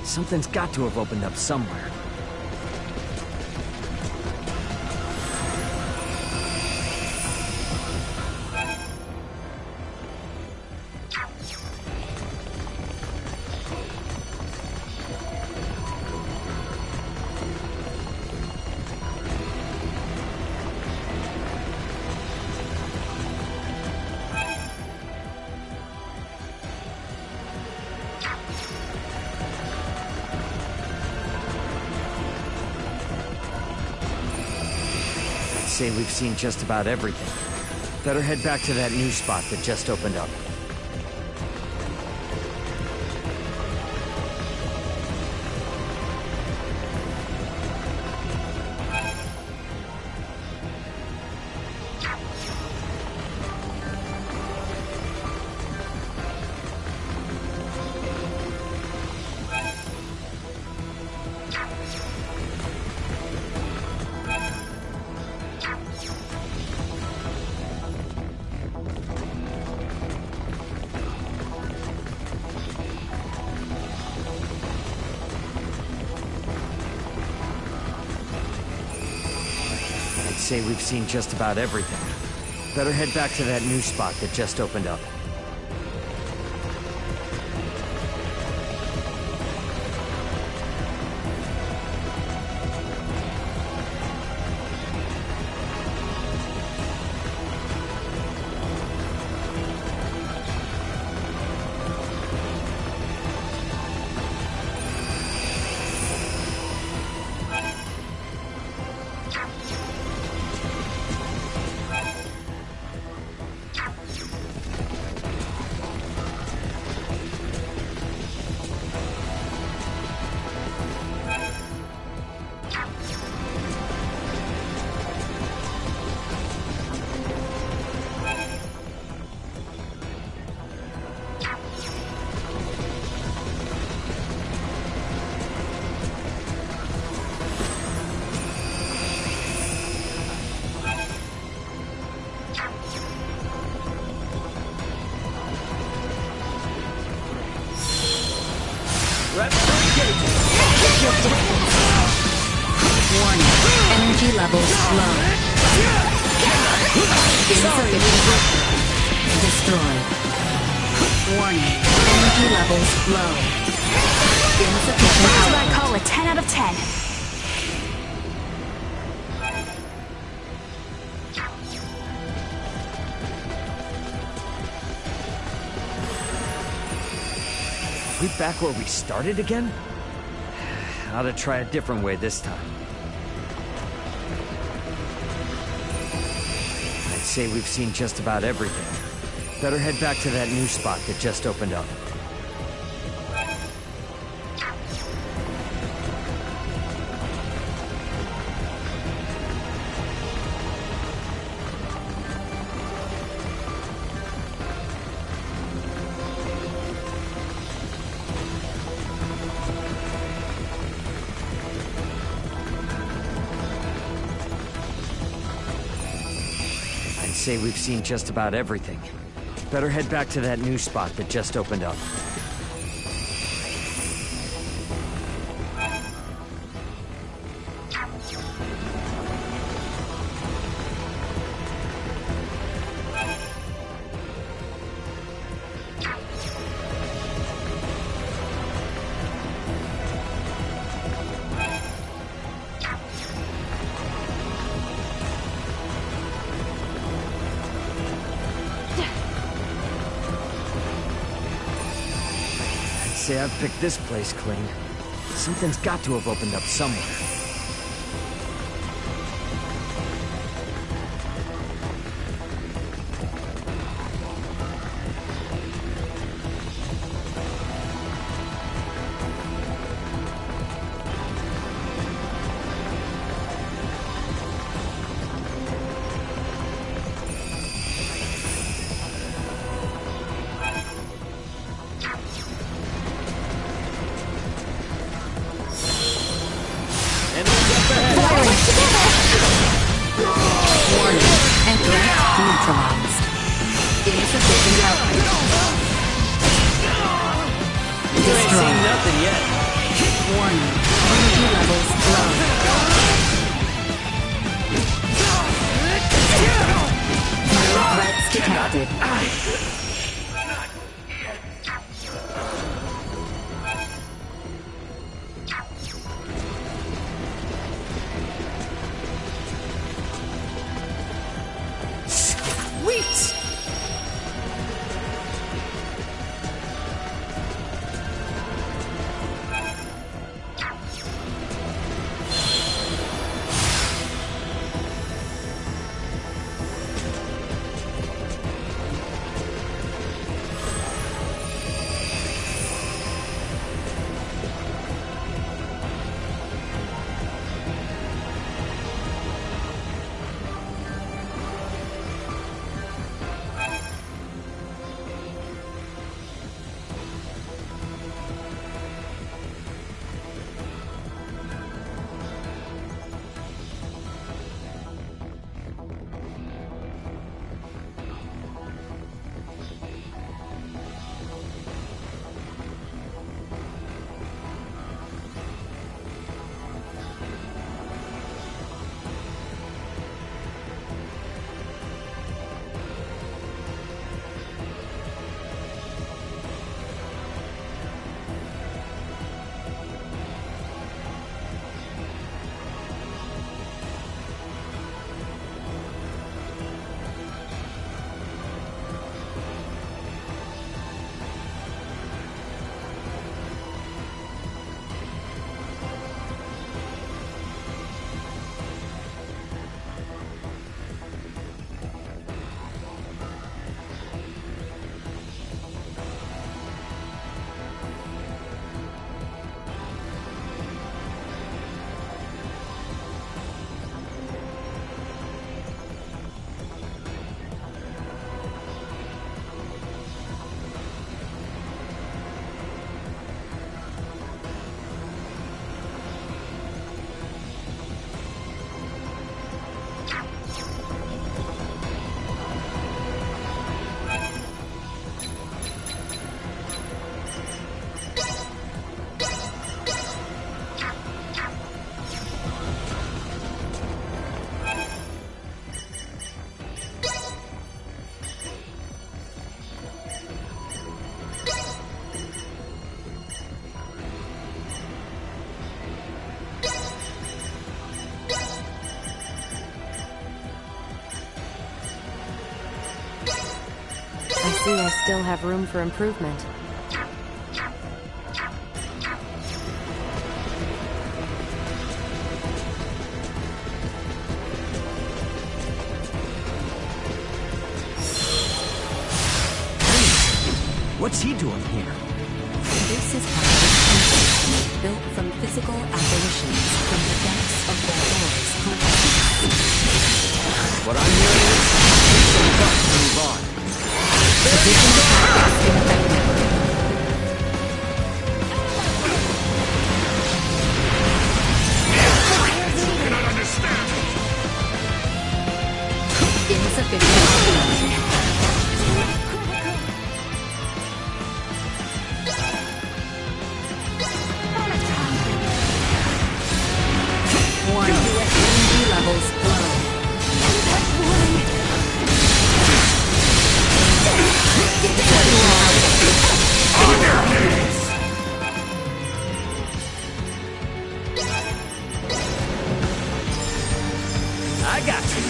Something's got to have opened up somewhere. Say we've seen just about everything. Better head back to that new spot that just opened up. Say we've seen just about everything. Better head back to that new spot that just opened up. Warning. Energy levels low. Insufficient. Destroyed. Warning. Energy levels low. Insufficient. That's what I call a 10 out of 10. We back where we started again? Ought to try a different way this time. I'd say we've seen just about everything. Better head back to that new spot that just opened up. Say we've seen just about everything. Better head back to that new spot that just opened up. Say I've picked this place clean. Something's got to have opened up somewhere. Insufficient output. You ain't seen nothing yet. Warning. Energy levels low. No threats detected. Sweet! I see I still have room for improvement. What's he doing here? This is part of a built from physical apparitions from the depths of the Lord's consciousness. What I'm hearing is, kick some butt to move on. Additional tactics ineffective. Insufficient output. Warning. Energy levels low. I got you.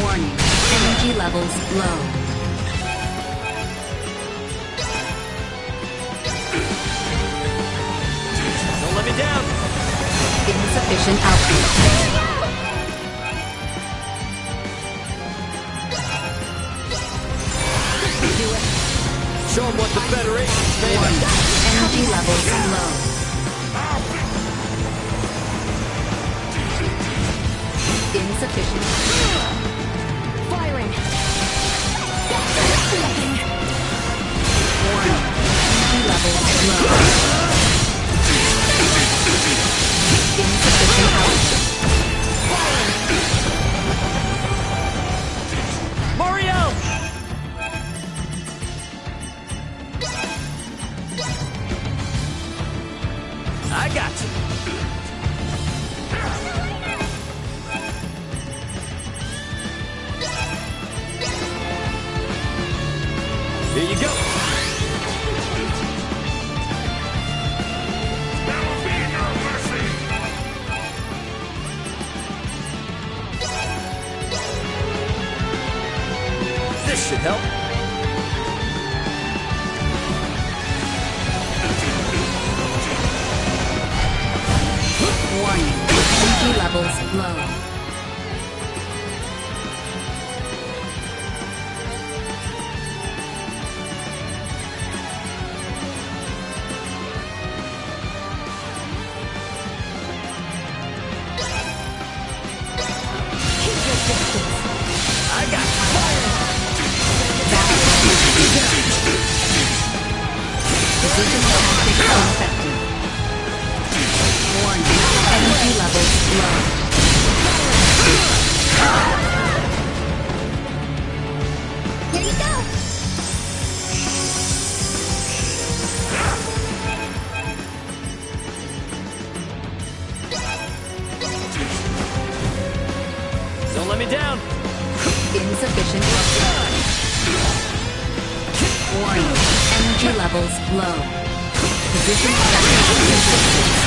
Warning. Energy levels low. Don't let me down. Insufficient output. Show them what the Federation's made of. Energy levels low. Insufficient. Firing! Warning. Energy levels low. Insufficient output. Firing! should help. Warning. Energy levels low. I got fire! Position tactics ineffective. Warning. Energy levels low. Here you go! Don't let me down! Insufficient. Warning. Energy levels low. Position tactics resistance.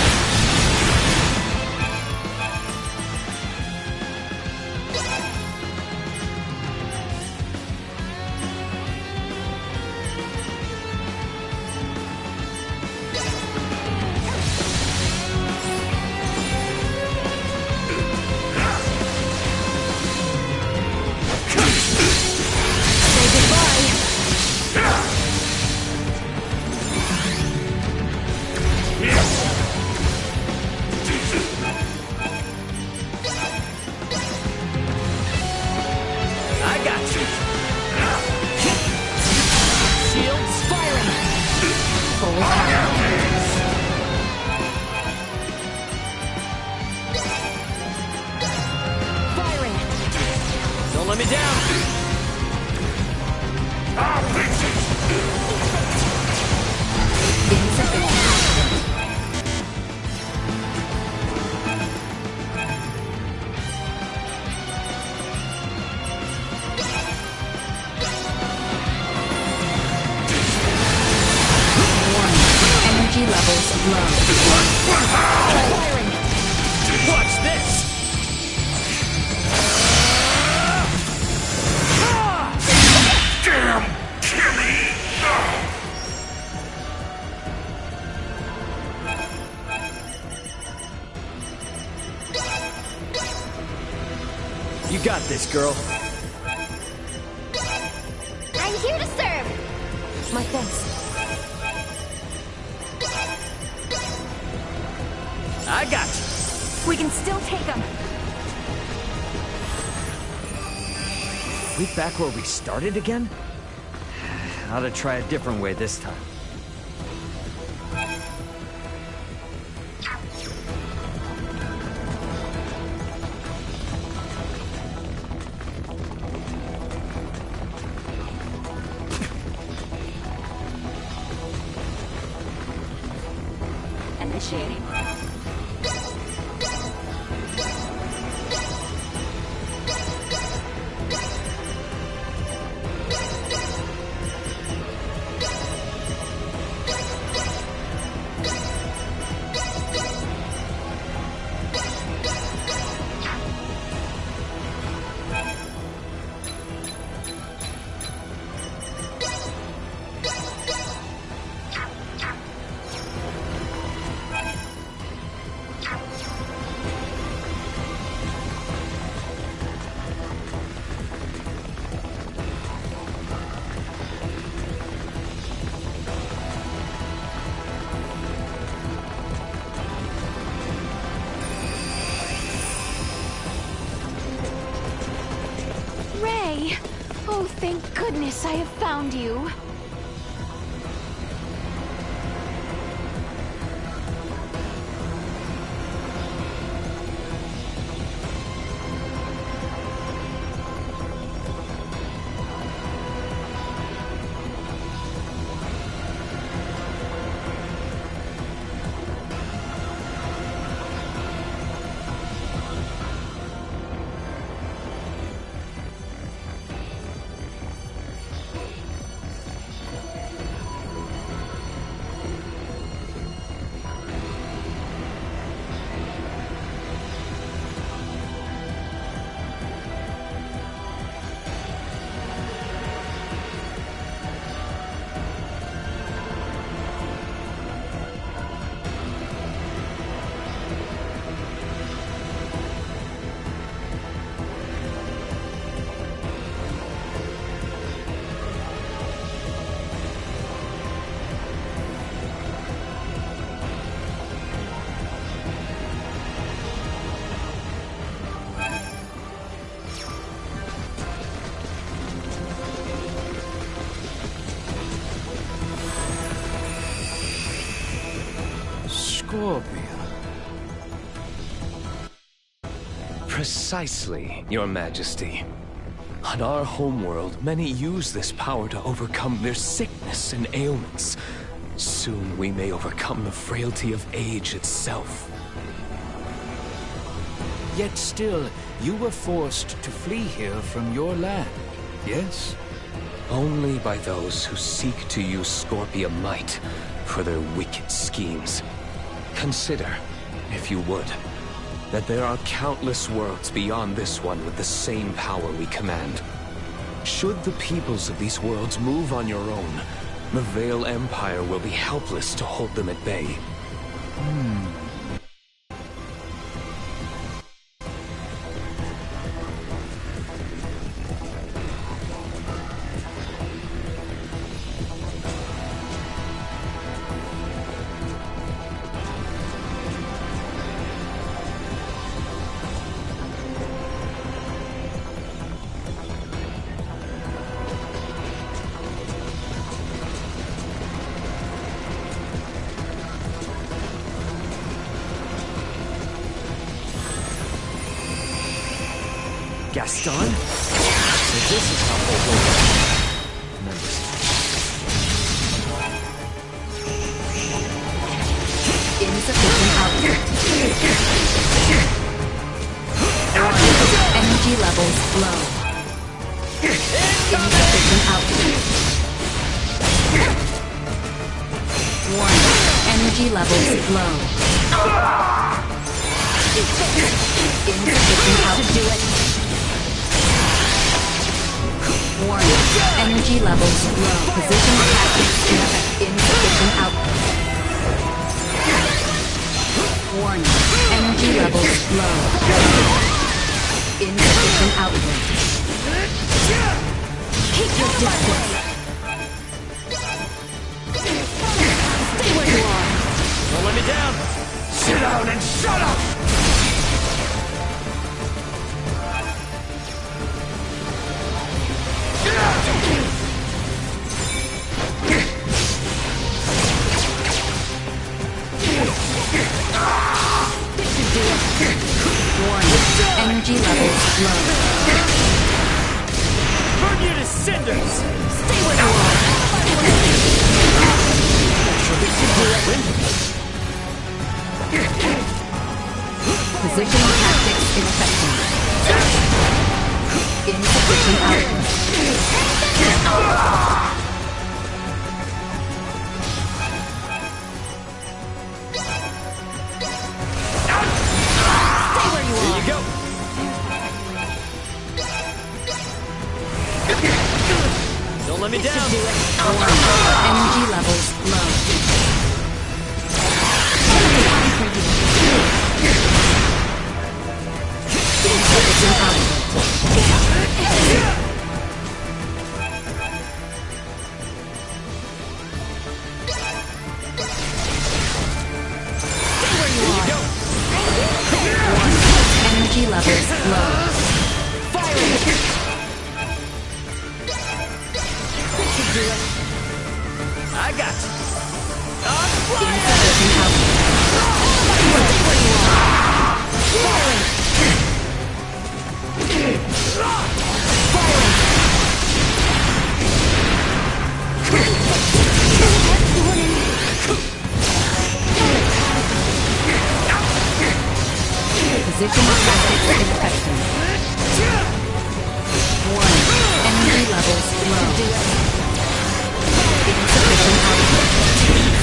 Don't let me down! Energy levels low. Watch this! Damn! Kimmy! You got this, girl. I'm here to serve! My thanks. I got you. We can still take them. We back where we started again? Ought to try a different way this time. Initiating. Ray! Oh, thank goodness I have found you. Scorpium. Precisely, Your Majesty. On our homeworld, many use this power to overcome their sickness and ailments. Soon we may overcome the frailty of age itself. Yet still, you were forced to flee here from your land, yes? Only by those who seek to use Scorpium might for their wicked schemes. Consider, if you would, that there are countless worlds beyond this one with the same power we command. Should the peoples of these worlds move on your own, the Veil Empire will be helpless to hold them at bay. Gaston? So this is how old Insufficient output. Energy levels low. Insufficient output. Warning. Energy levels low. Insufficient output. Warning. Energy levels low. Position tactics in effect. Insufficient output. Warning. Energy levels low. Insufficient output. Keep your distance. Stay where you are. Don't let me down. Sit down and shut up! Warning. Energy levels low. Burn you to cinders! Stay where you are. Positional tactics ineffective. Insufficient output. Here you go. Don't let me down. Energy levels low. Insufficient output. Stay where you are. Energy levels low. Firing! This should do it. I got you. Insufficient output. Stay where you are. Firing! Firing! Positional tactics ineffective. Warning. Energy levels low. Insufficient output.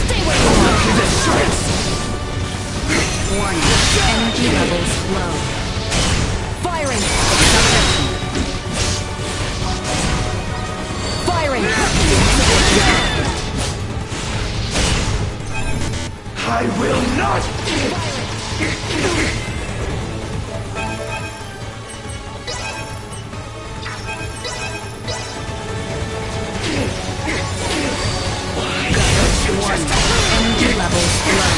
Stay where you are. Warning. Energy levels low. Firing. Acceleration. Firing. Insufficient output. I will not! Energy levels low.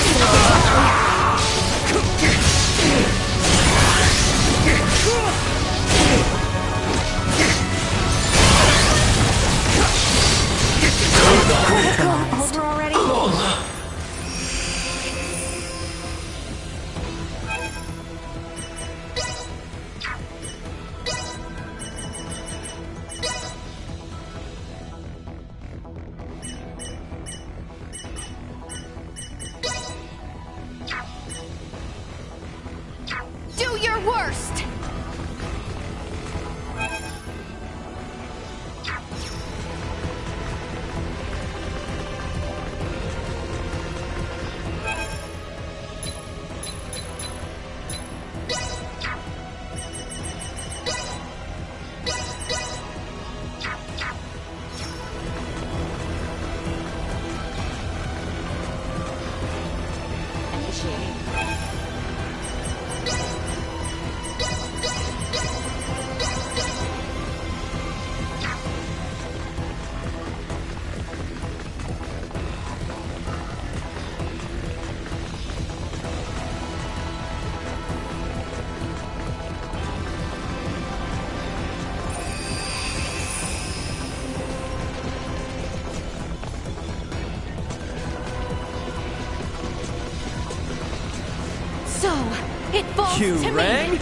you, Rang!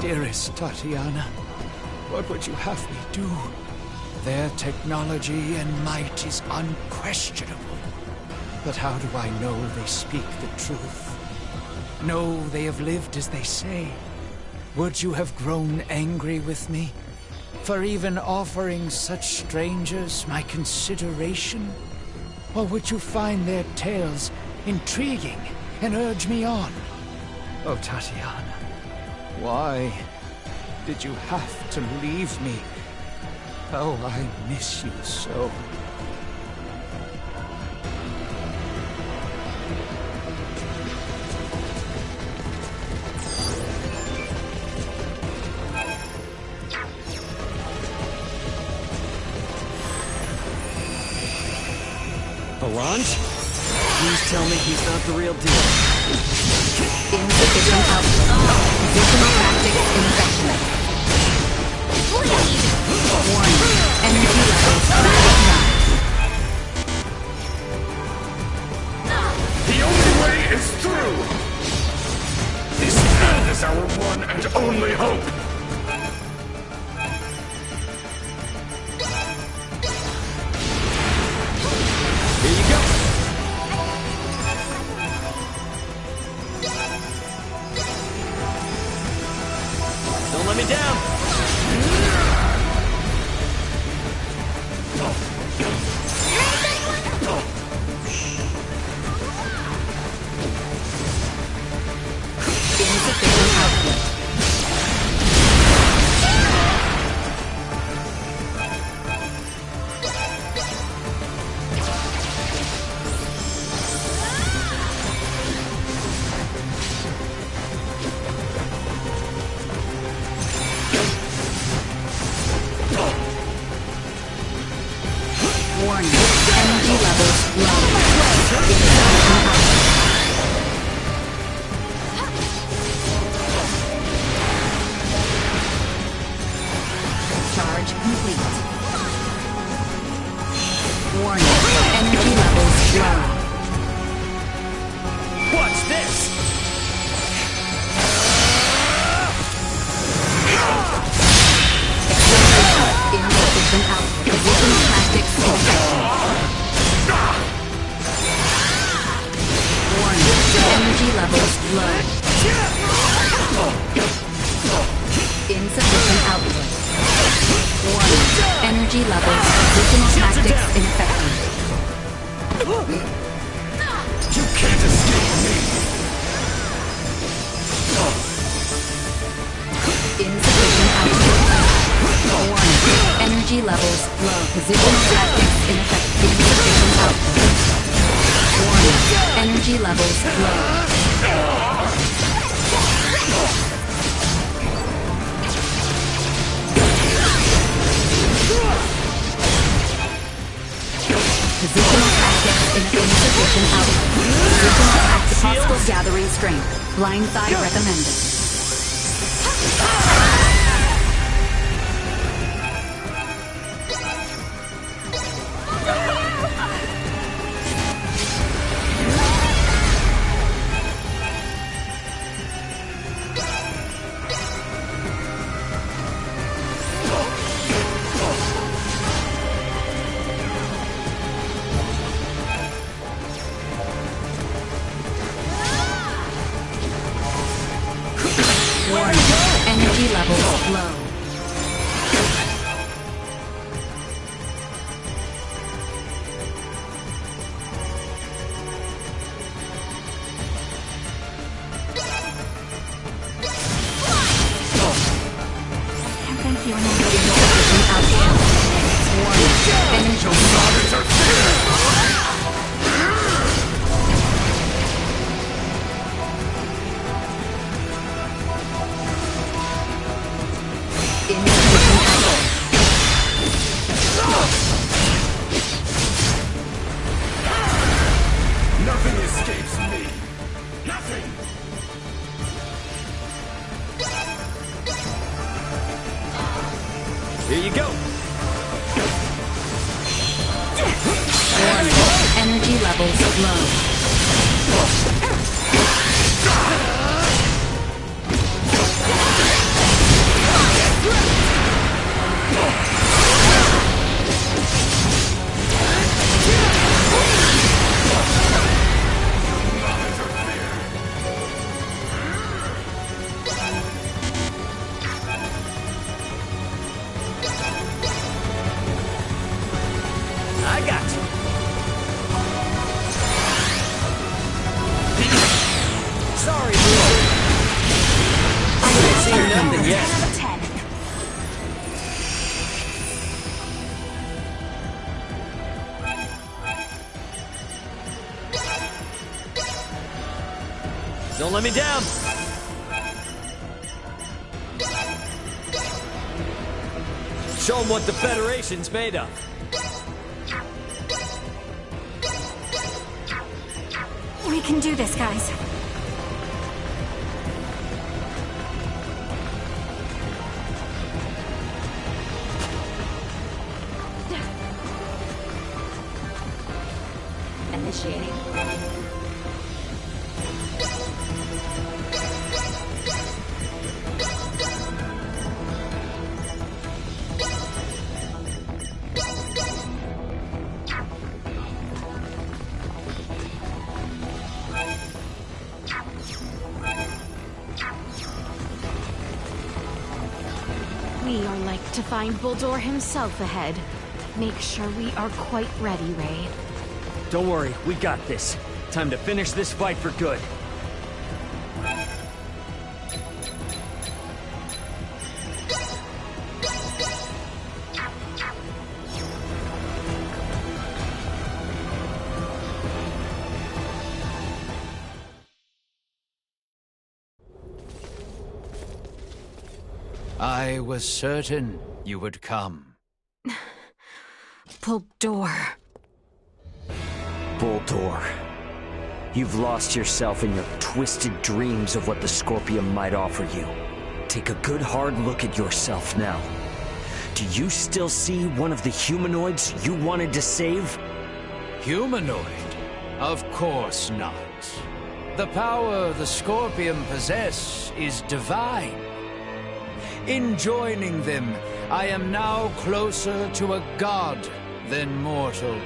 Dearest Tatiana, what would you have me do? Their technology and might is unquestionable. But how do I know they speak the truth? Know they have lived as they say? Would you have grown angry with me for even offering such strangers my consideration? Or would you find their tales intriguing and urge me on? Oh, Tatiana, why did you have to leave me? Oh, I miss you so. Alonge? Please tell me he's not the real deal. Insufficient output. Additional tactics ineffective. Warning. Energy levels The only way is through! This path is our one and only hope! Here you go! Don't let me down! insufficient output. Warning. Energy levels low. Charge complete. Warning. Energy levels low. Watch this! Insufficient output. Positional tactics ineffective. Warning. Energy levels low. Insufficient output. Warning. Energy levels. Positional tactics ineffective. You can't escape me! Insufficient output. Warning. Energy levels low. Positional tactics ineffective. Insufficient output. Warning. Energy levels low. Positional tactics insufficient output. Positional tactics. Hostile gathering strength. Blindside recommended. Warning. Energy levels low. Thank you. Insufficient output. Warning. Energy levels insufficient output. Nothing escapes me! Nothing! Here you go! Warning. Yes. 10 out of 10. Don't let me down! Show them what the Federation's made of. We can do this, guys. Initiating. We are like to find Bulldor himself ahead. Make sure we are quite ready, Ray. Don't worry, we got this. Time to finish this fight for good. I was certain you would come. Bulldor. Bulldor. You've lost yourself in your twisted dreams of what the Scorpium might offer you. Take a good hard look at yourself now. Do you still see one of the humanoids you wanted to save? Humanoid? Of course not. The power the Scorpium possess is divine. In joining them, I am now closer to a god than mortal.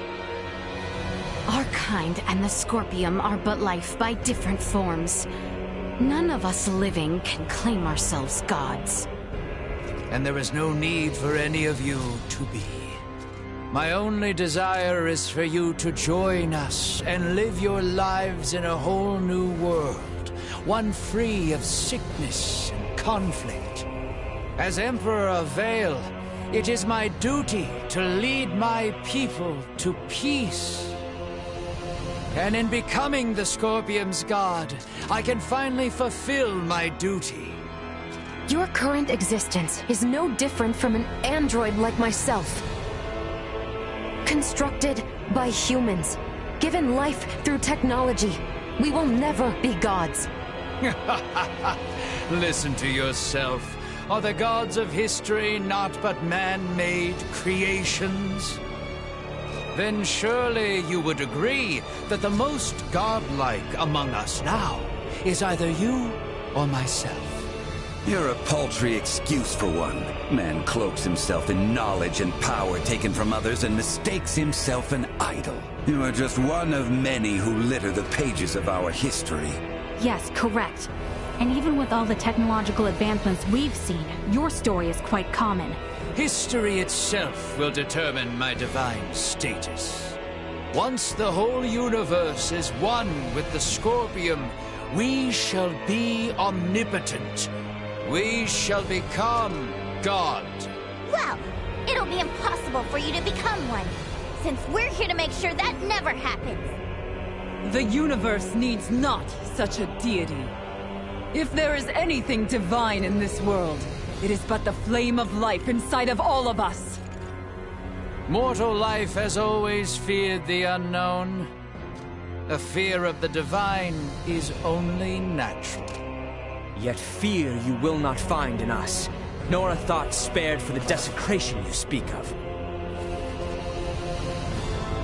Our kind and the Scorpium are but life by different forms. None of us living can claim ourselves gods. And there is no need for any of you to be. My only desire is for you to join us and live your lives in a whole new world, one free of sickness and conflict. As Emperor of Vale, it is my duty to lead my people to peace. And in becoming the Scorpium's god, I can finally fulfill my duty. Your current existence is no different from an android like myself. Constructed by humans, given life through technology, we will never be gods. Listen to yourself. Are the gods of history not but man-made creations? Then surely you would agree that the most godlike among us now is either you or myself. You're a paltry excuse for one. Man cloaks himself in knowledge and power taken from others and mistakes himself an idol. You are just one of many who litter the pages of our history. Yes, correct. And even with all the technological advancements we've seen, your story is quite common. History itself will determine my divine status. Once the whole universe is one with the Scorpium, we shall be omnipotent. We shall become God. Well, it'll be impossible for you to become one, since we're here to make sure that never happens. The universe needs not such a deity. If there is anything divine in this world, it is but the flame of life inside of all of us. Mortal life has always feared the unknown. A fear of the divine is only natural. Yet fear you will not find in us, nor a thought spared for the desecration you speak of.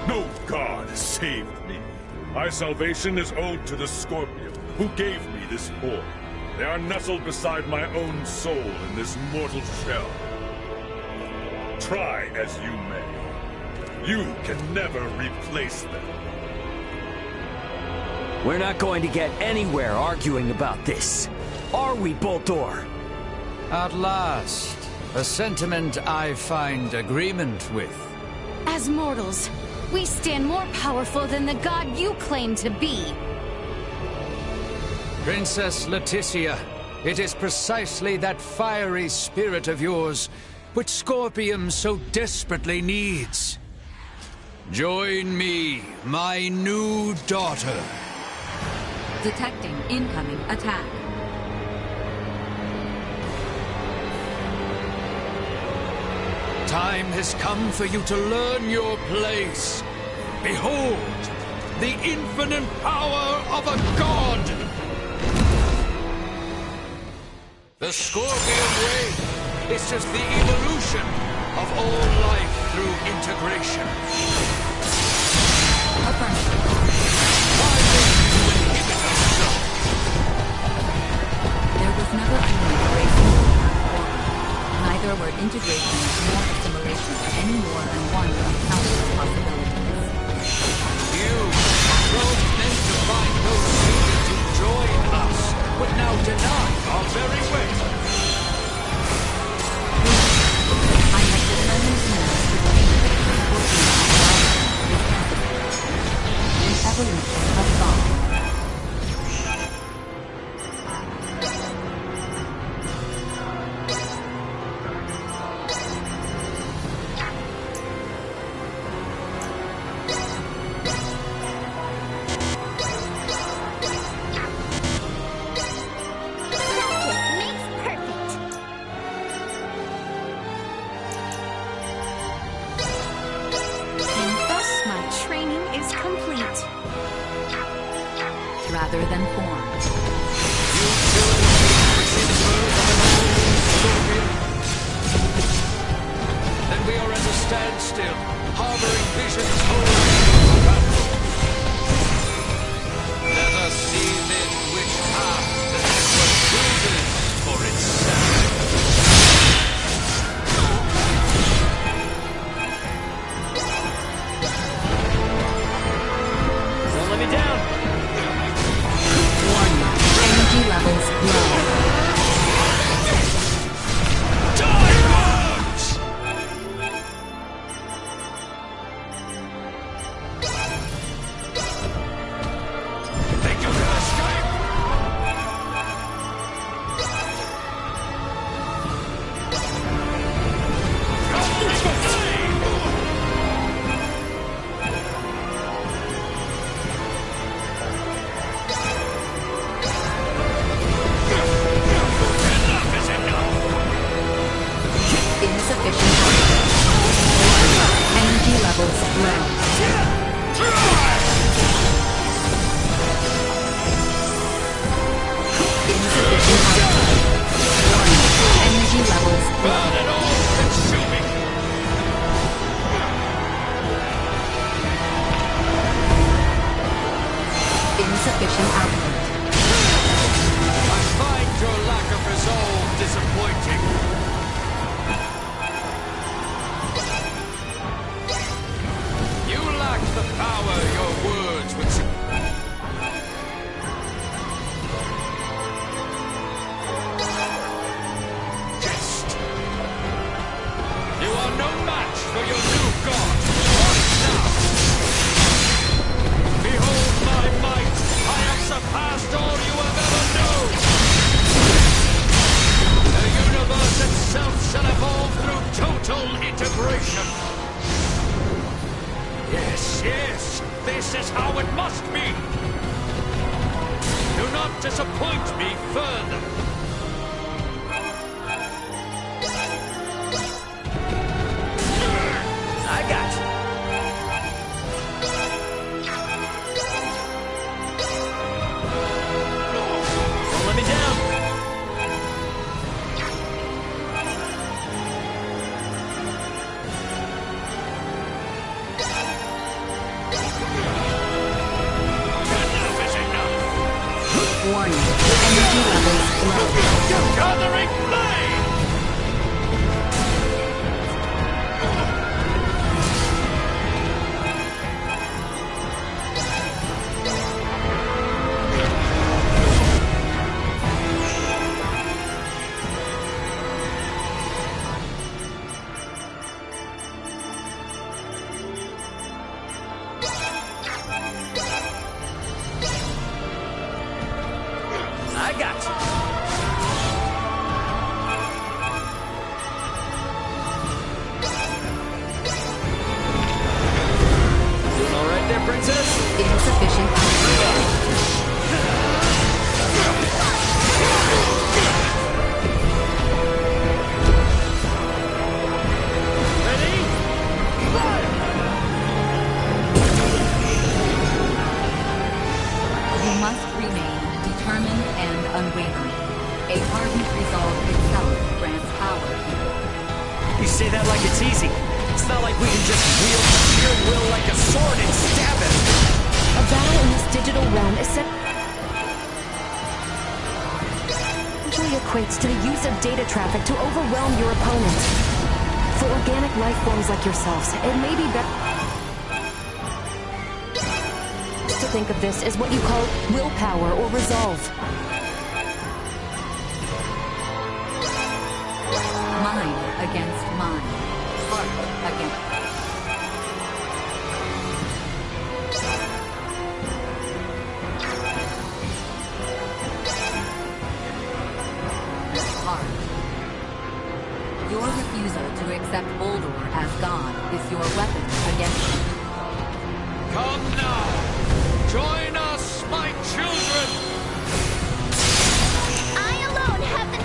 No god saved me. My salvation is owed to the Scorpium, who gave me this orb. They are nestled beside my own soul in this mortal shell. Try as you may, you can never replace them. We're not going to get anywhere arguing about this. Are we, Bulldor? At last, a sentiment I find agreement with. As mortals, we stand more powerful than the god you claim to be. Princess Leticia, It is precisely that fiery spirit of yours which Scorpium so desperately needs. Join me, my new daughter. Detecting incoming attack. Time has come for you to learn your place. Behold, the infinite power of a god! The Scorpium Ray is just the evolution of all life through integration. Why don't you inhibit us so? There was never a need for a single path forward. Neither were integration nor assimilation any more than one of countless possibilities. You, those meant to find those suited to join us, would now deny our very way. I had determined means to change the Scorpium evolution of thought. Rather than form. Then we are at a standstill, harboring visions wholly unraveled. Let us see then which path the network chooses for itself. Don't let me down! Energy levels low. Diamonds! Think you can escape? Insufficient output. Energy levels low. Insufficient output. Energy levels low. Insufficient output. I find your lack of resolve disappointing. You lack the power your words would jest. You are no match for your new god. What now? Behold my might. I have surpassed all you have ever known. The universe itself shall evolve through total integration. Yes, yes, this is how it must be. Do not disappoint me further. I got you. Don't let me down. Warning. Energy levels low. Gathering flame! I got you. must remain determined and unwavering. A hardened resolve itself grants power here. You say that like it's easy. It's not like we can just wield sheer will like a sword and stab it. A battle in this digital realm essentially equates to the use of data traffic to overwhelm your opponent. For organic life forms like yourselves, it may be better to think of this as what you call willpower or resolve. Mind against mind. Heart against... Your refusal to accept Boldor as God is your weapon against him. Come now! Join us, my children! I alone have the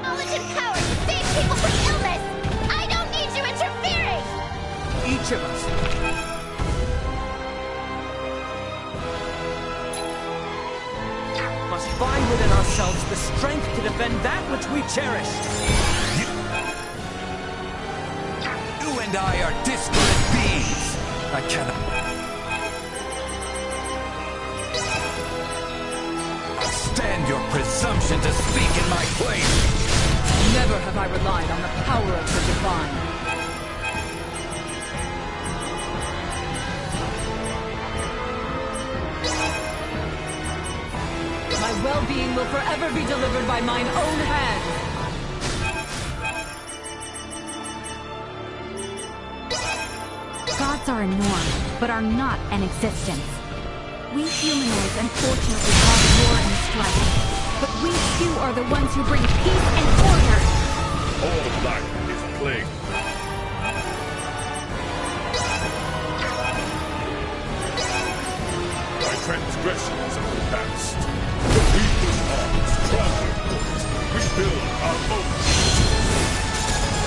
knowledge and power to save people from illness! I don't need you interfering! Each of us must find within ourselves the strength to defend that which we cherish. You and I are disparate beings. I cannot... stand your presumption to speak in my place. Never have I relied on the power of the divine. My well-being will forever be delivered by mine own hand. Gods are a norm, but are not an existence. We humanoids unfortunately cause war and strife, but we too are the ones who bring peace and order. All life is plague. My transgressions of the past, the people's hearts, trampled, we build our own.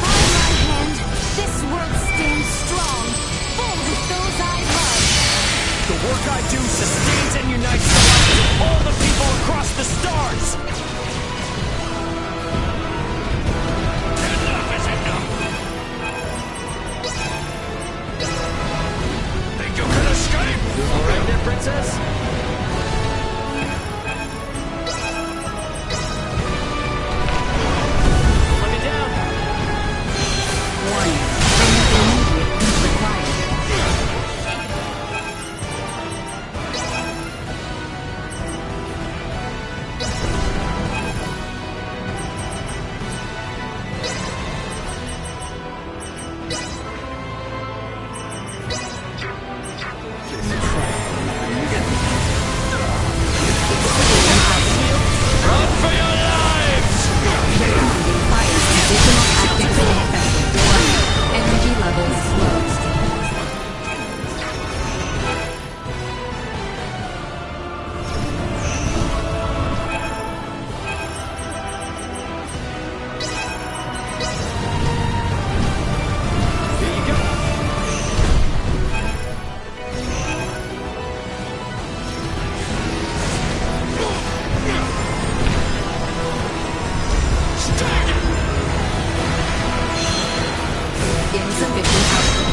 By my hand, this world stands strong, full with those I love. The work I do sustains and unites the lives of all the people across the stars! Enough is enough! Think you can escape? All right there, princess? Let me down! Warning. Immediate peace required. Run for your lives! Fire additional activity affected. Energy levels slow. Insufficient output.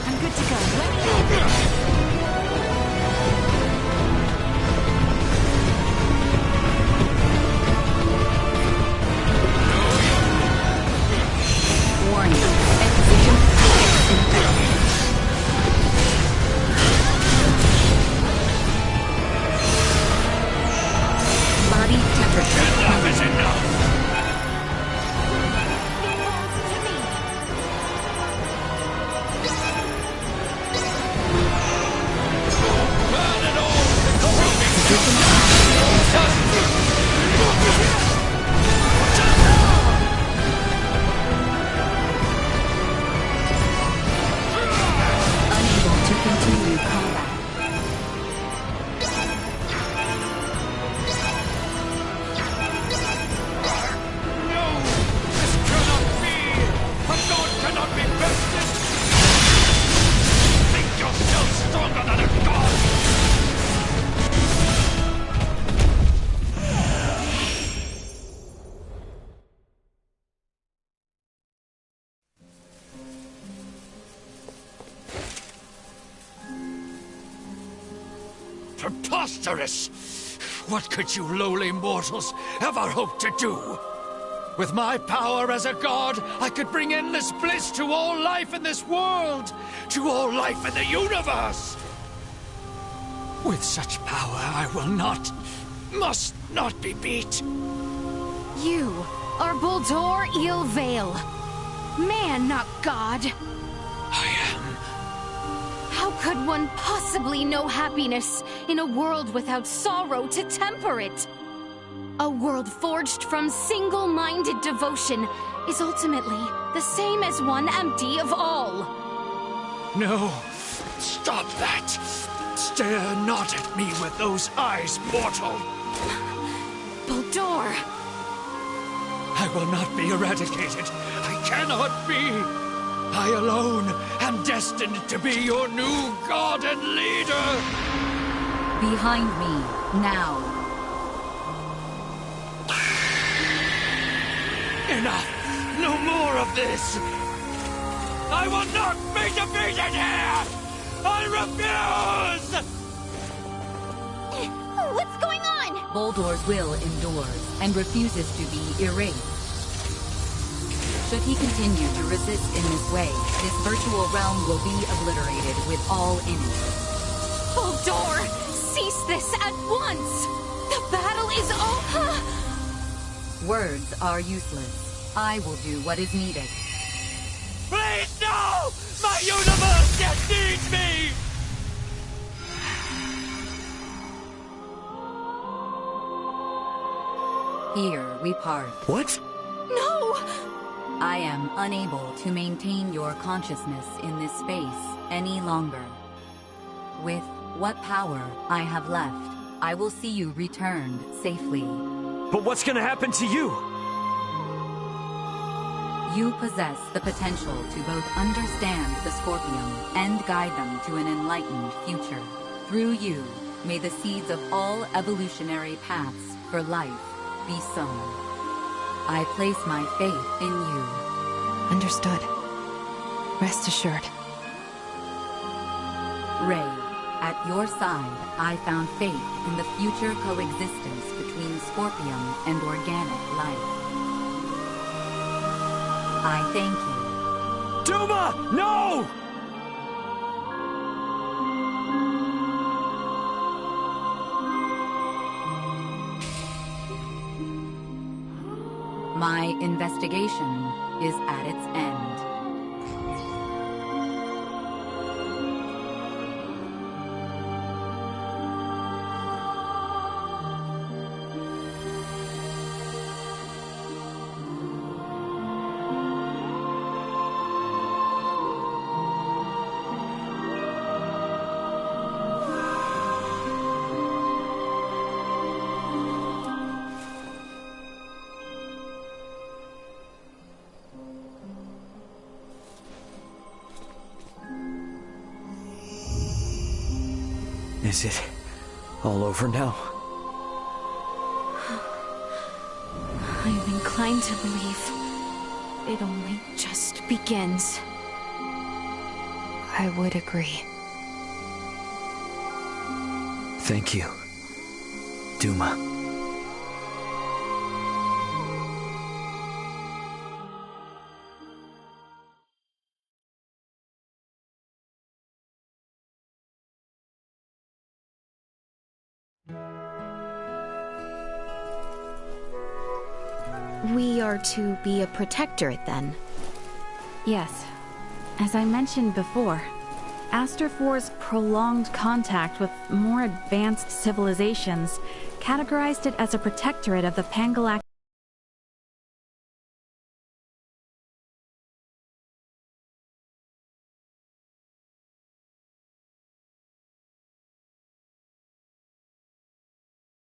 I'm good to go. Let me in. Warning. Excision packets infected. Body temperature. Enough is enough! preposterous! What could you lowly mortals ever hope to do? With my power as a god, I could bring endless bliss to all life in this world, to all life in the universe! With such power, I will not, must not be beat. You are Buldur Il-Vale. Man, not god. I am. How could one possibly know happiness in a world without sorrow to temper it? A world forged from single-minded devotion is ultimately the same as one empty of all. No, stop that. Stare not at me with those eyes, mortal. Buldur! I will not be eradicated. I cannot be. I alone am destined to be your new god and leader. Behind me, now. Enough! No more of this! I will not be defeated here! I refuse! What's going on? Buldur's will endures and refuses to be erased. Should he continue to resist in this way, this virtual realm will be obliterated with all in it. Buldur! Cease this at once! The battle is over! Words are useless. I will do what is needed. Please, no! My universe yet needs me! Here we part. What? No! I am unable to maintain your consciousness in this space any longer. With what power I have left, I will see you returned safely. But what's gonna happen to you? You possess the potential to both understand the Scorpium and guide them to an enlightened future. Through you, may the seeds of all evolutionary paths for life be sown. I place my faith in you. Understood. Rest assured. Ray, at your side, I found faith in the future coexistence between Scorpium and organic life. I thank you. Duma! No! My investigation is at its end. Is it all over now? I'm inclined to believe it only just begins. I would agree. Thank you, Duma. We are to be a protectorate, then? Yes. As I mentioned before, Aster 4's prolonged contact with more advanced civilizations categorized it as a protectorate of the Pangalactic